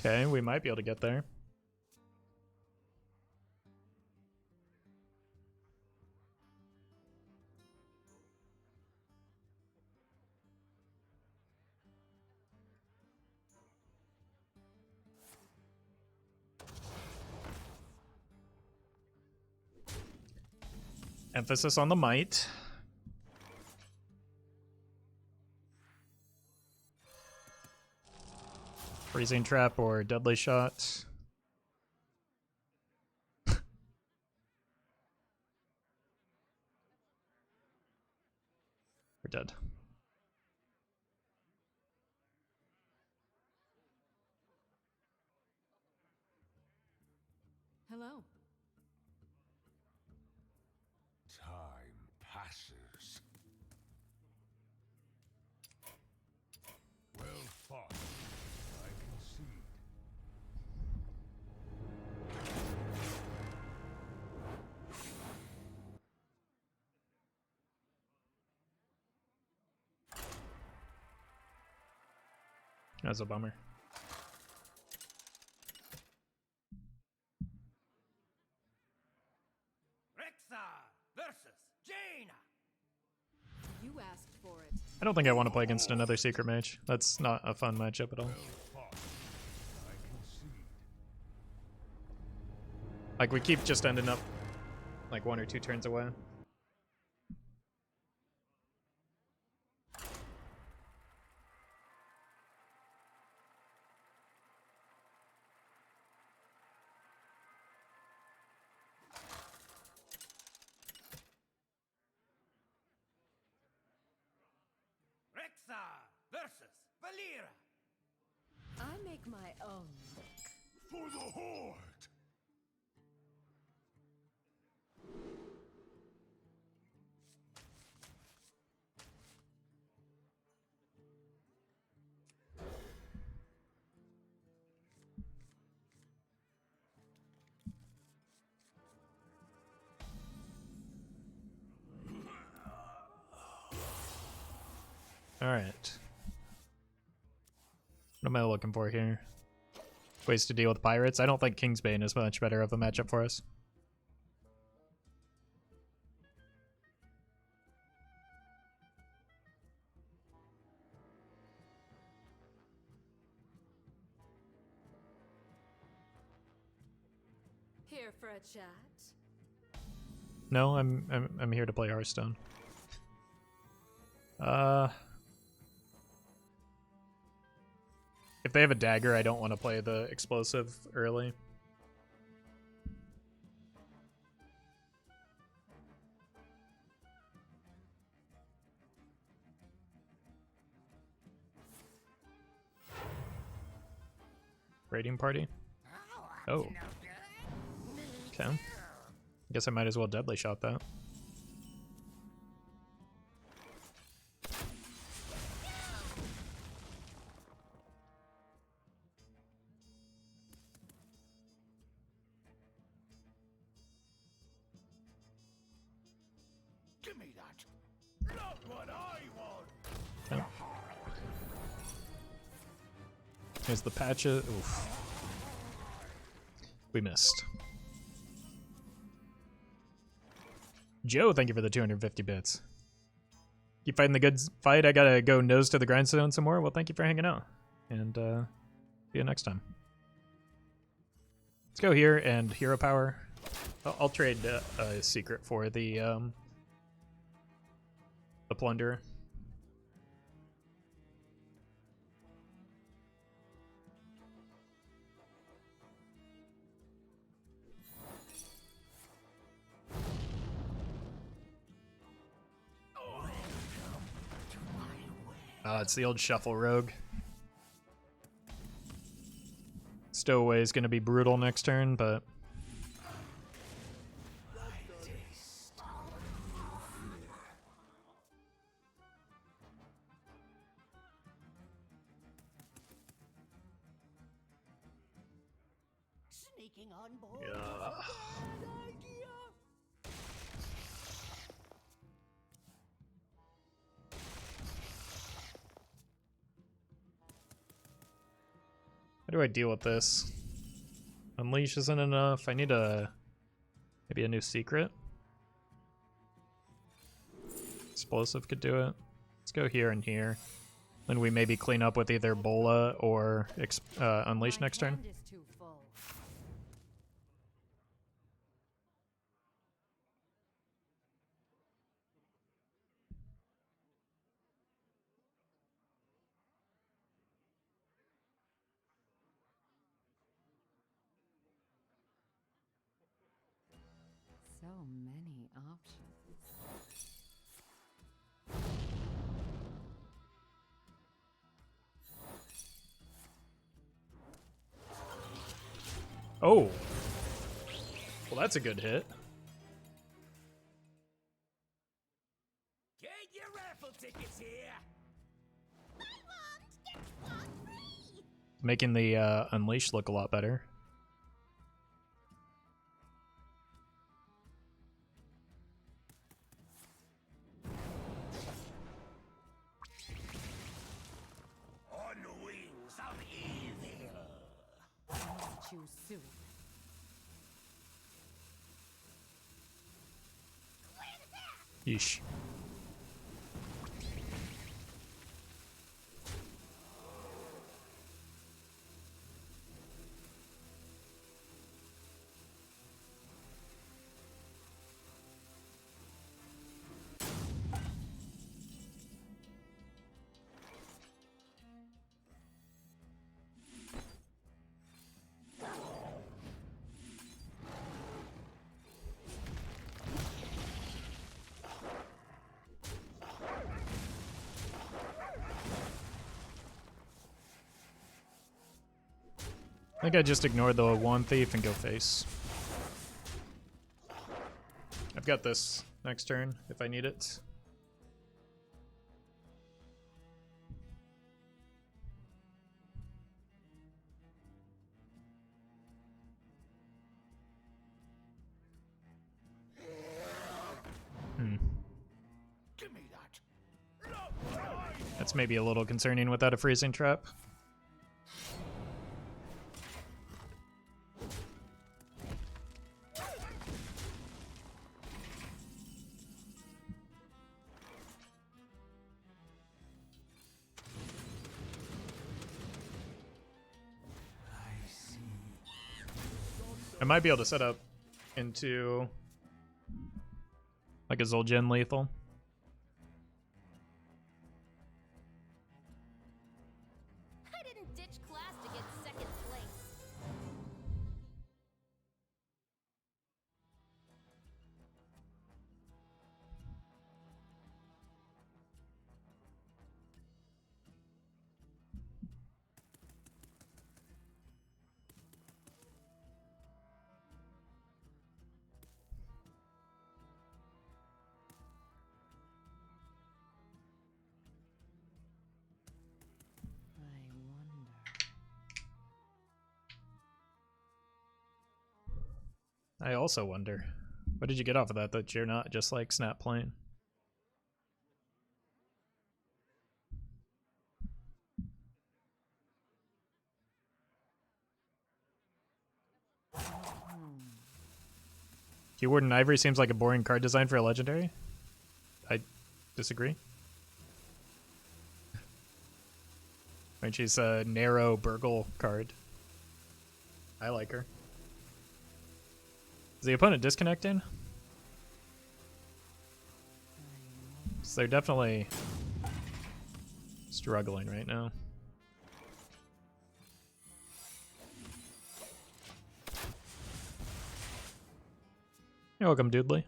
Okay, we might be able to get there. Emphasis on the might. Freezing trap or deadly shot. We're dead. Hello. Time passes. Well fought. I concede. That's a bummer. Rexa versus Jaina. You asked for it. I don't think I want to play against another secret mage. That's not a fun matchup at all. Well fought. I concede. Like, we keep just ending up like 1 or 2 turns away. Rexa versus Valera. I make my own. For the Horde! Alright. What am I looking for here? Ways to deal with pirates? I don't think Kingsbane is much better of a matchup for us. Here for a chat. No, I'm here to play Hearthstone. If they have a dagger, I don't want to play the explosive early. Raiding party? Oh. Okay. Guess I might as well deadly shot that. Give me that. Not what I want. Okay. Here's the patches. Oof. We missed. Joe, thank you for the 250 bits. Keep fighting the good fight. I gotta go nose to the grindstone some more. Well, thank you for hanging out. And see you next time. Let's go here and hero power. I'll trade a secret for the plunder. It's the old shuffle rogue. Stowaway is going to be brutal next turn, but Sneaking on board. yeah. How do I deal with this? Unleash isn't enough. I need maybe a new secret. Explosive could do it. Let's go here and here. Then we maybe clean up with either Bola or Unleash next turn. Hand is too full. So many options. Oh! Well, that's a good hit. Get your raffle tickets here. Making the Unleash look a lot better. On the wings of evil. Choose soon. Yeesh. I think I just ignored the one thief and go face. I've got this next turn if I need it. Give me that. That's maybe a little concerning without a freezing trap. I might be able to set up into like a Zul'jin lethal. I didn't ditch class to get second place. I wonder. I also wonder, what did you get off of that you're not just like snap playing? Keyword and Ivory seems like a boring card design for a legendary. I disagree. I mean, she's a narrow Burgle card. I like her. Is the opponent disconnecting? So they're definitely struggling right now. You're welcome, Doodly.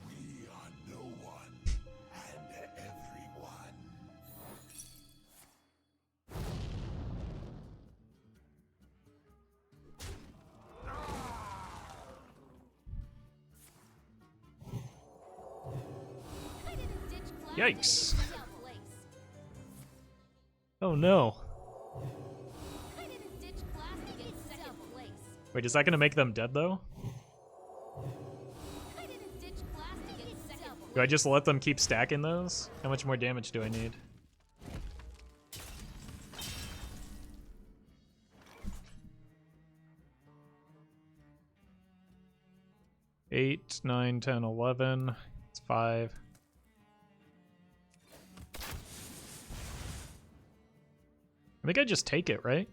We are no one and everyone. I didn't ditch class Yikes. to get second place. Oh no. I didn't ditch class to get second place. Wait, is that gonna make them dead though? I didn't ditch class to get second place. Do I just let them keep stacking those? How much more damage do I need? Eight, 9, 10, 11. It's 5. I think I just take it, right?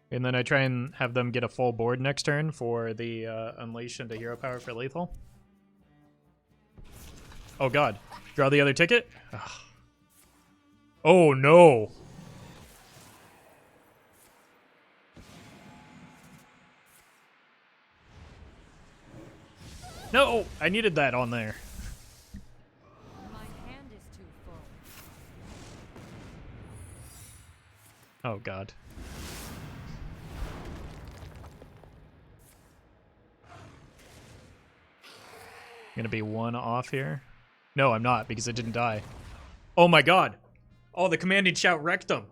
And then I try and have them get a full board next turn for the Unleash into Hero Power for lethal. Oh god. Draw the other ticket? Ugh. Oh no! No! I needed that on there. My hand is too full. Oh god. Gonna be 1 off here. No, I'm not, because it didn't die. Oh my god! Oh, the commanding shout wrecked him!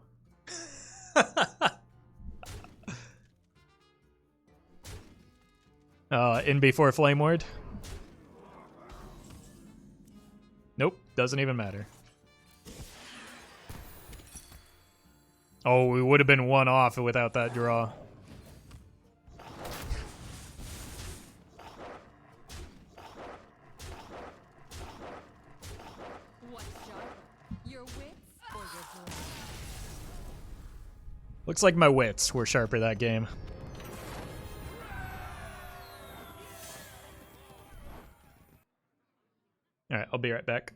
In before Flame Ward? Nope, doesn't even matter. Oh, we would have been 1 off without that draw. What's sharper? Your wits or your brain? Looks like my wits were sharper that game. Alright, I'll be right back.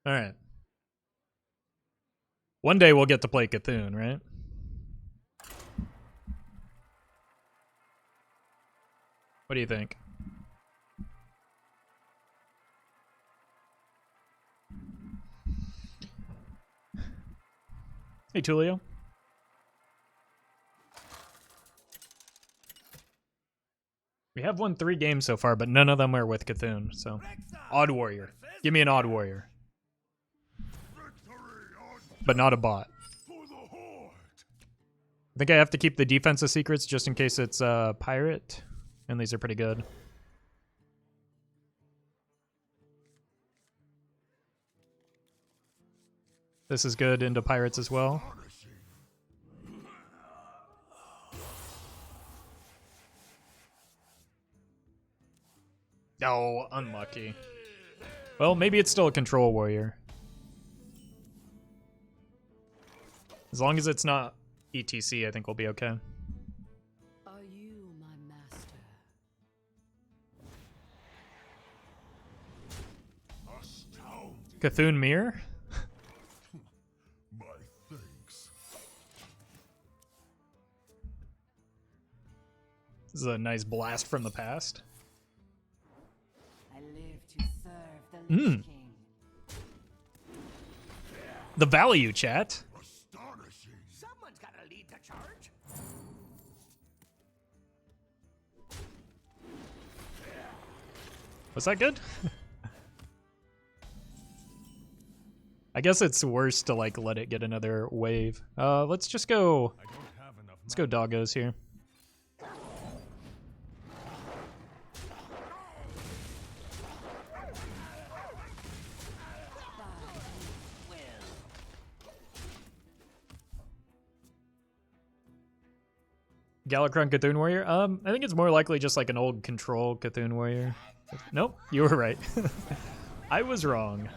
Alright. One day we'll get to play Cthulhu, right? What do you think? Hey, Tulio. We have won 3 games so far, but none of them are with Cthulhu, so... Odd Warrior. Give me an Odd Warrior. But not a bot. I think I have to keep the defensive secrets just in case it's a pirate. And these are pretty good. This is good into pirates as well. Oh, unlucky. Well, maybe it's still a control warrior. As long as it's not ETC, I think we'll be okay. Are you my master? Cthulhu Mirror? My thanks. This is a nice blast from the past. I live to serve the Lich King. The value, chat. Astonishing. Someone's gotta lead the charge. Was that good? I guess it's worse to like let it get another wave. Let's just go. I don't have enough. Let's go doggos here. Galakron Cthulhu Warrior? I think it's more likely just like an old control Cthulhu Warrior. Nope, you were right. I was wrong.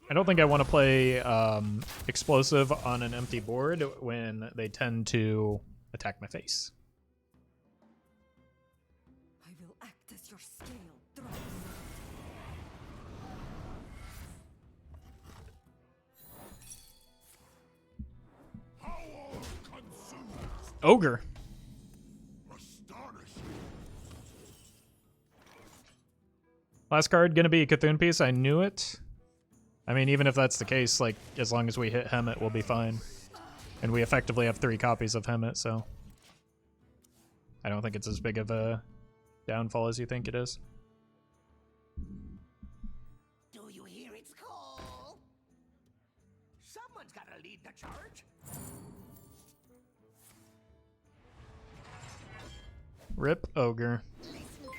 I don't think I want to play explosive on an empty board when they tend to attack my face. I will act as your scale thrice. Ogre. Astonishing. Last card gonna be a Cthulhu piece. I knew it. I mean, even if that's the case, like, as long as we hit Hemet, we'll be fine. And we effectively have 3 copies of Hemet, so... I don't think it's as big of a downfall as you think it is. Do you hear its call? Someone's gotta lead the charge. Rip Ogre. Listen closely.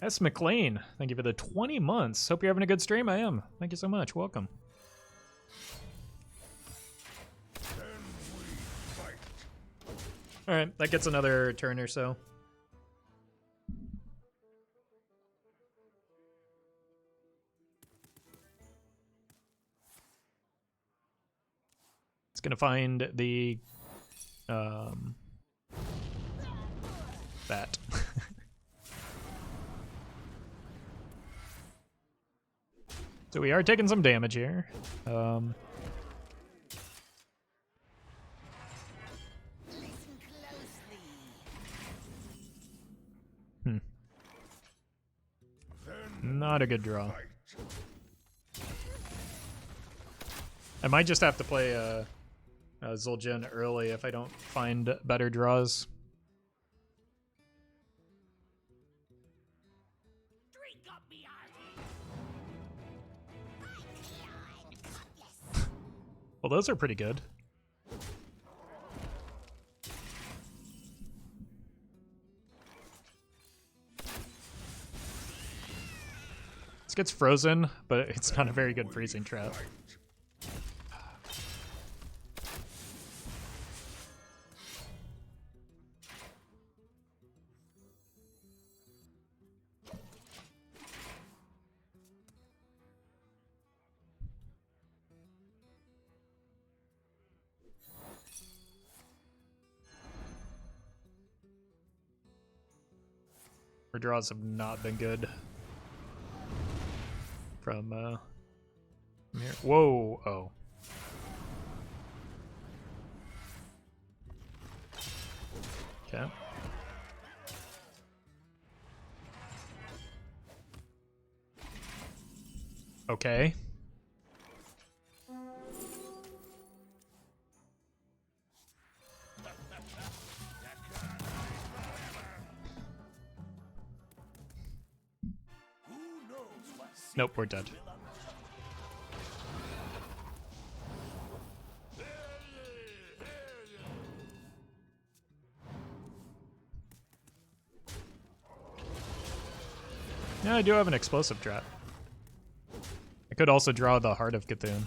S. McLean, thank you for the 20 months. Hope you're having a good stream. I am. Thank you so much. Welcome. Alright, that gets another turn or so. It's gonna find the... that. So we are taking some damage here. Listen closely. Not a good draw. I might just have to play Zul'jin early if I don't find better draws. Drink up me Well, those are pretty good. This gets frozen, but it's not a very good freezing trap. Our draws have not been good from here. Whoa! Oh. Okay. Okay. Nope, we're dead. Yeah, I do have an explosive trap. I could also draw the Heart of Cthulhu.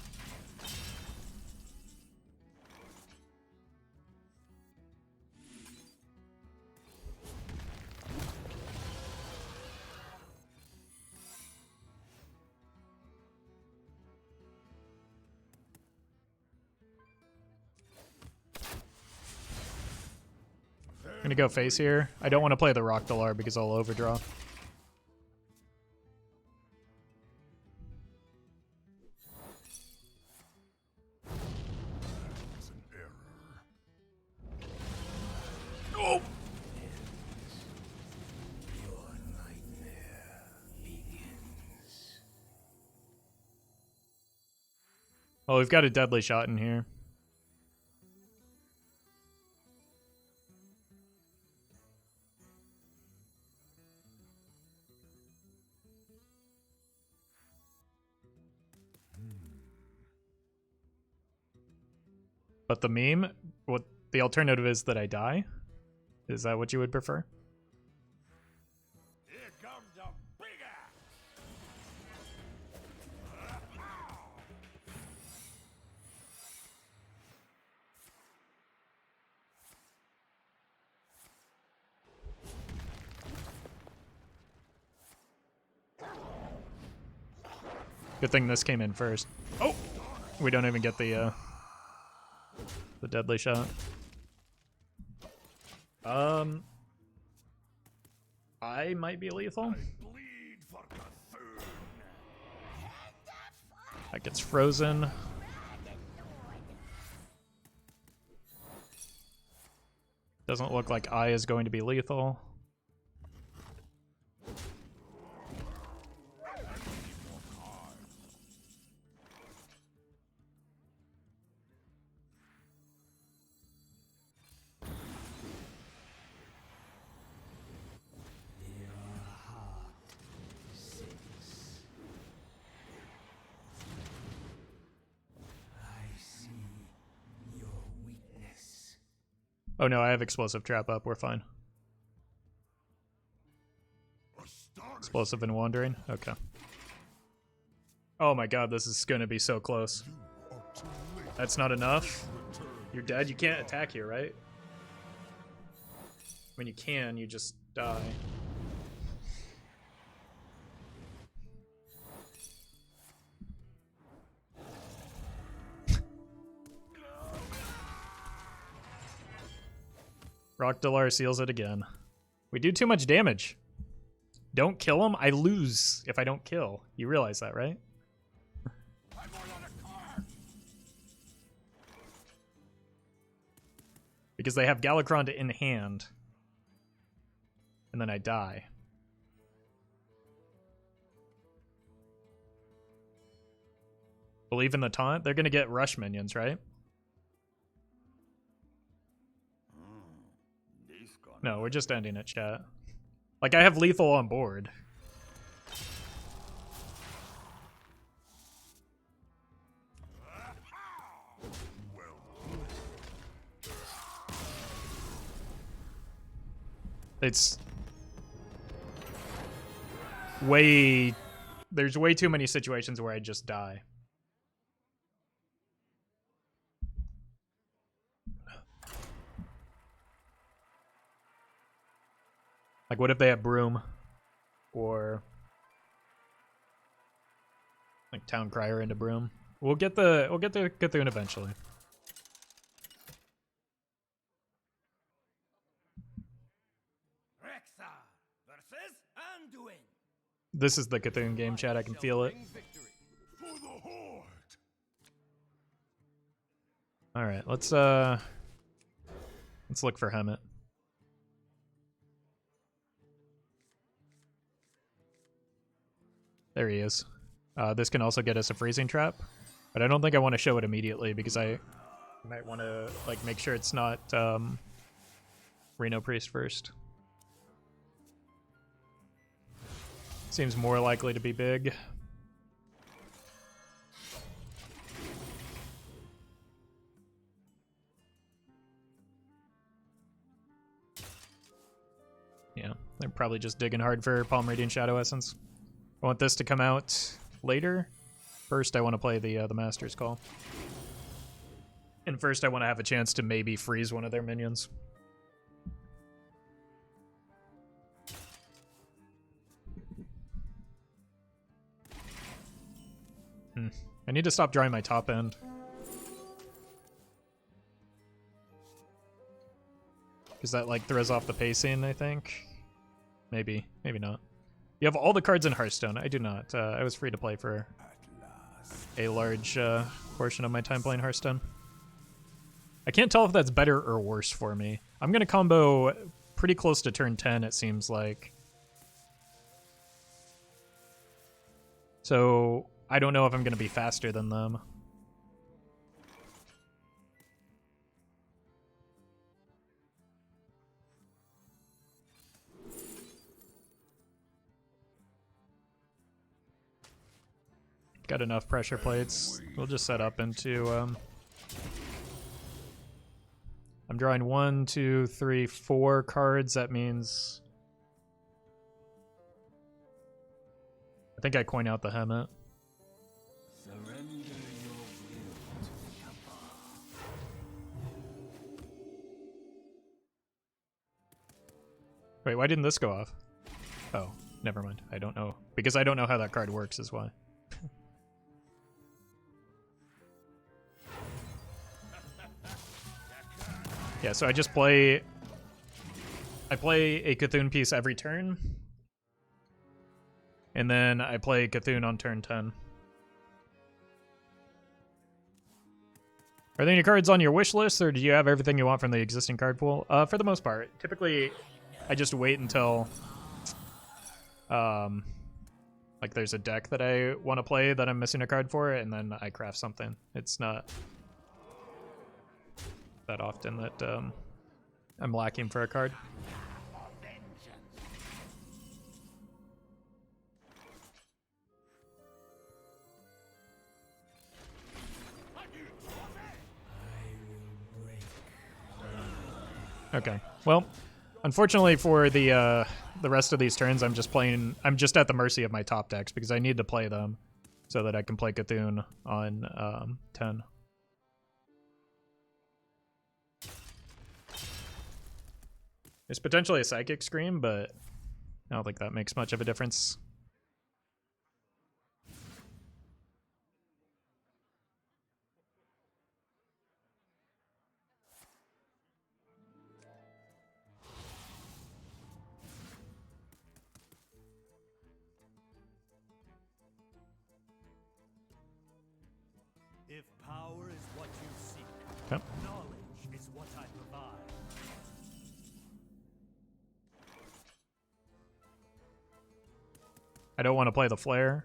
I'm gonna go face here. I don't want to play the Rockdalar because I'll overdraw. It's an error. Oh! Your nightmare begins. Well, we've got a deadly shot in here. But the meme, what the alternative is that I die? Is that what you would prefer? Here comes the big axe. Good thing this came in first. Oh! We don't even get the deadly shot. I might be lethal. Bleed for Cthulhu. That gets frozen. Doesn't look like I is going to be lethal. Oh no, I have explosive trap up. We're fine. Explosive and wandering? Okay. Oh my god, this is gonna be so close. That's not enough? You're dead? You can't attack here, right? When you can, you just die. Rockdalar seals it again. We do too much damage. Don't kill him, I lose if I don't kill. You realize that, right? Because they have Galakron in hand. And then I die. Believe in the taunt? They're gonna get rush minions, right? No, we're just ending it, chat. Like, I have lethal on board. It's way... There's way too many situations where I just die. Like, what if they have Broom? Or... like, Town Crier into Broom? We'll get the Cthulhu eventually. This is the Cthulhu game, chat. I can feel it. All right, let's look for Hemet. There he is. This can also get us a freezing trap, but I don't think I want to show it immediately because I might want to like make sure it's not Reno Priest first. Seems more likely to be big. Yeah, they're probably just digging hard for Palm Radiant Shadow Essence. I want this to come out later. First, I want to play the Master's Call. And first, I want to have a chance to maybe freeze one of their minions. I need to stop drawing my top end. Because that like throws off the pacing, I think. Maybe, maybe not. You have all the cards in Hearthstone. I do not. I was free to play for a large portion of my time playing Hearthstone. I can't tell if that's better or worse for me. I'm going to combo pretty close to turn 10, it seems like. So I don't know if I'm going to be faster than them. Got enough pressure plates. We'll just set up into... I'm drawing 1, 2, 3, 4 cards. That means... I think I coin out the Hemet. Surrender your will to the Cabal. Wait, why didn't this go off? Oh, never mind. I don't know. Because I don't know how that card works is why. Yeah, so I just play... I play a Cthulhu piece every turn. And then I play Cthulhu on turn 10. Are there any cards on your wish list, or do you have everything you want from the existing card pool? For the most part. Typically, I just wait until... like there's a deck that I want to play that I'm missing a card for, and then I craft something. It's not that often that I'm lacking for a card. Okay. Well, unfortunately for the rest of these turns, I'm just at the mercy of my top decks because I need to play them so that I can play Cthulhu on 10. There's potentially a Psychic Scream, but I don't think that makes much of a difference. If power is what you seek, Yep. knowledge is what I provide. I don't want to play the Flare.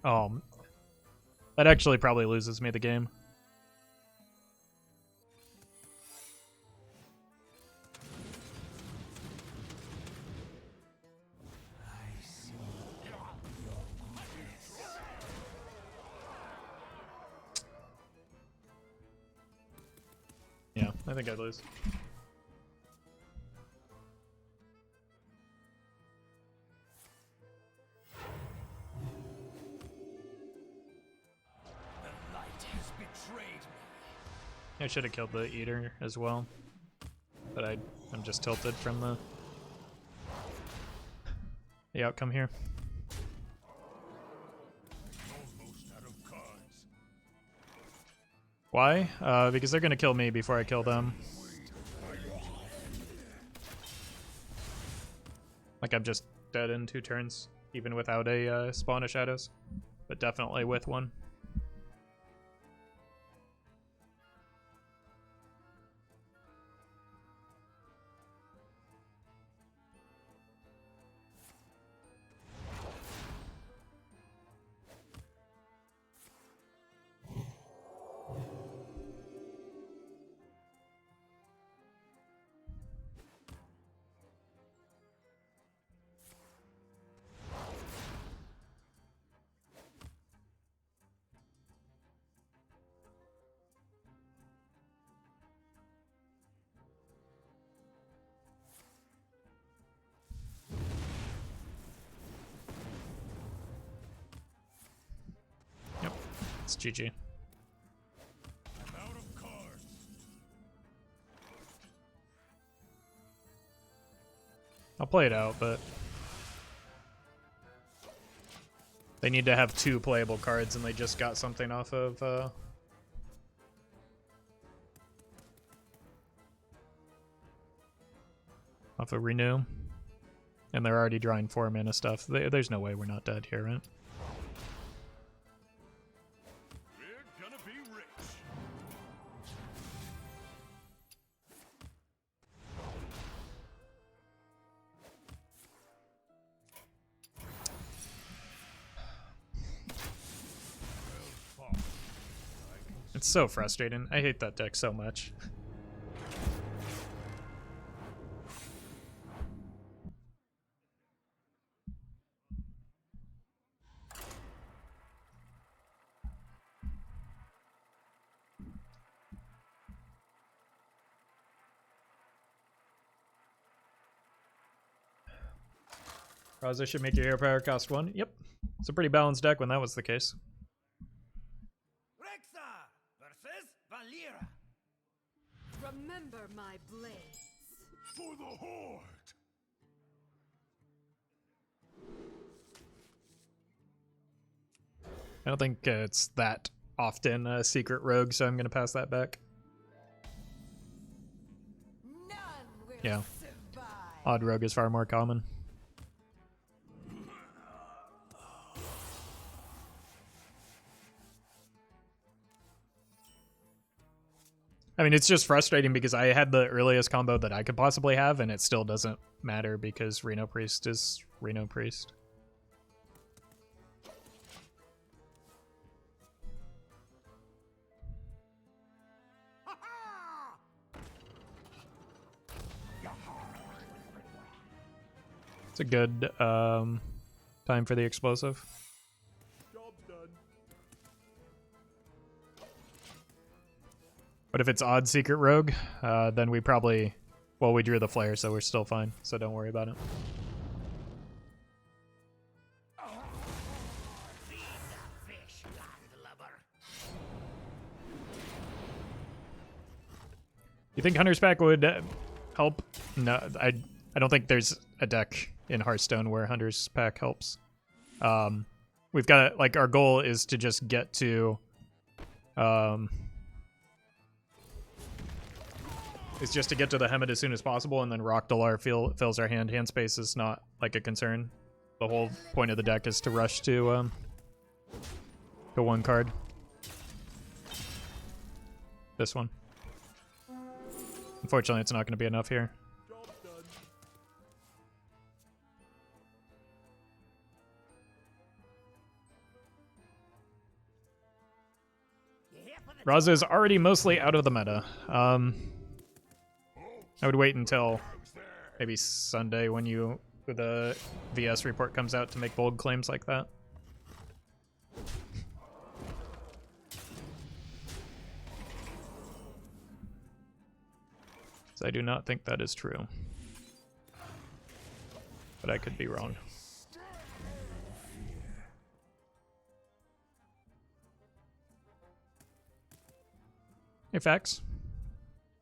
That actually probably loses me the game. Yeah, I think I'd lose. The light has betrayed me. I should have killed the Eater as well, but I'm just tilted from the outcome here. Almost out of cards. Why? Because they're gonna kill me before I kill them. Like I'm just dead in 2 turns, even without a Spawn of Shadows, but definitely with one. It's GG. I'm out of cards. I'll play it out, but they need to have 2 playable cards, and they just got something off of Renew. And they're already drawing 4 mana stuff. There's no way we're not dead here, right? We're gonna be rich. It's so frustrating. I hate that deck so much. Raza should make your hero power cost 1. Yep. It's a pretty balanced deck when that was the case. Rexa versus Valera. Remember my blades. For the Horde. I don't think it's that often a secret rogue, so I'm going to pass that back. None will Yeah. survive. Odd rogue is far more common. I mean, it's just frustrating because I had the earliest combo that I could possibly have, and it still doesn't matter because Reno Priest is Reno Priest. It's a good time for the explosive. Job's done. But if it's odd secret rogue, then we probably, well, we drew the flare, so we're still fine. So don't worry about it. Fish landlubber. You think Hunter's Pack would help? No, I don't think there's a deck in Hearthstone where Hunter's Pack helps. We've got, like, our goal is to just get to, is just to get to the Hemet as soon as possible, and then Rock Dalar fills our hand. Hand space is not, like, a concern. The whole point of the deck is to rush to 1 card. This one. Unfortunately, it's not going to be enough here. Job's done. Raza is already mostly out of the meta. I would wait until maybe Sunday when the VS report comes out to make bold claims like that. So I do not think that is true. But I could be wrong. Hey, Fax.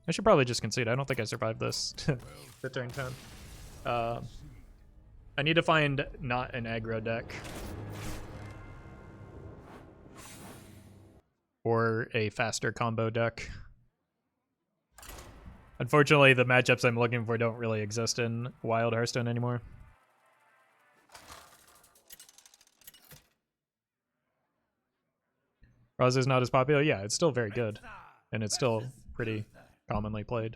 I should probably just concede. I don't think I survived this to turn 10. I need to find not an aggro deck. Or a faster combo deck. Unfortunately, the matchups I'm looking for don't really exist in Wild Hearthstone anymore. Raza is not as popular. Yeah, it's still very good. And it's still pretty commonly played.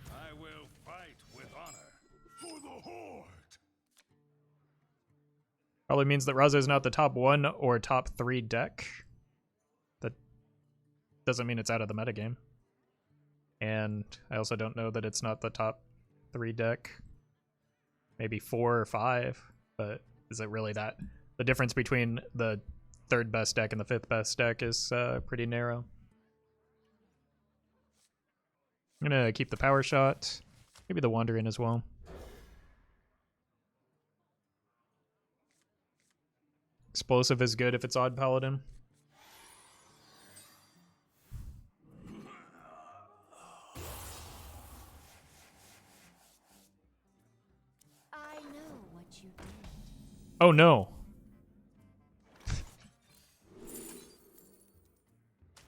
I will fight with honor. For the Horde. Probably means that Raza is not the top 1 or top 3 deck. That doesn't mean it's out of the metagame. And I also don't know that it's not the top 3 deck. Maybe 4 or 5. But is it really that? The difference between the 3rd best deck and the 5th best deck is pretty narrow. I'm gonna keep the power shot. Maybe the wandering as well. Explosive is good if it's odd paladin. Oh no.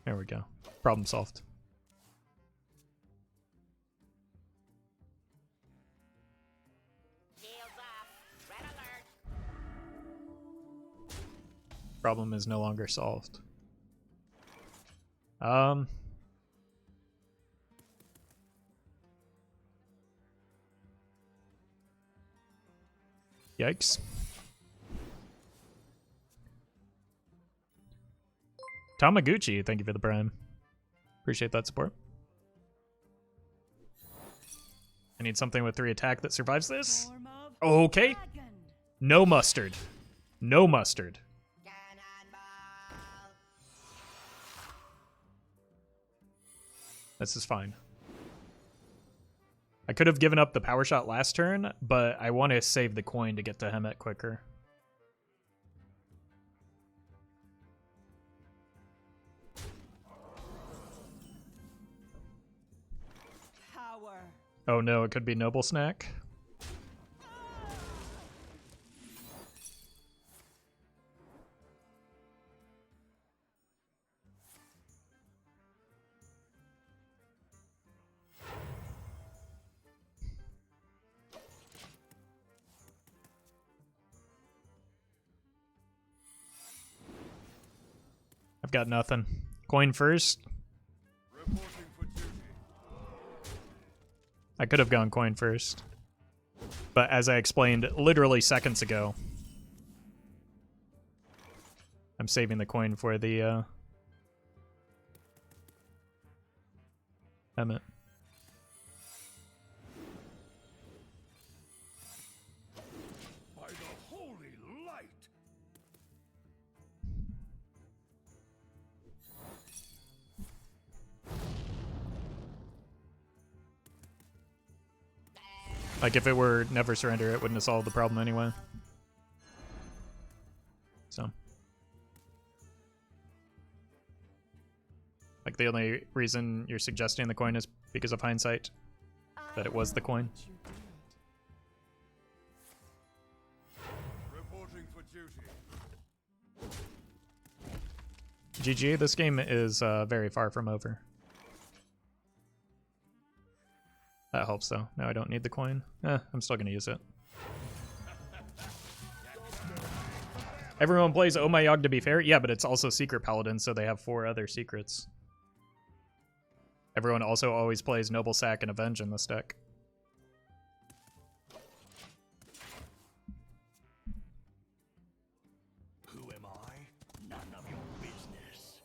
There we go. Problem solved. Shields off. Red alert. Problem is no longer solved. Yikes. Tamaguchi, thank you for the prime. Appreciate that support. I need something with 3 attack that survives this. Okay. No mustard. No mustard. Cannonball. This is fine. I could have given up the power shot last turn, but I want to save the coin to get to Hemet quicker. Power. Oh no, it could be Noble Snack. I've got nothing. Coin first. Reporting for duty. I could have gone coin first. But as I explained literally seconds ago, I'm saving the coin for the Hemet. By the holy light. Like if it were never surrender, it wouldn't have solved the problem anyway. So. Like the only reason you're suggesting the coin is because of hindsight. That it was the coin. Reporting for duty. GG, this game is very far from over. That helps though. Now I don't need the coin. I'm still gonna use it. Everyone plays Oh My Yogg to be fair? Yeah, but it's also Secret Paladin, so they have 4 other secrets. Everyone also always plays Noble Sack and Avenge in this deck. Who am I? None of your business.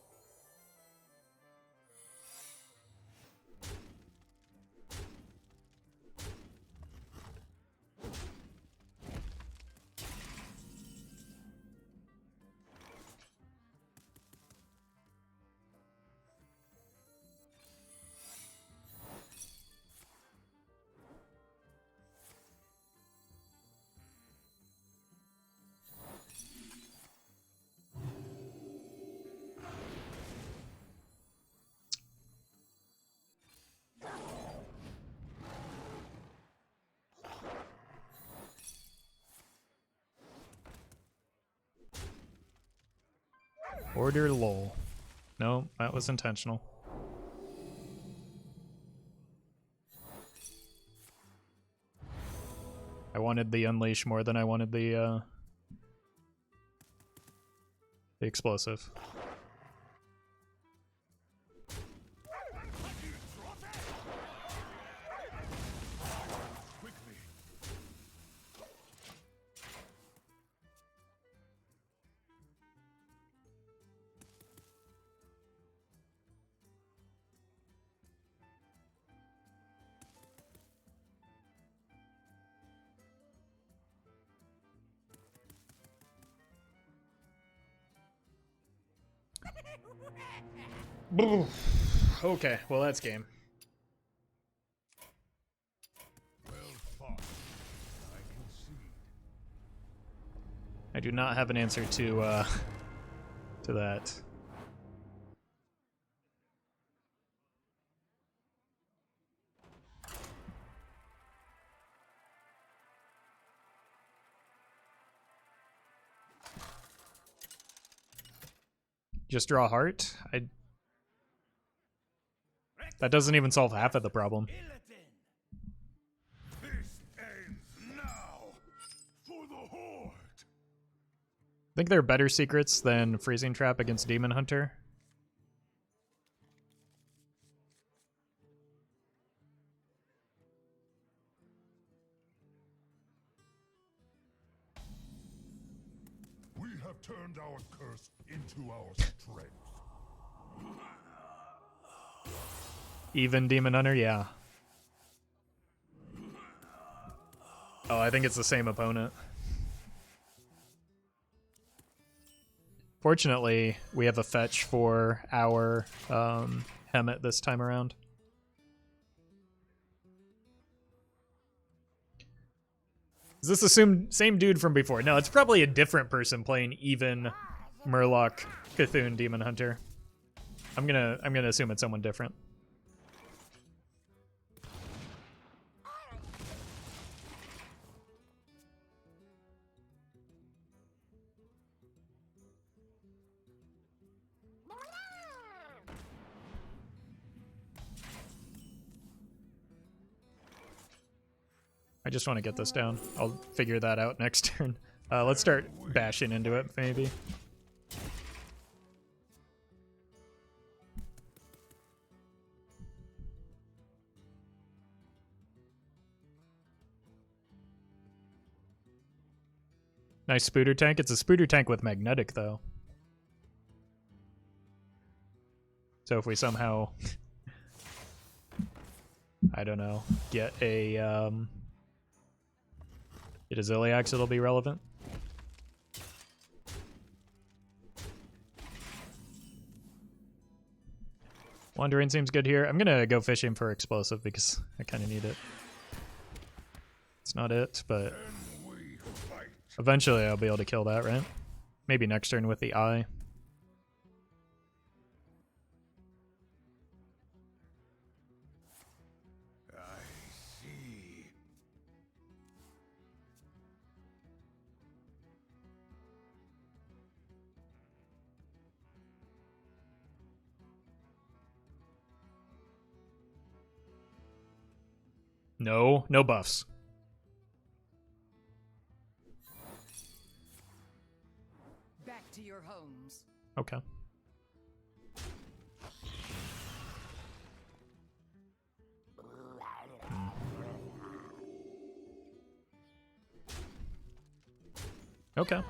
Order lol. No, that was intentional. I wanted the unleash more than I wanted the explosive. Quickly. Okay, well that's game. Well fought. I concede. I do not have an answer to that. Just draw a heart? That doesn't even solve half of the problem. This ends now for the Horde. I think there are better secrets than Freezing Trap against Demon Hunter. We have turned our curse into our strength. Even Demon Hunter, yeah. Oh, I think it's the same opponent. Fortunately, we have a fetch for our Hemet this time around. Is this the same dude from before? No, it's probably a different person playing even Murloc, Cthulhu, Demon Hunter. I'm gonna assume it's someone different. I just want to get this down. I'll figure that out next turn. Let's start bashing into it, maybe. Nice spooter tank. It's a spooter tank with magnetic, though. So if we somehow, I don't know, get a Ziliax, it'll be relevant. Wandering seems good here. I'm gonna go fishing for explosive because I kind of need it. It's not it, but eventually I'll be able to kill that, right? Maybe next turn with the eye. No, no buffs. Back to your homes. Okay. Okay.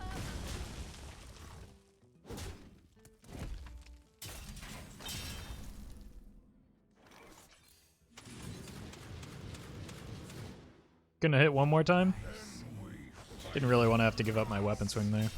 Gonna hit one more time. Didn't really want to have to give up my weapon swing there.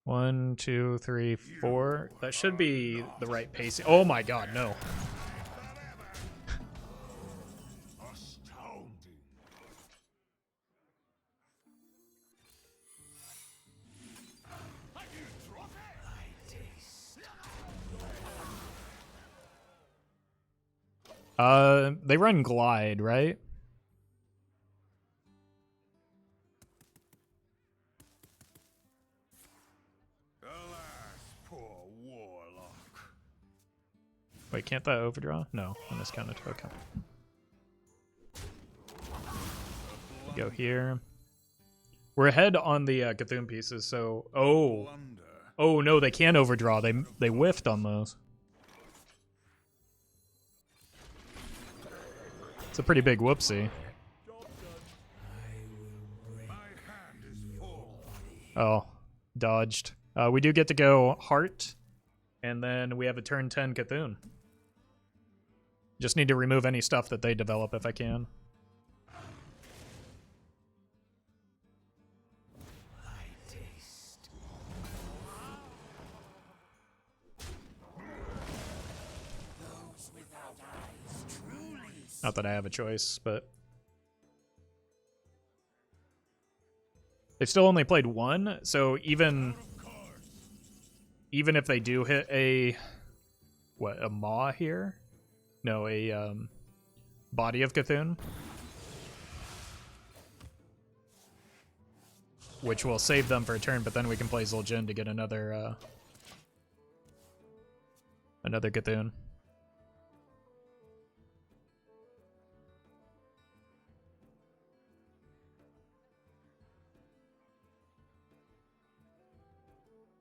One, two, three, four. That should be the right pacing. Oh my god, no. They run glide, right? Wait, can't that overdraw? No, on this counter. Okay. Go here. We're ahead on the Cthulhu pieces, so oh no, they can't overdraw. They whiffed on those. It's a pretty big whoopsie. Oh, dodged. We do get to go Heart, and then we have a turn 10 Cthulhu. Just need to remove any stuff that they develop if I can. Not that I have a choice, but they've still only played one, so even if they do hit a maw here? No, a body of Cthulhu, which will save them for a turn, but then we can play Zul'jin to get another Cthulhu.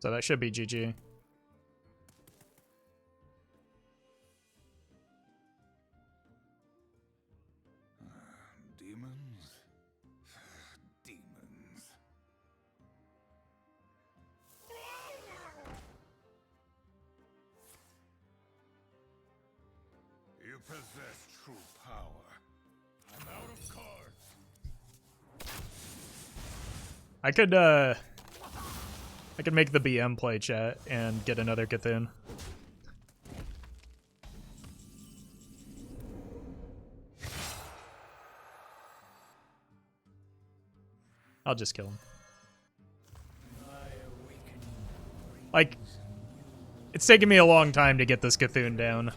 So that should be GG. Demons? Demons. You possess true power. I'm out of cards. I could make the BM play chat and get another Cthulhu. I'll just kill him. Like, it's taken me a long time to get this Cthulhu down.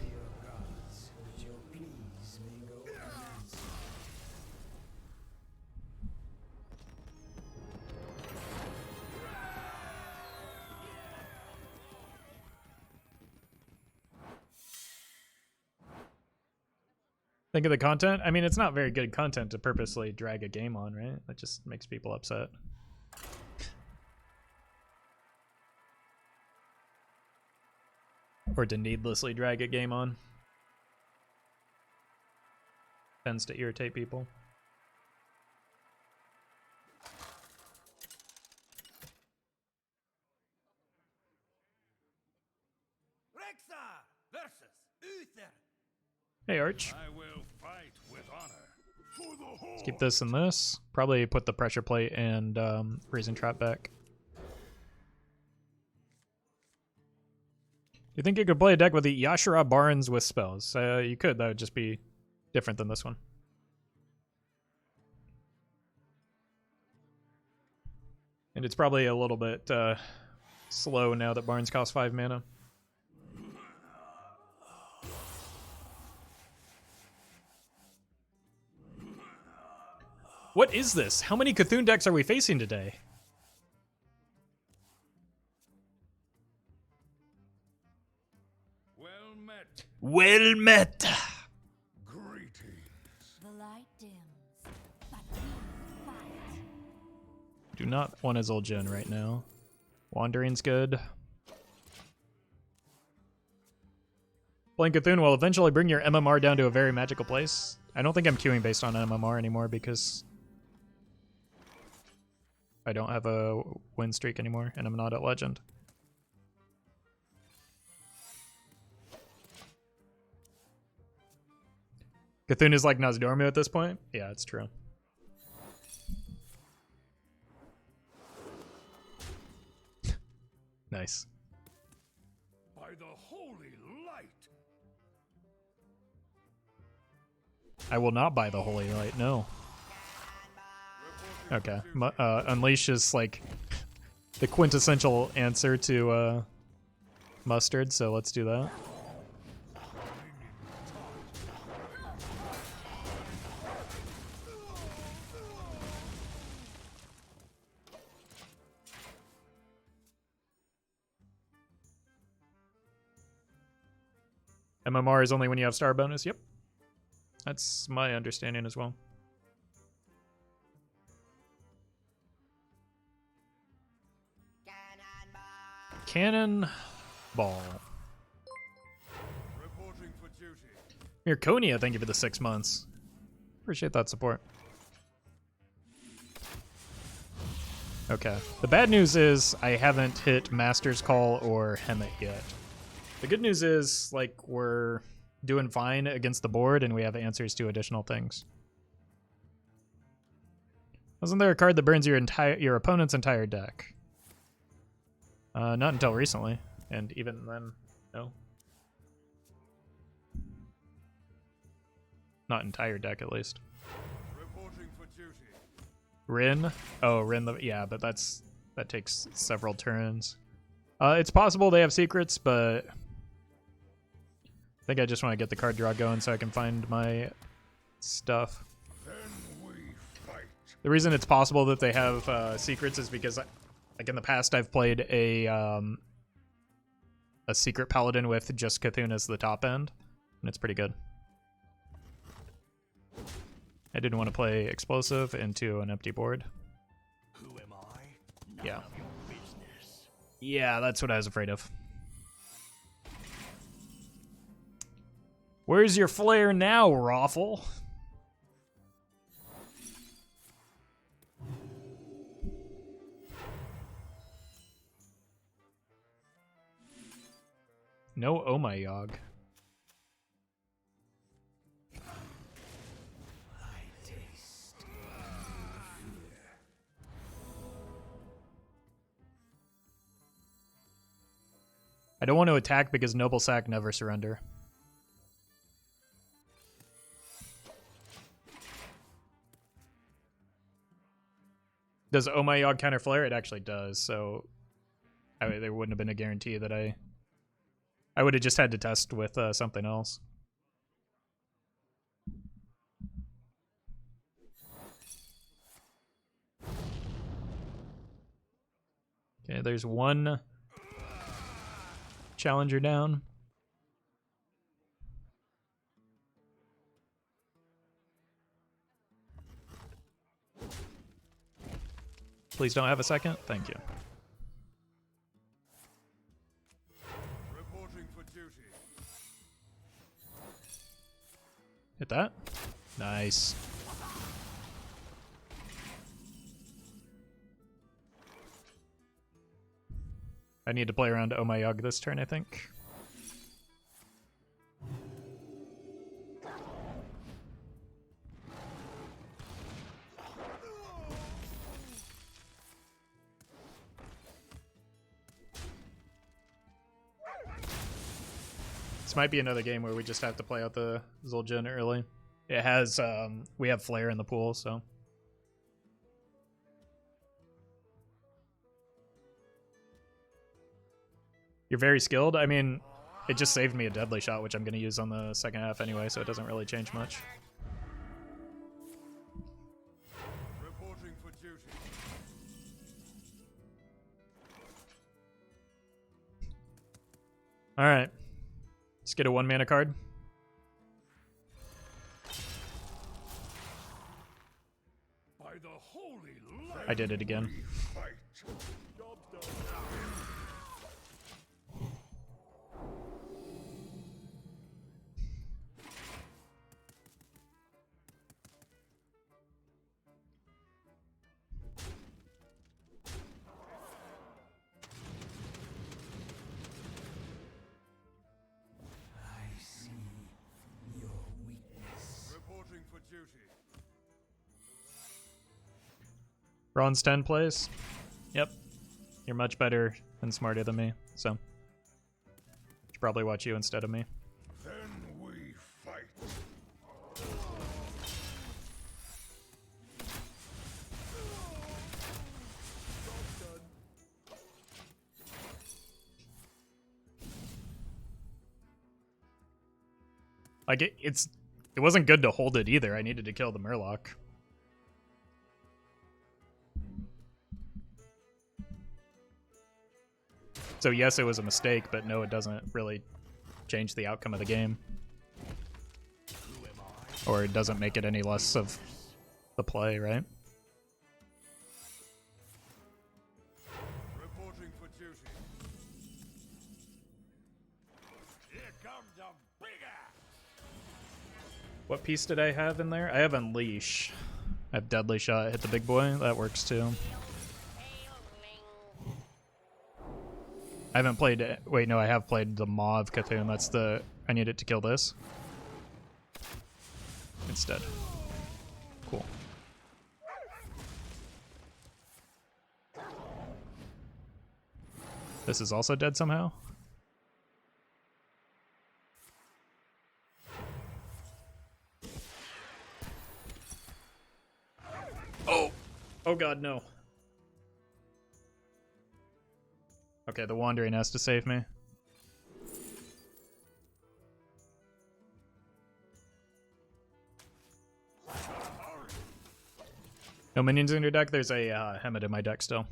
Think of the content? I mean, it's not very good content to purposely drag a game on, right? That just makes people upset. Or to needlessly drag a game on. Tends to irritate people. Rexar versus Uther. Hey, Arch. I will fight with honor. For the whole. Let's keep this and this. Probably put the pressure plate and freezing trap back. You think you could play a deck with the Yashara Barnes with spells? You could. That would just be different than this one. And it's probably a little bit slow now that Barnes costs 5 mana. What is this? How many Cthulhu decks are we facing today? Well met. Well met. Greetings. The light dims, but we fight. Do not want a Zul'jin right now. Wandering's good. Playing Cthulhu will eventually bring your MMR down to a very magical place. I don't think I'm queuing based on MMR anymore because I don't have a win streak anymore and I'm not at Legend. Cthulhu is like Nozdormu at this point? Yeah, it's true. Nice. By the holy light. I will not buy the Holy Light, no. Okay. Unleash is like the quintessential answer to Mustard, so let's do that. MMR is only when you have star bonus, yep. That's my understanding as well. Cannon ball. Reporting for duty. Mirconia, thank you for the 6 months. Appreciate that support. Okay. The bad news is I haven't hit Master's Call or Hemet yet. The good news is, like, we're doing fine against the board and we have answers to additional things. Wasn't there a card that burns your opponent's entire deck? Not until recently, and even then, no. Not entire deck, at least. Reporting for duty. Rin? Oh, Rin, yeah, but that takes several turns. It's possible they have secrets, but I think I just want to get the card draw going so I can find my stuff. Then we fight. The reason it's possible that they have secrets is because, like in the past, I've played a secret paladin with just Cthulhu as the top end, and it's pretty good. I didn't want to play explosive into an empty board. Who am I? None Yeah. of your business. Yeah, that's what I was afraid of. Where's your flare now, Roffle? No oh my yog. I don't want to attack because Noble Sack never surrender. Does Oh My Yog counter flare? It actually does, so there wouldn't have been a guarantee that I would have just had to test with something else. Okay, there's one challenger down. Please don't have a second. Thank you. Reporting for duty. Hit that. Nice. I need to play around Oh My Yog this turn, I think. This might be another game where we just have to play out the Zul'jin early. It has, we have Flare in the pool, so. You're very skilled? I mean, it just saved me a deadly shot, which I'm going to use on the second half anyway, so it doesn't really change much. Reporting for duty. Alright. Let's get a 1-mana card. By the holy light. I did it again. Fight. Job done. I see your weakness. Reporting for duty. Bronze 10 plays. Yep. You're much better and smarter than me, so. Should probably watch you instead of me. Then we fight. Like, it wasn't good to hold it either. I needed to kill the Murloc. So yes, it was a mistake, but no, it doesn't really change the outcome of the game. Or it doesn't make it any less of the play, right? Reporting for duty. Here comes the bigger. What piece did I have in there? I have Unleash. I have Deadly Shot, hit the big boy. That works too. I haven't played... Wait, no, I have played the Mauve Cthulhu. That's the... I need it to kill this. Instead. Cool. This is also dead somehow? god, no. Okay, the Wandering has to save me. No minions in your deck? There's a Hemet in my deck still.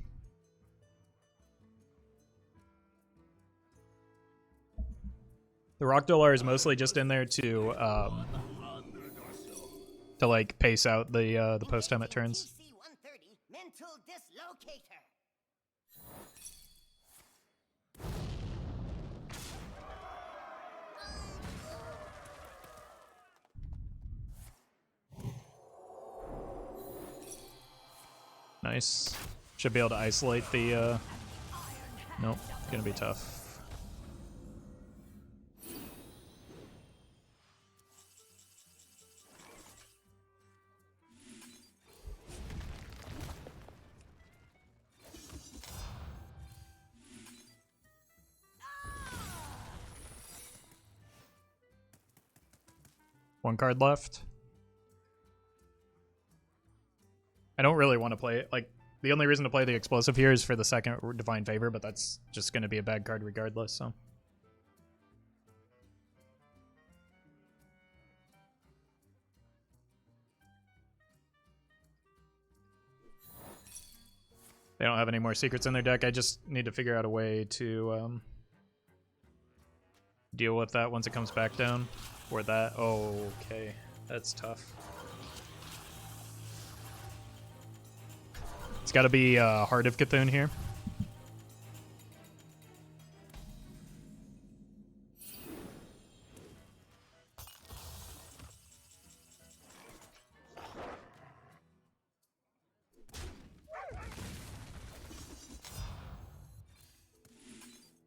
The Rockdollar is mostly just in there to like pace out the post Hemet turns. TC-130 mental dislocator. Nice. Should be able to isolate the nope, it's gonna be tough. One card left. I don't really want to play it. Like, the only reason to play the explosive here is for the second Divine Favor, but that's just going to be a bad card regardless, so. They don't have any more secrets in their deck. I just need to figure out a way to deal with that once it comes back down. Or that. Oh, okay. That's tough. It's got to be Heart of Cthulhu here.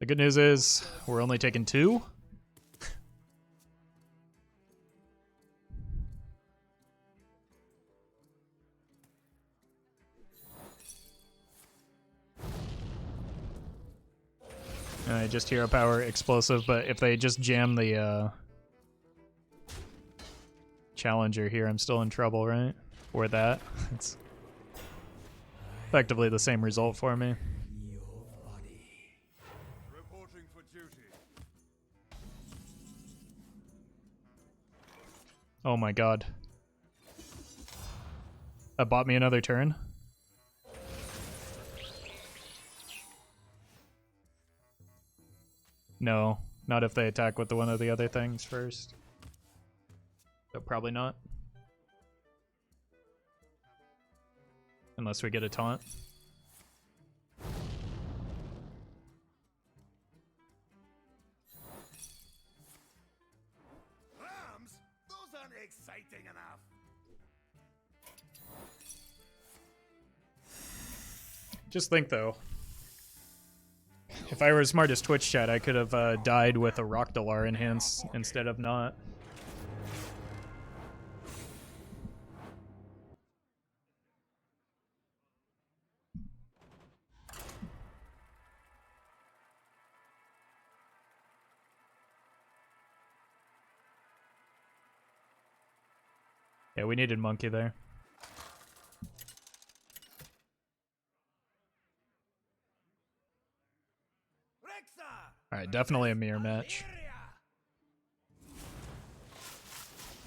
The good news is we're only taking 2. Just hero power, explosive, but if they just jam the challenger here, I'm still in trouble, right? Or that. It's effectively the same result for me. Reporting for duty. Oh my god. That bought me another turn. No, not if they attack with one of the other things first. So probably not. Unless we get a taunt. Rams? Those aren't exciting enough. Just think though. If I were as smart as Twitch chat, I could have died with a Rockdollar enhance instead of not. Yeah, we needed Monkey there. Alright, definitely a mirror match.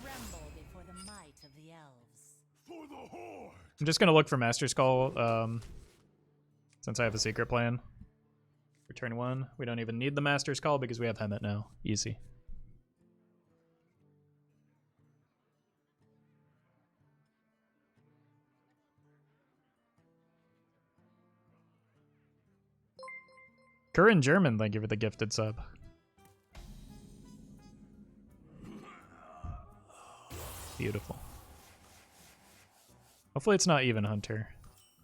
Tremble before the might of the elves. For the horde. I'm just gonna look for Master's Call, since I have a secret plan. For turn 1, we don't even need the Master's Call because we have Hemet now. Easy. Curran German, thank you for the gifted sub. Beautiful. Hopefully it's not even Hunter.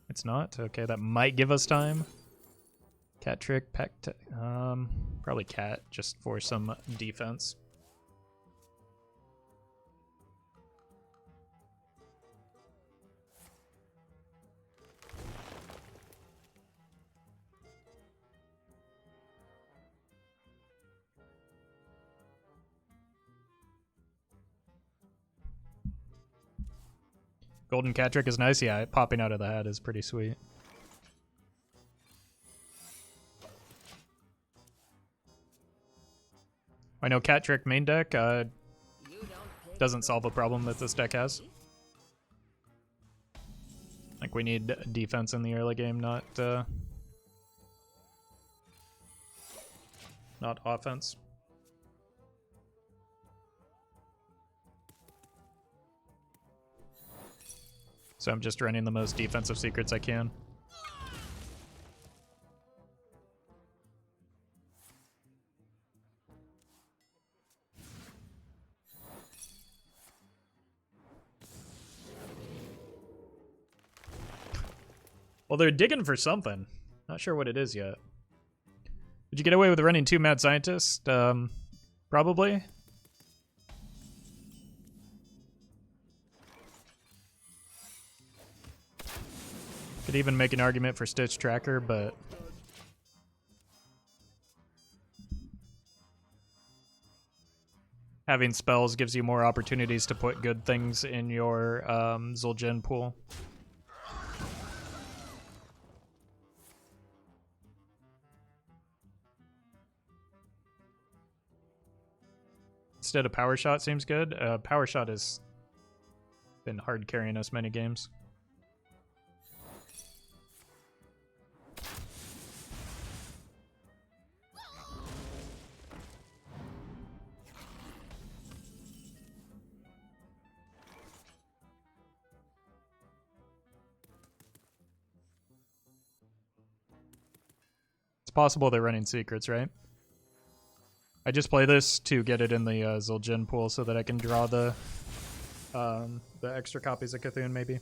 It's not? Okay, that might give us time. Cat trick, pack, probably cat, just for some defense. Golden cat trick is nice. Yeah, popping out of the hat is pretty sweet. I know cat trick main deck doesn't solve a problem that this deck has. Like we need defense in the early game, not offense. So I'm just running the most defensive secrets I can. Well, they're digging for something. Not sure what it is yet. Did you get away with running 2 mad scientists? Probably. Could even make an argument for Stitch Tracker, but having spells gives you more opportunities to put good things in your Zul'jin pool. Instead of Power Shot seems good. Power Shot has been hard carrying us many games. It's possible they're running secrets, right? I just play this to get it in the Zul'jin pool so that I can draw the extra copies of Cthulhu, maybe.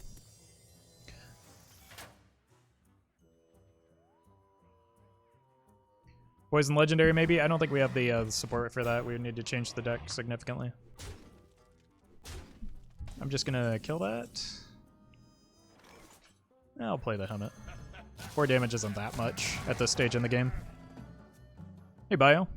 Poison Legendary, maybe? I don't think we have the support for that. We would need to change the deck significantly. I'm just gonna kill that. I'll play the helmet. 4 damage isn't that much at this stage in the game. Hey, Bio.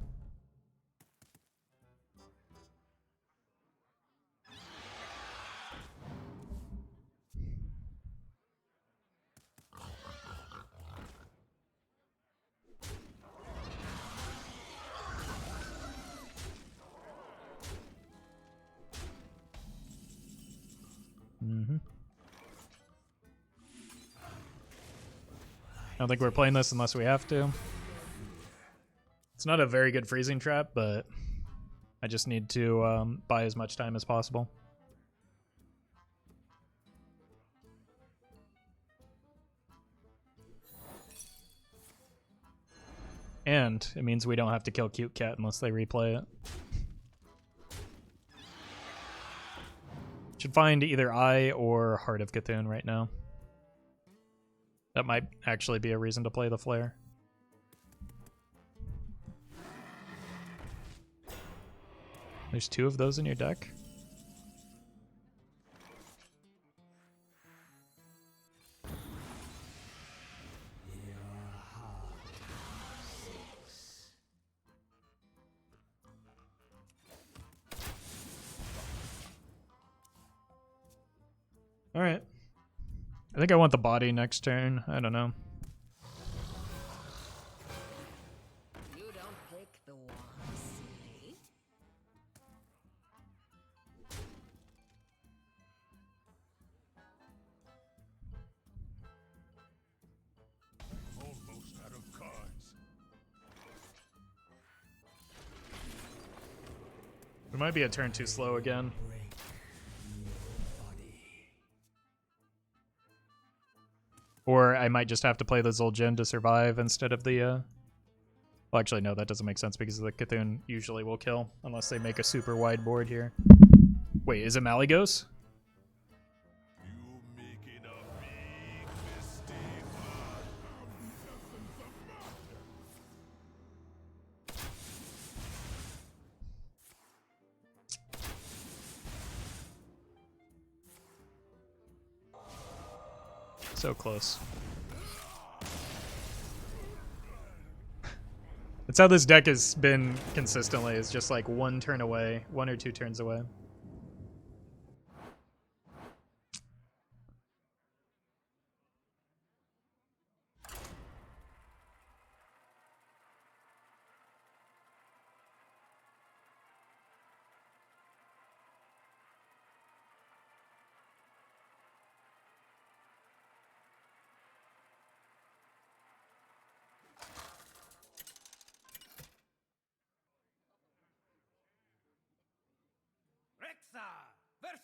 I don't think we're playing this unless we have to. It's not a very good freezing trap, but I just need to buy as much time as possible. And it means we don't have to kill Cute Cat unless they replay it. Should find either Eye or Heart of Cthulhu right now. That might actually be a reason to play the Flare. There's 2 of those in your deck? Alright. I think I want the body next turn. I don't know. You don't pick the one, silly. Almost out of cards. We might be a turn too slow again. Or I might just have to play the Zul'jin to survive instead of the... Well, actually, no, that doesn't make sense because the Cthulhu usually will kill unless they make a super wide board here. Wait, is it Malygos? You making a big mistake. So close. That's how this deck has been consistently. It's just like 1 turn away, 1 or 2 turns away.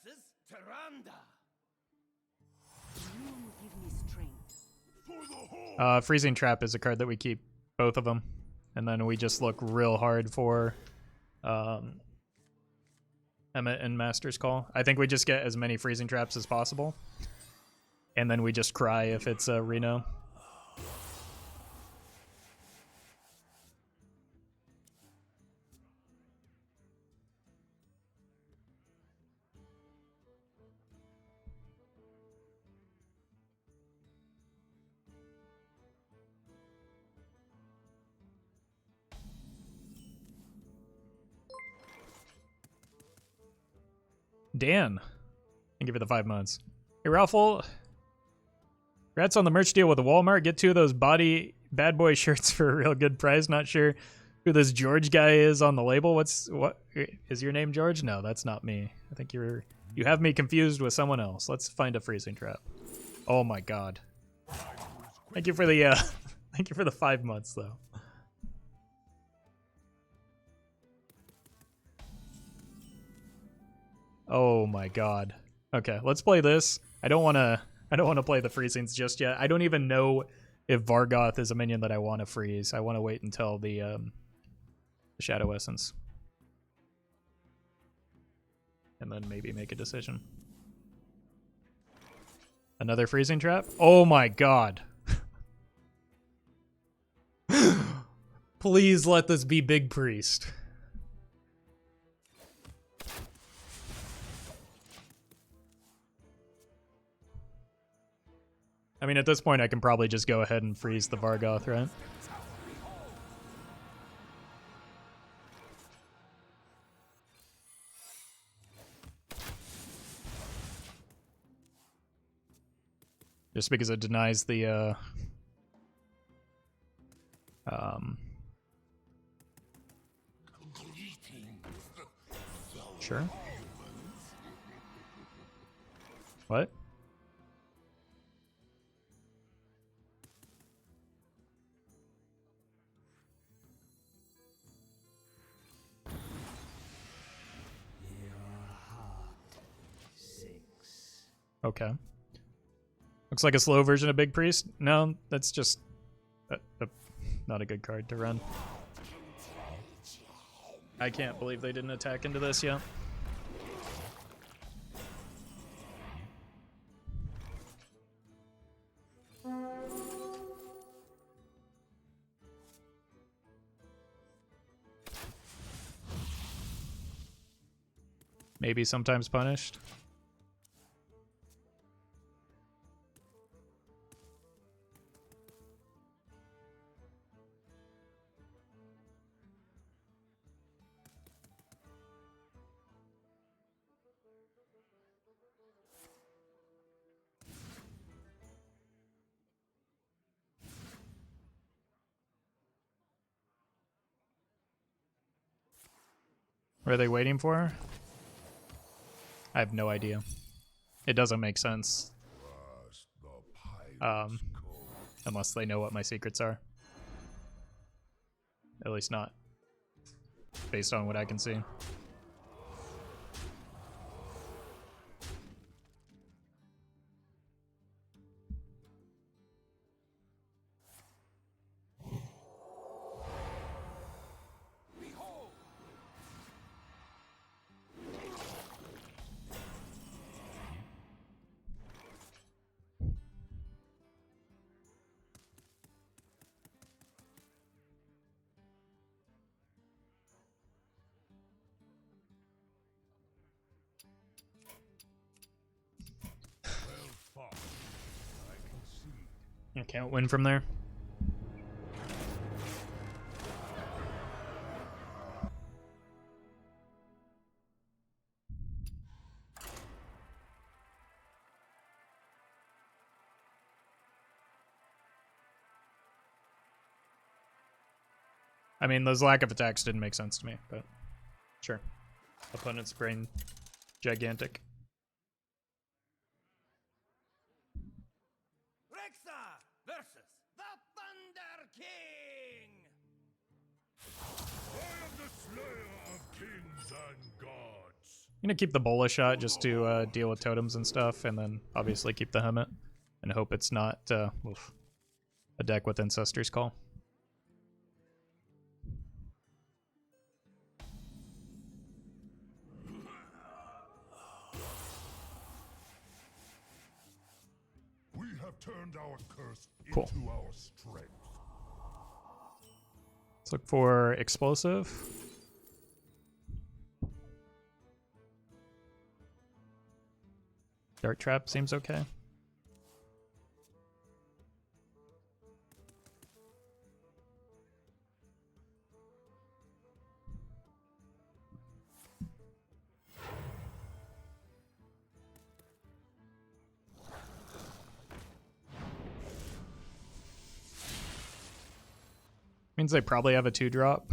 versus Tyrande. You give me strength. Freezing Trap is a card that we keep both of them, and then we just look real hard for Emmet and Master's Call. I think we just get as many Freezing Traps as possible, and then we just cry if it's Reno. Dan, thank you for the 5 months. Hey, Roffle, congrats on the merch deal with the Walmart. Get 2 of those body bad boy shirts for a real good price. Not sure who this George guy is on the label. What is your name, George? No, that's not me. I think you have me confused with someone else. Let's find a Freezing Trap. Oh my God. Thank you for the thank you for the 5 months though. Oh my God. Okay, let's play this. I don't want to play the freezings just yet. I don't even know if Vargoth is a minion that I want to freeze. I want to wait until the Shadow Essence. And then maybe make a decision. Another Freezing Trap? Oh my God. Please let this be Big Priest. I mean, at this point, I can probably just go ahead and freeze the Vargoth, right? Just because it denies the, Sure. What? Okay. Looks like a slow version of Big Priest. No, that's just not a good card to run. I can't believe they didn't attack into this yet. Maybe sometimes punished. What are they waiting for? I have no idea. It doesn't make sense. Unless they know what my secrets are. At least not based on what I can see. I can't win from there. I mean, those lack of attacks didn't make sense to me, but sure. Opponent's brain gigantic. Versus the Thunder King! I am the slayer of kings and gods. gonna keep the bola shot just to deal with totems and stuff, and then obviously keep the helmet and hope it's not oof, a deck with Ancestor's Call. We have turned our curse Cool. into our strength. Let's look for explosive. Dart trap seems okay. Means they probably have a 2-drop.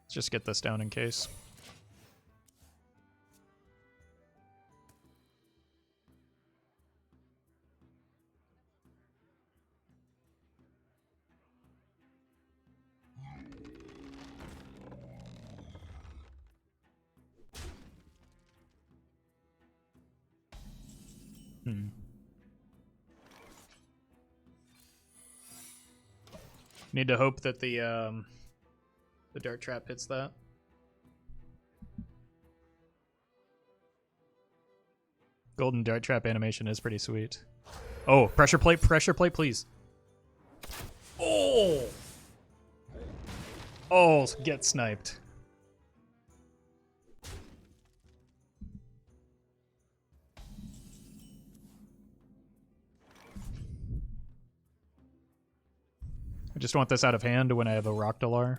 Let's just get this down in case. Need to hope that the dart trap hits that. Golden dart trap animation is pretty sweet. Oh, pressure plate, please. Oh! Oh, get sniped. I just want this out of hand when I have a Rockdalar.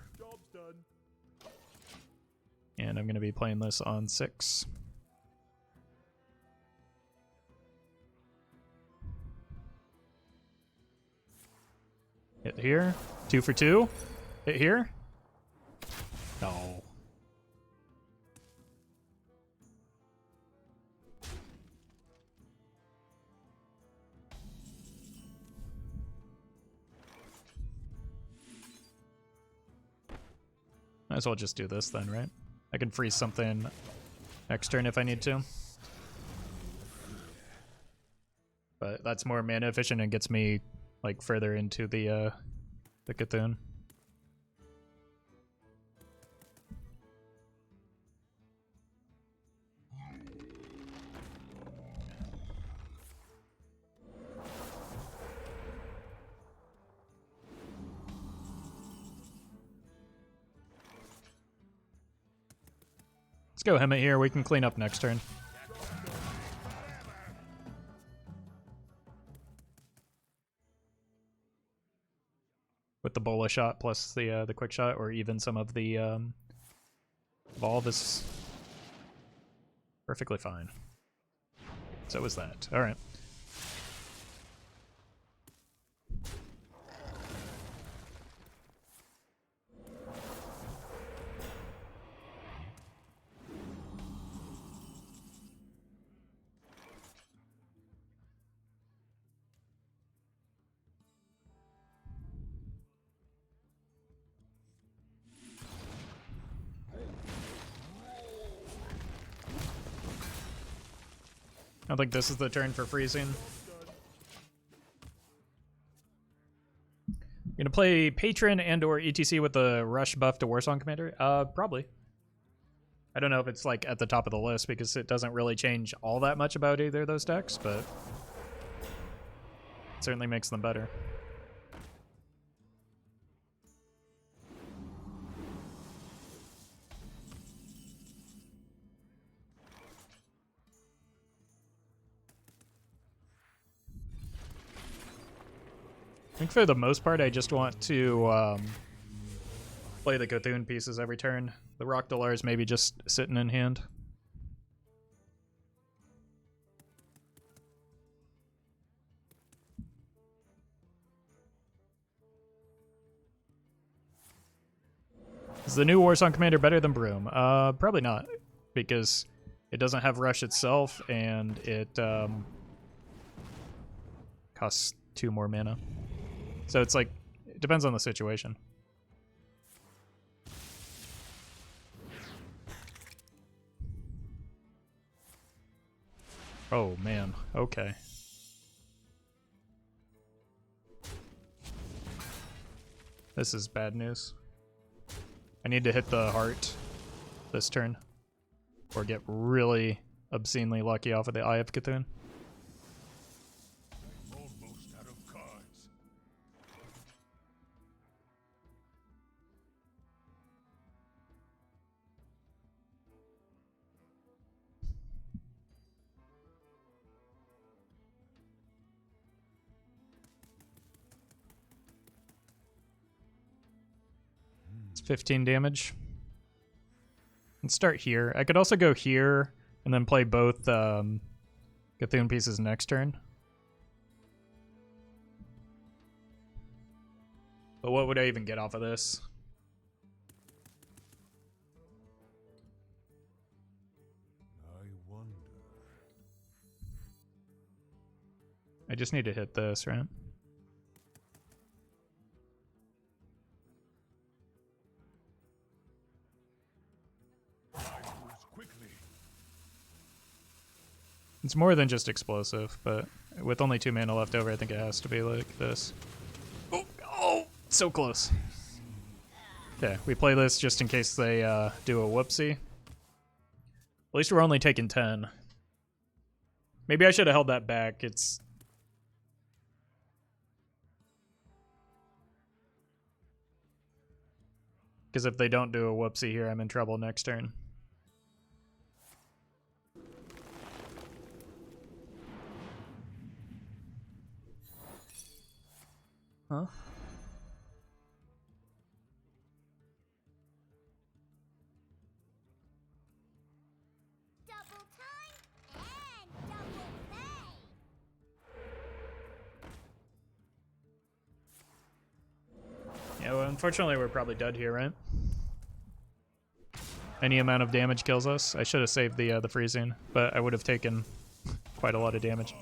And I'm going to be playing this on 6. Hit here. 2 for 2. Hit here. No. Might as well just do this then, right? I can freeze something next turn if I need to. But that's more mana efficient and gets me like further into the Cthulhu. Let's go Hemet here. We can clean up next turn. With the bola shot plus the quick shot, or even some of the evolve is perfectly fine. So is that. All right. I think this is the turn for freezing. You gonna play Patron and or ETC with the rush buff to Warsong Commander? Probably. I don't know if it's like at the top of the list because it doesn't really change all that much about either of those decks, but it certainly makes them better. I think for the most part, I just want to play the Cthulhu pieces every turn. The Rockdalar is maybe just sitting in hand. Is the new Warsong Commander better than Broom? Probably not, because it doesn't have Rush itself, and it costs 2 more mana. So it's like, It depends on the situation. Oh man, okay. This is bad news. I need to hit the heart this turn, or get really obscenely lucky off of the Eye of Cthulhu. Almost out of cards. It's 15 damage. Let's start here. I could also go here and then play both Cthulhu pieces next turn. But what would I even get off of this? I wonder. I just need to hit this, right? I moves quickly. It's more than just explosive, but with only 2 mana left over, I think it has to be like this. Oh, oh, so close. Okay, we play this just in case they do a whoopsie. At least we're only taking 10. Maybe I should have held that back. It's... Because if they don't do a whoopsie here, I'm in trouble next turn. Huh? Double time and double pay. Yeah, well, unfortunately, we're probably dead here, right? Any amount of damage kills us. I should have saved the freezing, but I would have taken quite a lot of damage.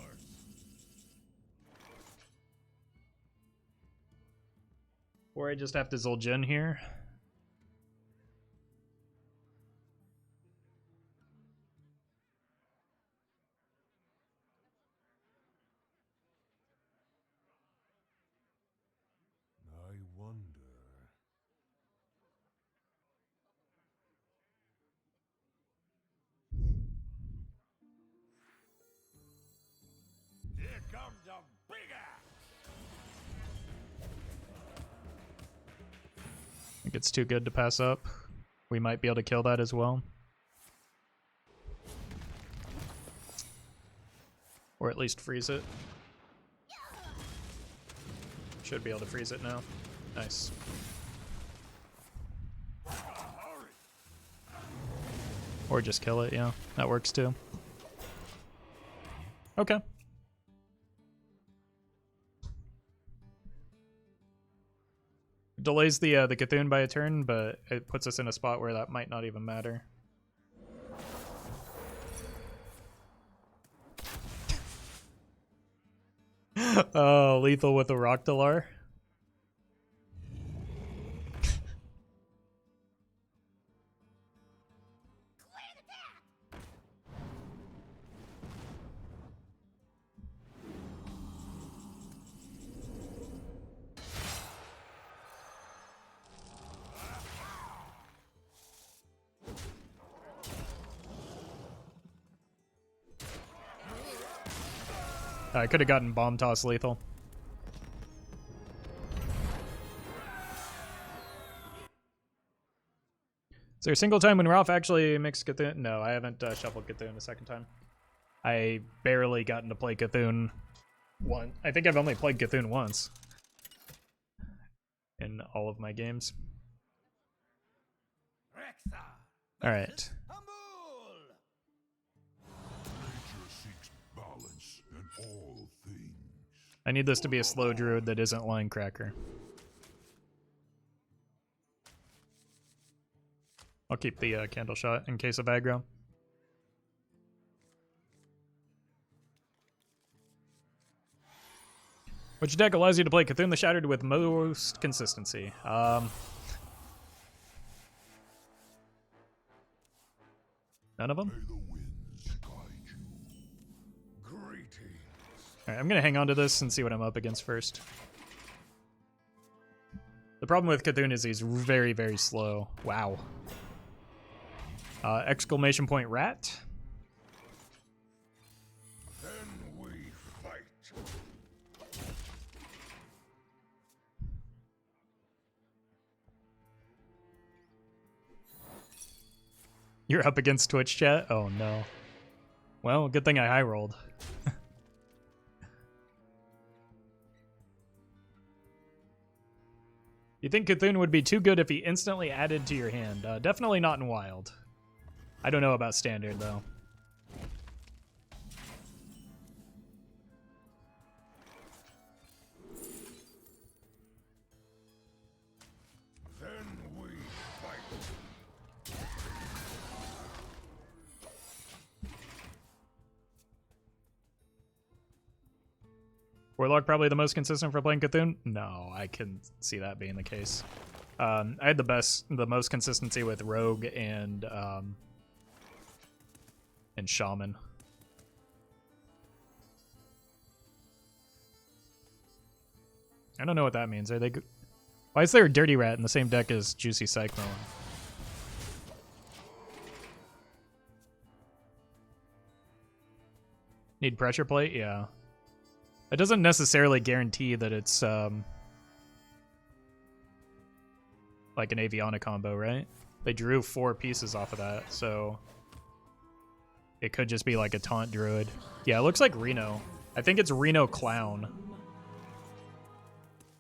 Or I just have to Zul'jin here. I wonder. Here comes the big axe. I think it's too good to pass up. We might be able to kill that as well. Or at least freeze it. Should be able to freeze it now. Nice. Or just kill it, yeah. That works too. Okay. Delays the Cthulhu by a turn, but it puts us in a spot where that might not even matter. Oh, lethal with a Rockdalar. I could have gotten Bomb Toss lethal. Is there a single time when Ralph actually mixed Cthulhu? No, I haven't shuffled Cthulhu a second time. I barely gotten to play Cthulhu one. I think I've only played Cthulhu once in all of my games. All right. Nature seeks balance in all things. I need this to be a slow druid that isn't Line Cracker. I'll keep the candle shot in case of aggro. Which deck allows you to play Cthulhu the Shattered with most consistency? None of them? May the winds guide you. Greetings. Alright, I'm gonna hang on to this and see what I'm up against first. The problem with Cthulhu is he's very, very slow. Wow. Exclamation point rat. Then we fight. You're up against Twitch chat? Oh no. Well, good thing I high rolled. You think Cthulhu would be too good if he instantly added to your hand? Definitely not in Wild. I don't know about Standard, though. Then we fight. Warlock probably the most consistent for playing Cthulhu? No, I can see that being the case. I had the most consistency with Rogue and Shaman. I don't know what that means. Are they? Why is there a Dirty Rat in the same deck as Juicy Cyclone? Need pressure plate? Yeah. It doesn't necessarily guarantee that it's like an Aviana combo, right? They drew 4 pieces off of that, so it could just be like a taunt druid. Yeah, it looks like Reno. I think it's Reno Clown.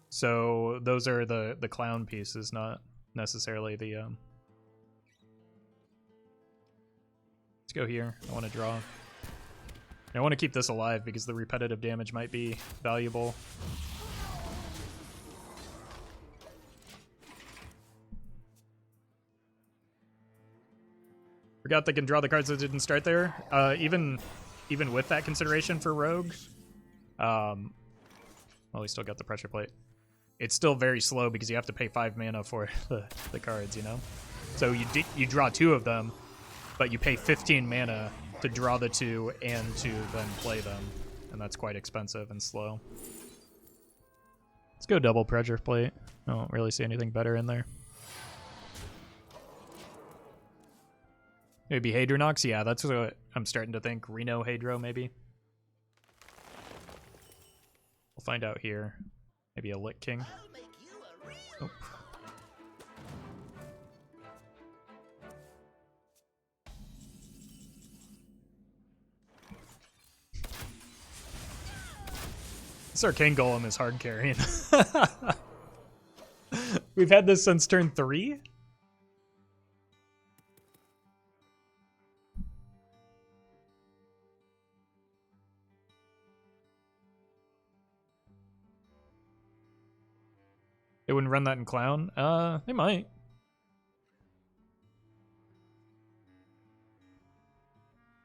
So those are the clown pieces, not necessarily the Let's go here. I want to draw. I want to keep this alive because the repetitive damage might be valuable. Forgot they can draw the cards that didn't start there. Even with that consideration for Rogue, well, we still got the pressure plate. It's still very slow because you have to pay 5 mana for the cards, you know? So you draw 2 of them, but you pay 15 mana to draw the 2 and to then play them. And that's quite expensive and slow. Let's go double pressure plate. I don't really see anything better in there. Maybe Hadronox? Yeah, that's what I'm starting to think. Reno Hadro, maybe. We'll find out here. Maybe a Lit King. Nope. This Arcane Golem is hard carrying. We've had this since turn 3? They wouldn't run that in Clown? They might.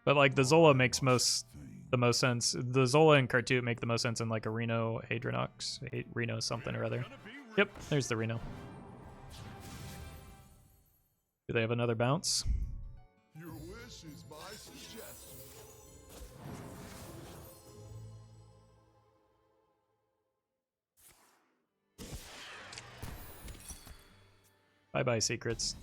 But like the Zola makes the most sense. The Zola and Kartut make the most sense in like a Reno Hadronox. Reno something or other. Yep, there's the Reno. Do they have another bounce? Your wish is my suggestion. Bye-bye, secrets.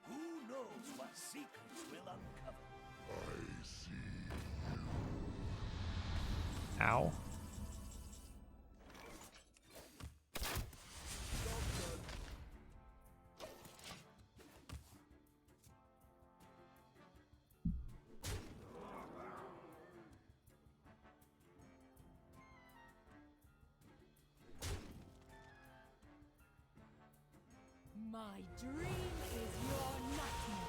Who knows what secrets will uncover? I see. Ow. My dream is your nightmare.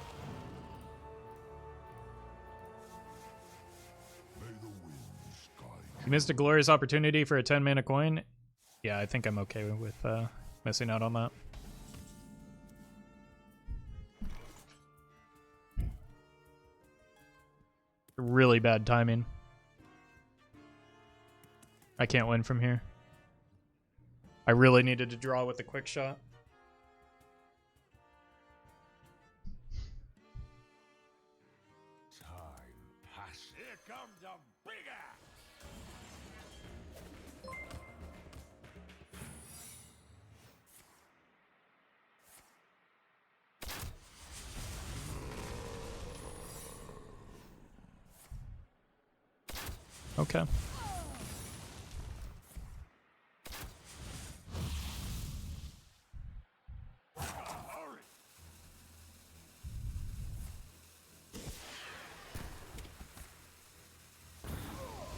You missed a glorious opportunity for a 10 mana coin. Yeah, I think I'm okay with missing out on that. Really bad timing. I can't win from here. I really needed to draw with a quick shot. Time passes. Here comes a big axe. Okay.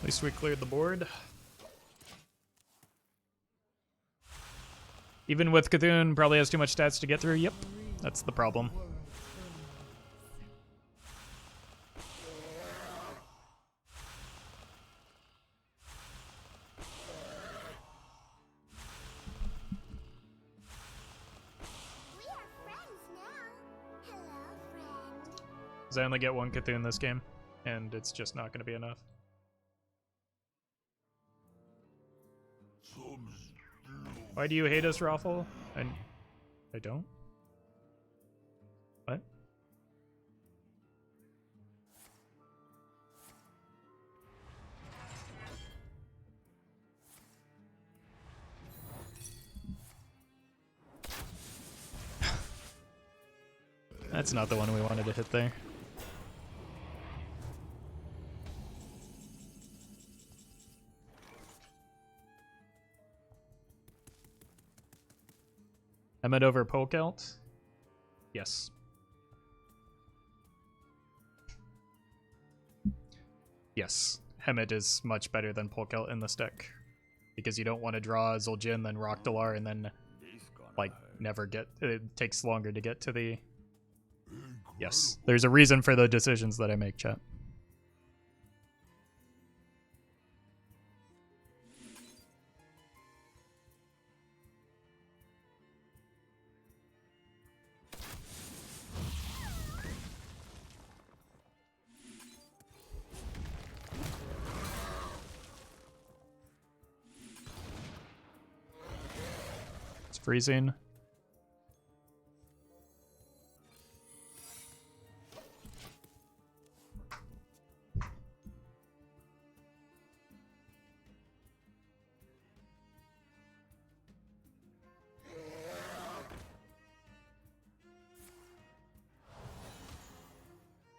At least we cleared the board. Even with Cthulhu, probably has too much stats to get through. Yep, that's the problem. We are friends now. Hello, friend. Because I only get one Cthulhu this game, and it's just not going to be enough. Why do you hate us, Roffle? And I don't. What? That's not the one we wanted to hit there. Emmet over Polkelt? Yes. Yes. Hemet is much better than Polkelt in this deck. Because you don't want to draw Zul'jin, then Rockdalar, and then, like, never get... It takes longer to get to the... Yes. There's a reason for the decisions that I make, chat. Freezing.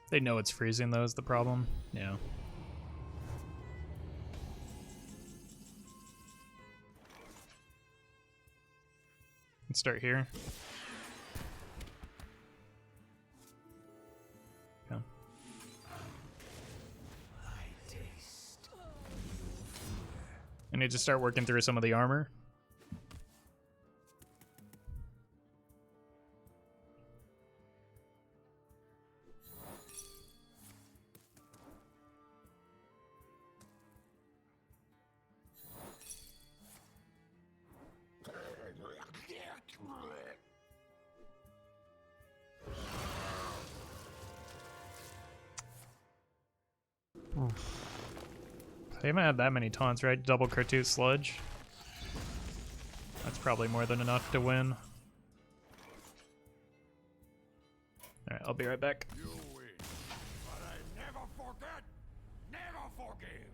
They know it's freezing though is the problem. Yeah. Let's start here. Okay. I need to start working through some of the armor. They haven't had that many taunts, right? Double Kertoot Sludge. That's probably more than enough to win. Alright, I'll be right back. You win, but I never forget, never forgive.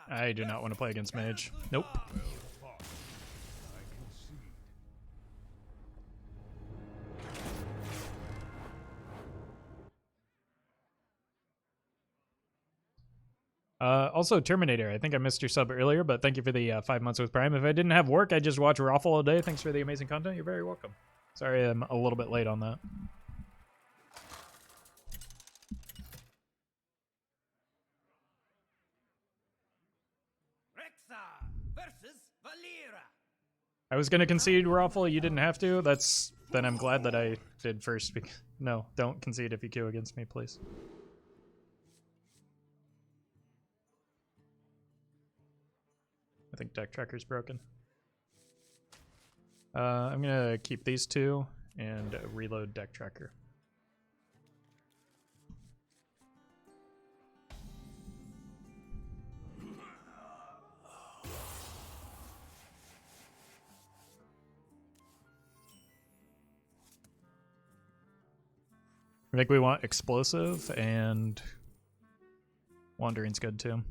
I do not want to play against Mage. Nope. Also, Terminator, I think I missed your sub earlier, but thank you for the 5 months with Prime. If I didn't have work, I'd just watch Roffle all day. Thanks for the amazing content. You're very welcome. Sorry I'm a little bit late on that. Rexa versus Valera. I was going to concede Roffle. You didn't have to. Then I'm glad that I did first. No, don't concede if you queue against me, please. I think deck tracker's broken. I'm gonna keep these two and reload deck tracker. I think we want explosive, and wandering's good too.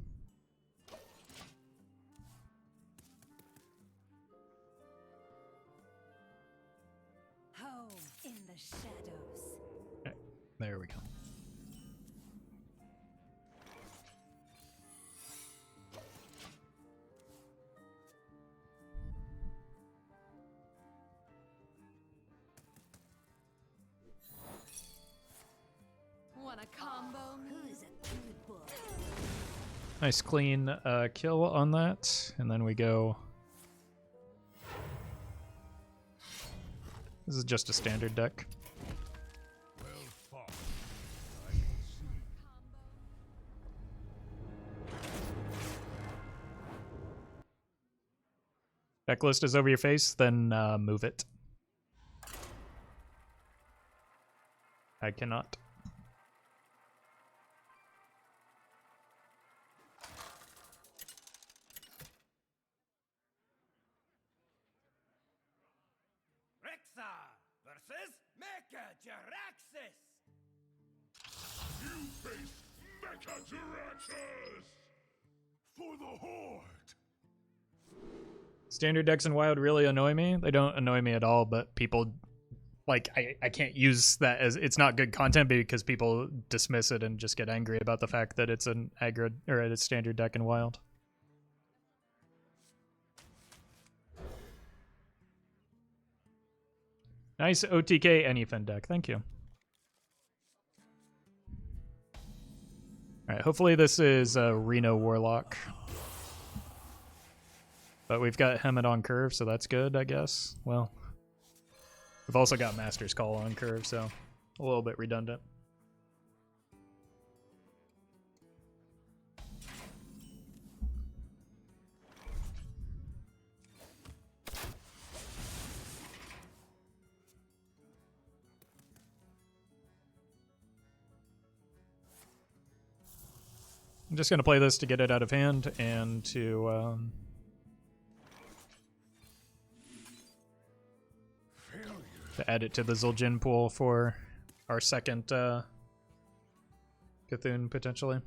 Home in the shadows. Okay, there we go. Want a combo? Who's a good boy? Nice clean kill on that, and then we go. This is just a standard deck. Well fought. I can see. Deck list is over your face, then move it. I cannot. Rexa versus Mecha Jaraxxus. You face Mechajaraxxus! For the Horde! Standard decks in Wild really annoy me. They don't annoy me at all, but people, like, I can't use that as, it's not good content because people dismiss it and just get angry about the fact that it's an aggro, or a standard deck in Wild. Nice OTK Anyfin deck, thank you. Alright, hopefully this is a Reno Warlock. But we've got Hemet on curve, so that's good, I guess. Well, we've also got Master's Call on curve, so a little bit redundant. I'm just going to play this to get it out of hand and to add it to the Zul'jin pool for our second Cthulhu, potentially.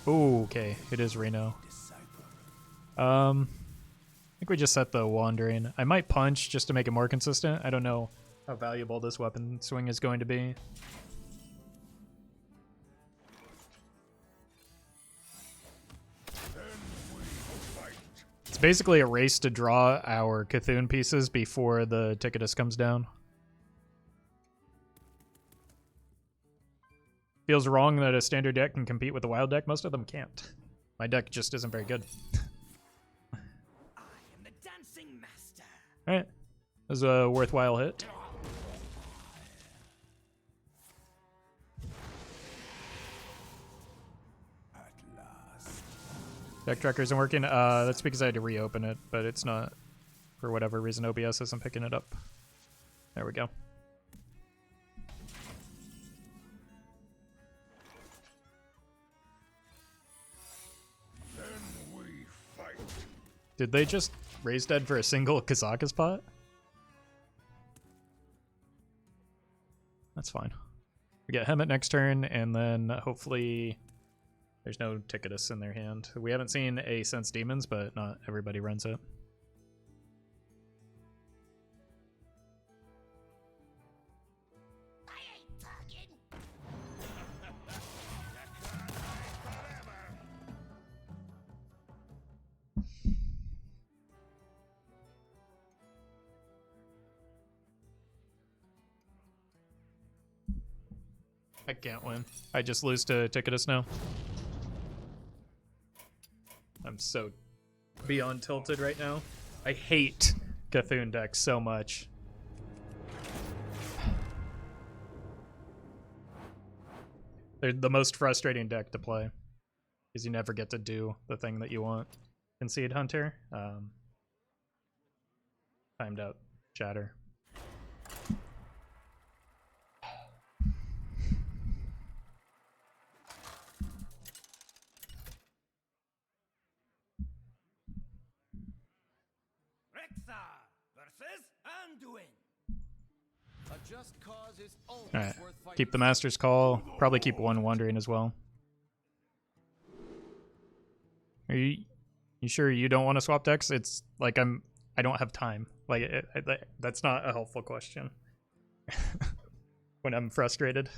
Ooh, okay, it is Reno. I think we just set the Wandering. I might punch just to make it more consistent. I don't know how valuable this weapon swing is going to be. It's basically a race to draw our Cthulhu pieces before the Ticketus comes down. Feels wrong that a standard deck can compete with a wild deck. Most of them can't. My deck just isn't very good. I am the dancing master. Alright. That was a worthwhile hit. Deck tracker isn't working. That's because I had to reopen it, but it's not. For whatever reason, OBS isn't picking it up. There we go. Then we fight. Did they just raised dead for a single Kazaka spot? That's fine. We get Hemet next turn, and then hopefully there's no Ticketus in their hand. We haven't seen a Sense Demons, but not everybody runs it. I ain't talking. I can't win. I just lose to Ticketus now. I'm so beyond tilted right now. I hate Cthulhu decks so much. They're the most frustrating deck to play because you never get to do the thing that you want. Concede Hunter. Timed out Chatter. Rexar versus Anduin. A just cause is always Alright, worth fighting. keep the Master's Call. Probably keep one Wandering as well. Are you sure you don't want to swap decks? It's like I don't have time. Like that's not a helpful question. When I'm frustrated.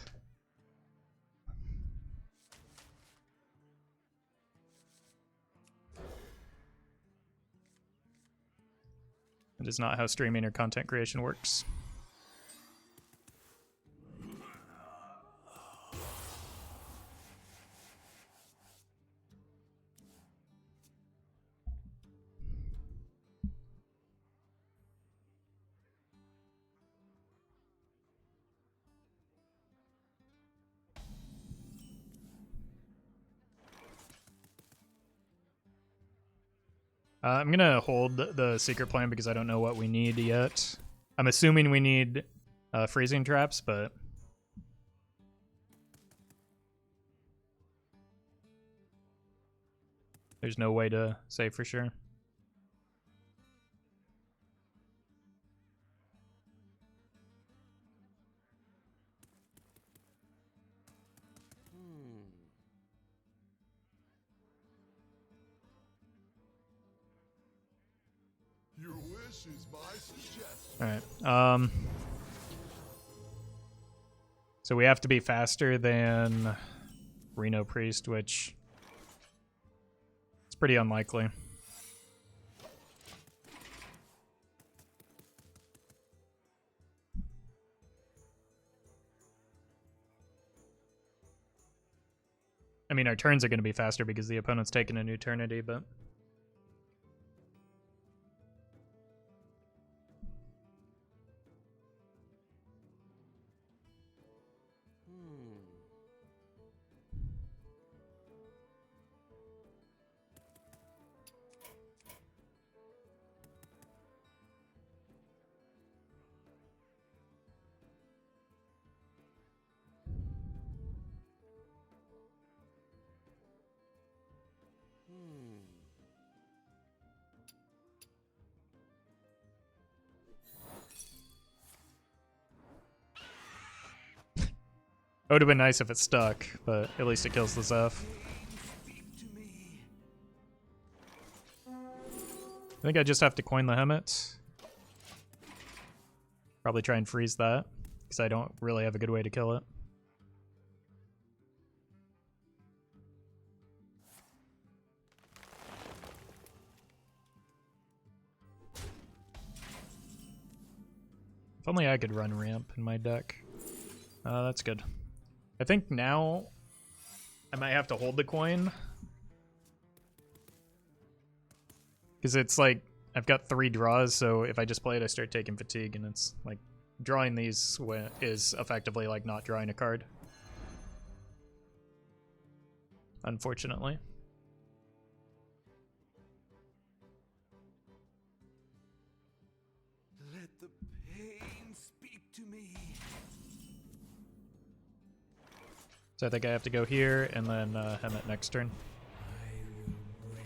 It is not how streaming or content creation works. I'm gonna hold the secret plan because I don't know what we need yet. I'm assuming we need freezing traps, but there's no way to say for sure. Your wish is my suggestion. Alright, so we have to be faster than Reno Priest, which is pretty unlikely. I mean, our turns are going to be faster because the opponent's taking an eternity, but... It would have been nice if it stuck, but at least it kills the Zeph. I think I just have to coin the Hemet. Probably try and freeze that, because I don't really have a good way to kill it. If only I could run ramp in my deck. That's good. I think now I might have to hold the coin. Because it's like, I've got 3 draws, so if I just play it, I start taking fatigue, and it's like, drawing these is effectively like not drawing a card. Unfortunately. Let the pain speak to me. So I think I have to go here, and then Hemet next turn. I will break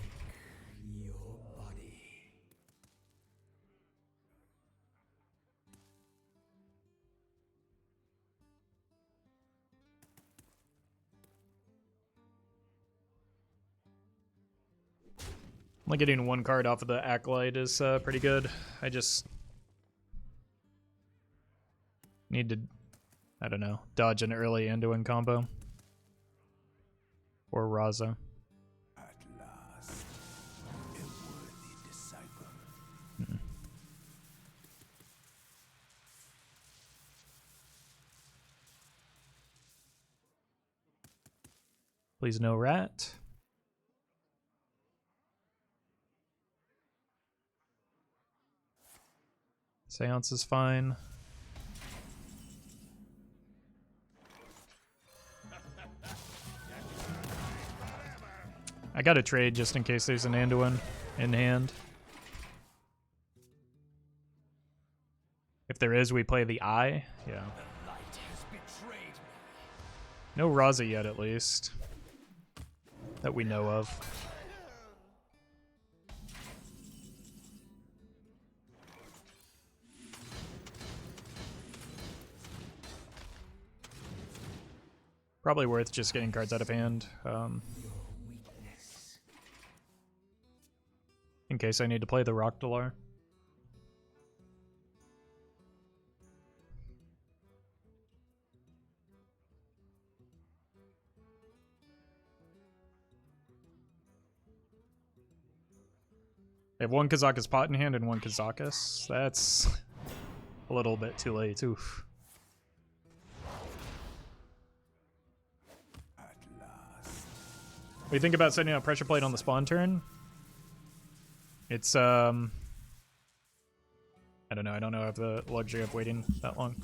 your body. Only getting one card off of the Acolyte is pretty good. I just need to, I don't know, dodge an early Anduin combo. Or Raza. At last, a worthy disciple. Please no rat. Seance is fine. I got a trade just in case there's an Anduin in hand. If there is, we play the Eye. Yeah. The light has betrayed me. No Raza yet, at least. That we know of. Probably worth just getting cards out of hand. In case I need to play the Rockdalar. I have one Kazakus Pot in hand and one Kazakus. That's a little bit too late. Oof. At last. What do you think about setting out Pressure Plate on the spawn turn? It's, I don't know. I don't know if I have the luxury of waiting that long.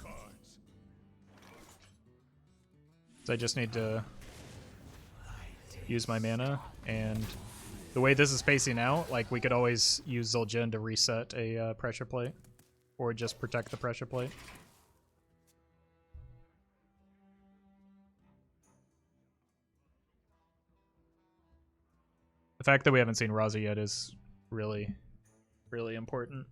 So I just need to use my mana, and the way this is pacing out, like, we could always use Zul'jin to reset a Pressure Plate, or just protect the Pressure Plate. The fact that we haven't seen Raza yet is really, really important.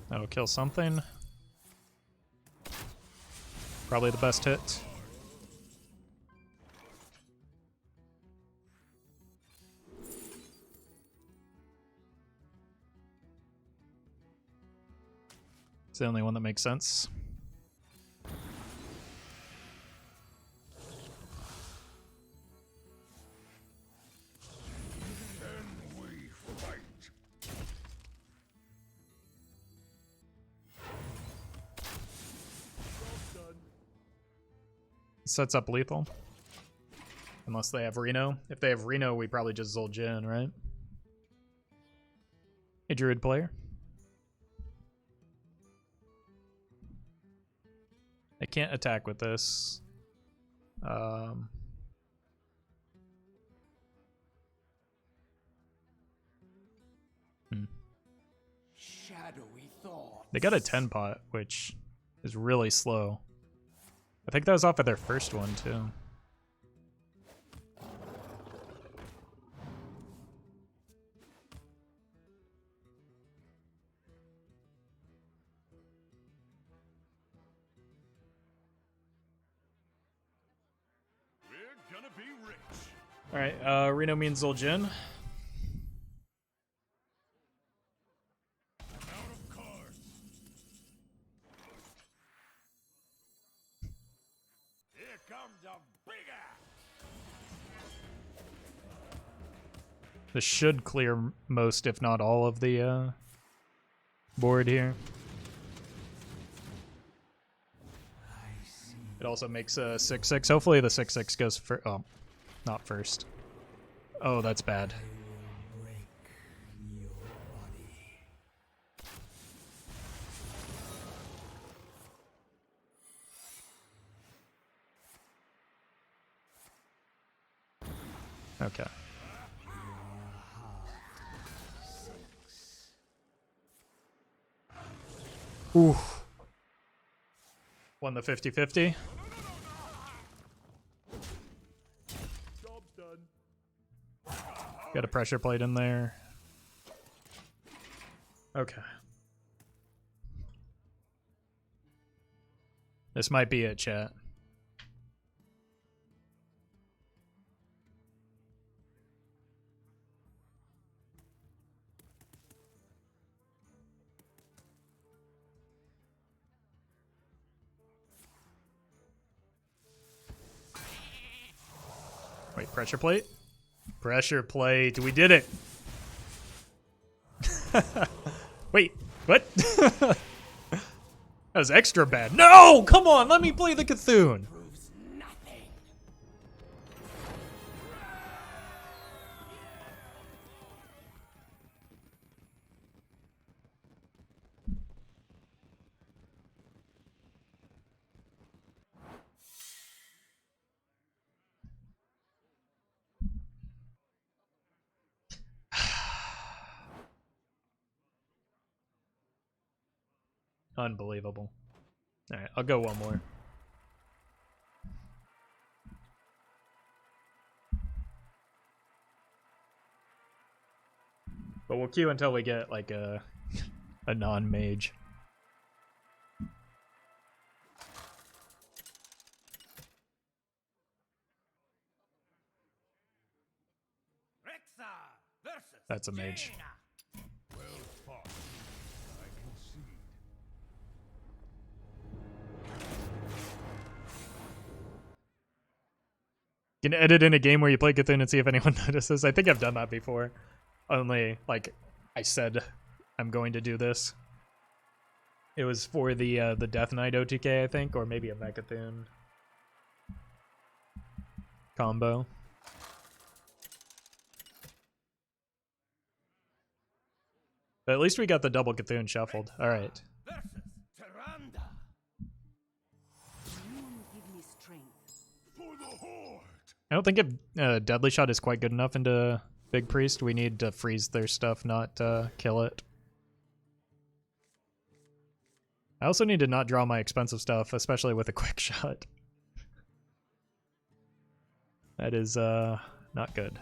That'll kill something. Probably the best hit. It's the only one that makes sense. Then we fight. Sets up lethal. Unless they have Reno. If they have Reno, we probably just Zul'jin, right? A Druid player. I can't attack with this. Shadowy thought. They got a 10 pot, which is really slow. I think that was off of their first one, too. We're gonna be rich. Alright, Reno means Zul'jin. Out of cards. Here comes a big axe. This should clear most, if not all, of the board here. It also makes a 6/6. Hopefully the 6/6 goes for. Oh, not first. Oh, that's bad. Okay. Ooh. Won the 50-50. Got a pressure plate in there. Okay. This might be it, chat. Wait, pressure plate? Pressure plate. We did it. Wait, what? That was extra bad. No, come on, let me play the Cthulhu. Proves nothing. Unbelievable. All right, I'll go one more. But we'll queue until we get like a non-mage. Rexa versus That's a mage. Jaina. Well fought. I concede. You can edit in a game where you play Cthulhu and see if anyone notices. I think I've done that before. Only, like, I said I'm going to do this. It was for the Death Knight OTK, I think, or maybe a Mechathune combo. But at least we got the double Cthulhu shuffled. All right. Versus Tyrande. You give me strength. For the Horde! I don't think if Deadly Shot is quite good enough into Big Priest. We need to freeze their stuff, not kill it. I also need to not draw my expensive stuff, especially with a quick shot. That is not good.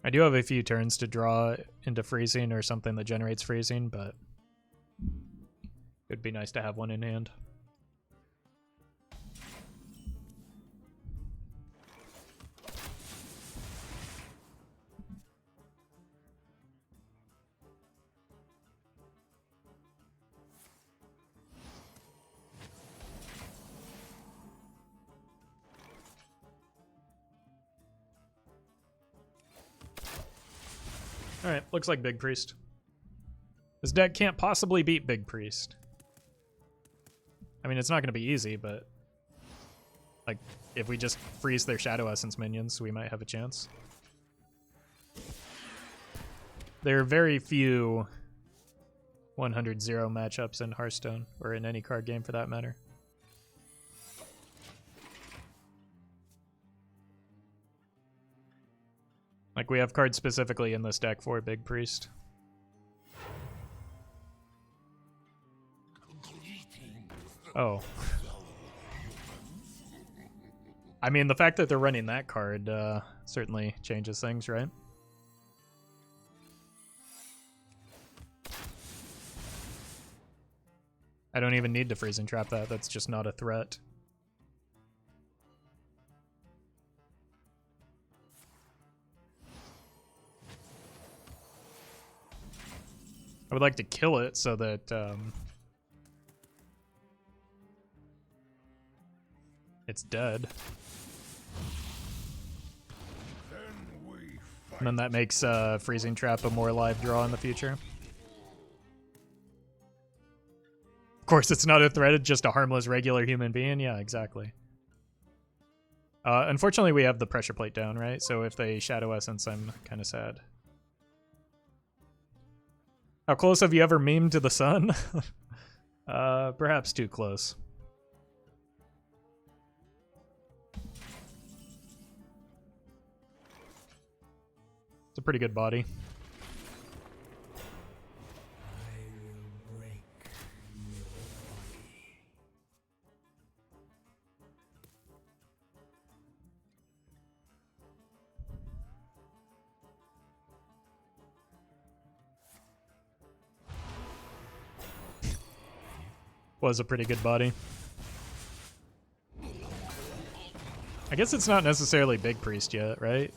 I do have a few turns to draw into freezing or something that generates freezing, but it'd be nice to have one in hand. Alright, looks like Big Priest. This deck can't possibly beat Big Priest. I mean, it's not going to be easy, but like, if we just freeze their Shadow Essence minions, we might have a chance. There are very few 100-0 matchups in Hearthstone, or in any card game for that matter. Like, we have cards specifically in this deck for Big Priest. Oh. I mean, the fact that they're running that card certainly changes things, right? I don't even need to freeze and trap that. That's just not a threat. I would like to kill it so that it's dead. And then that makes Freezing Trap a more live draw in the future. Of course, it's not a threat, it's just a harmless regular human being. Yeah, exactly. Unfortunately, we have the pressure plate down, right? So if they Shadow Essence, I'm kind of sad. How close have you ever memed to the sun? Perhaps too close. It's a pretty good body. was a pretty good body. I guess it's not necessarily Big Priest yet, right?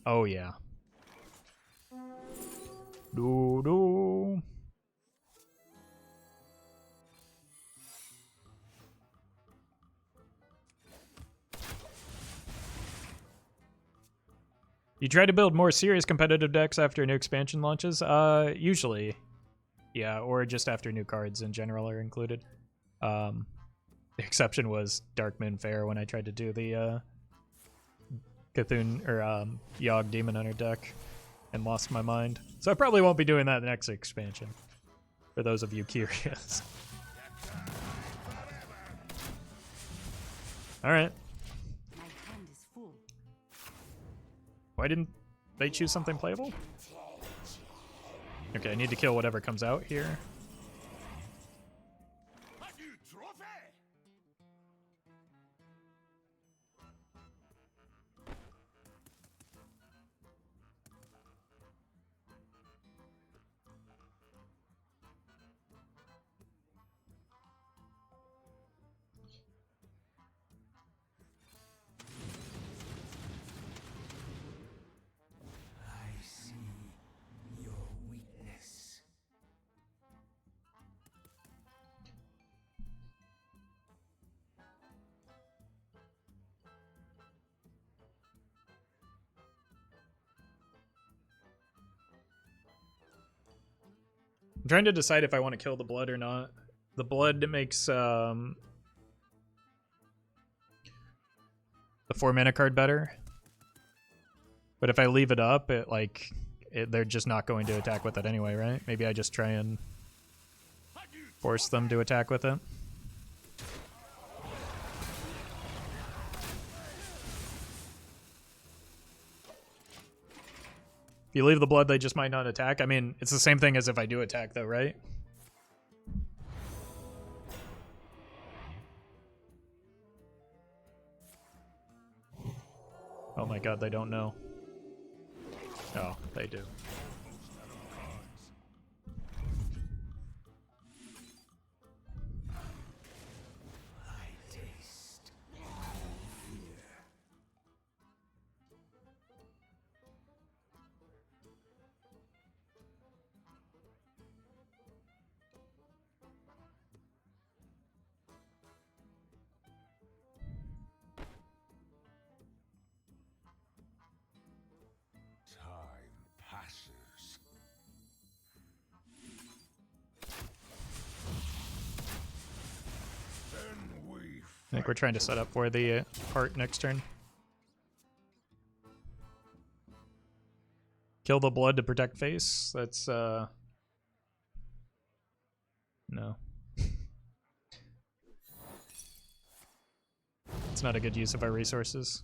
Oh yeah. Do. You try to build more serious competitive decks after new expansion launches? Usually. Yeah, or just after new cards in general are included. The exception was Dark Moon Fair when I tried to do the Cthulhu or Yogg Demon Hunter deck and lost my mind. So I probably won't be doing that next expansion. For those of you curious. Alright. My hand is full. Why didn't they choose something playable? Okay, I need to kill whatever comes out here. I see your weakness. I'm trying to decide if I want to kill the blood or not. The blood makes the 4-mana card better. But if I leave it up, they're just not going to attack with it anyway, right? Maybe I just try and force them to attack with it. If you leave the blood, they just might not attack. I mean, it's the same thing as if I do attack, though, right? Oh my god, they don't know. Oh, they do. I taste fear. Time passes. Then we I think we're trying to set up for the heart next turn. Kill the blood to protect face. That's, no. It's not a good use of our resources.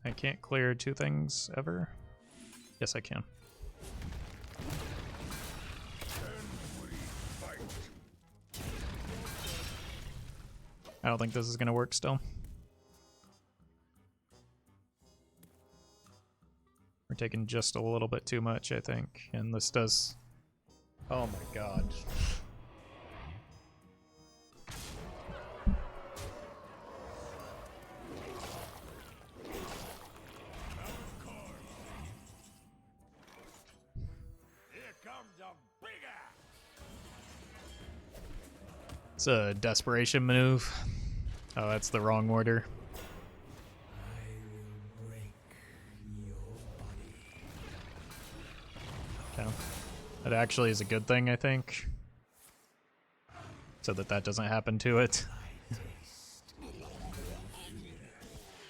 I can't clear 2 things ever. Yes, I can. I don't think this is going to work still. We're taking just a little bit too much, I think. And this does... Oh my god. It's a desperation move. Oh, that's the wrong order. I will break your body. Okay. That actually is a good thing, I think. So that doesn't happen to it. I taste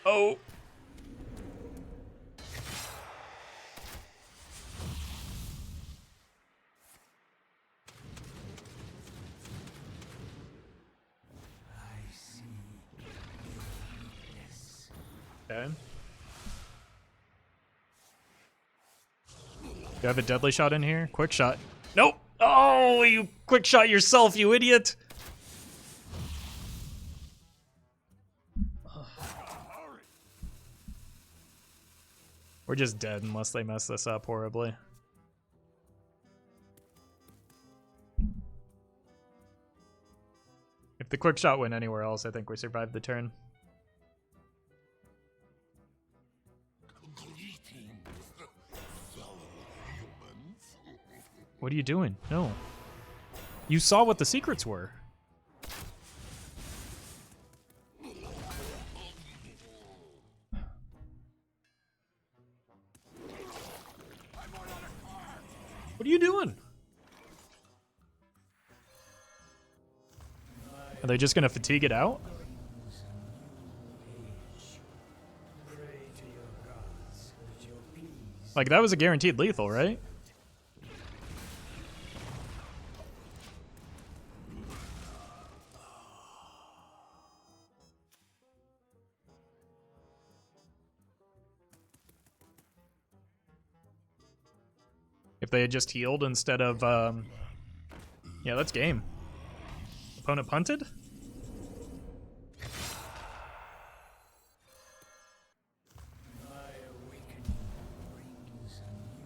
Oh! Okay. Do you have a deadly shot in here? Quick shot. Nope. Oh, you quick shot yourself, you idiot. We're just dead unless they mess this up horribly. If the quick shot went anywhere else, I think we survived the turn. What are you doing? No. You saw what the secrets were. What are you doing? Are they just gonna fatigue it out? Like, that was a guaranteed lethal, right? If they had just healed instead of, yeah, that's game. Opponent punted?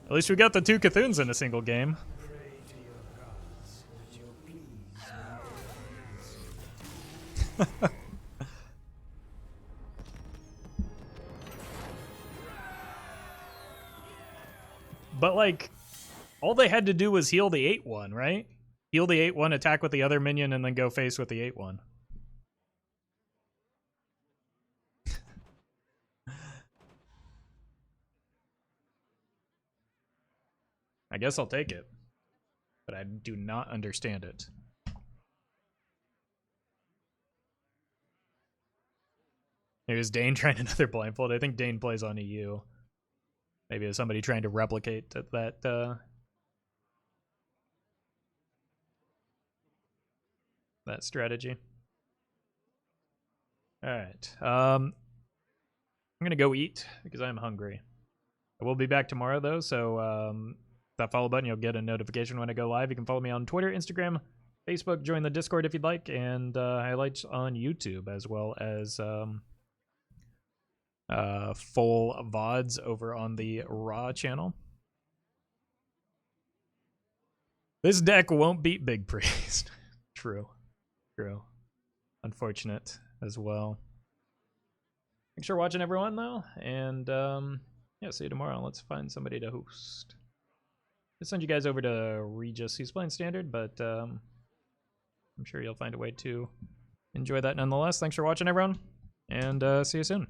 At least we got the 2 Cthuns in a single game. But, like, all they had to do was heal the 8-1, right? Heal the 8-1, attack with the other minion, and then go face with the 8-1. I guess I'll take it. But I do not understand it. Here's Dane trying another blindfold. I think Dane plays on EU. Maybe it's somebody trying to replicate that that strategy. Alright. I'm gonna go eat because I'm hungry. I will be back tomorrow though, so that follow button, you'll get a notification when I go live. You can follow me on Twitter, Instagram, Facebook, join the Discord if you'd like, and highlights on YouTube, as well as full VODs over on the Raw channel. This deck won't beat Big Priest. True. True. Unfortunate as well. Thanks for watching, everyone, though, and yeah, see you tomorrow. Let's find somebody to host. I'll send you guys over to Regis. He's playing standard, but I'm sure you'll find a way to enjoy that nonetheless. Thanks for watching, everyone, and see you soon.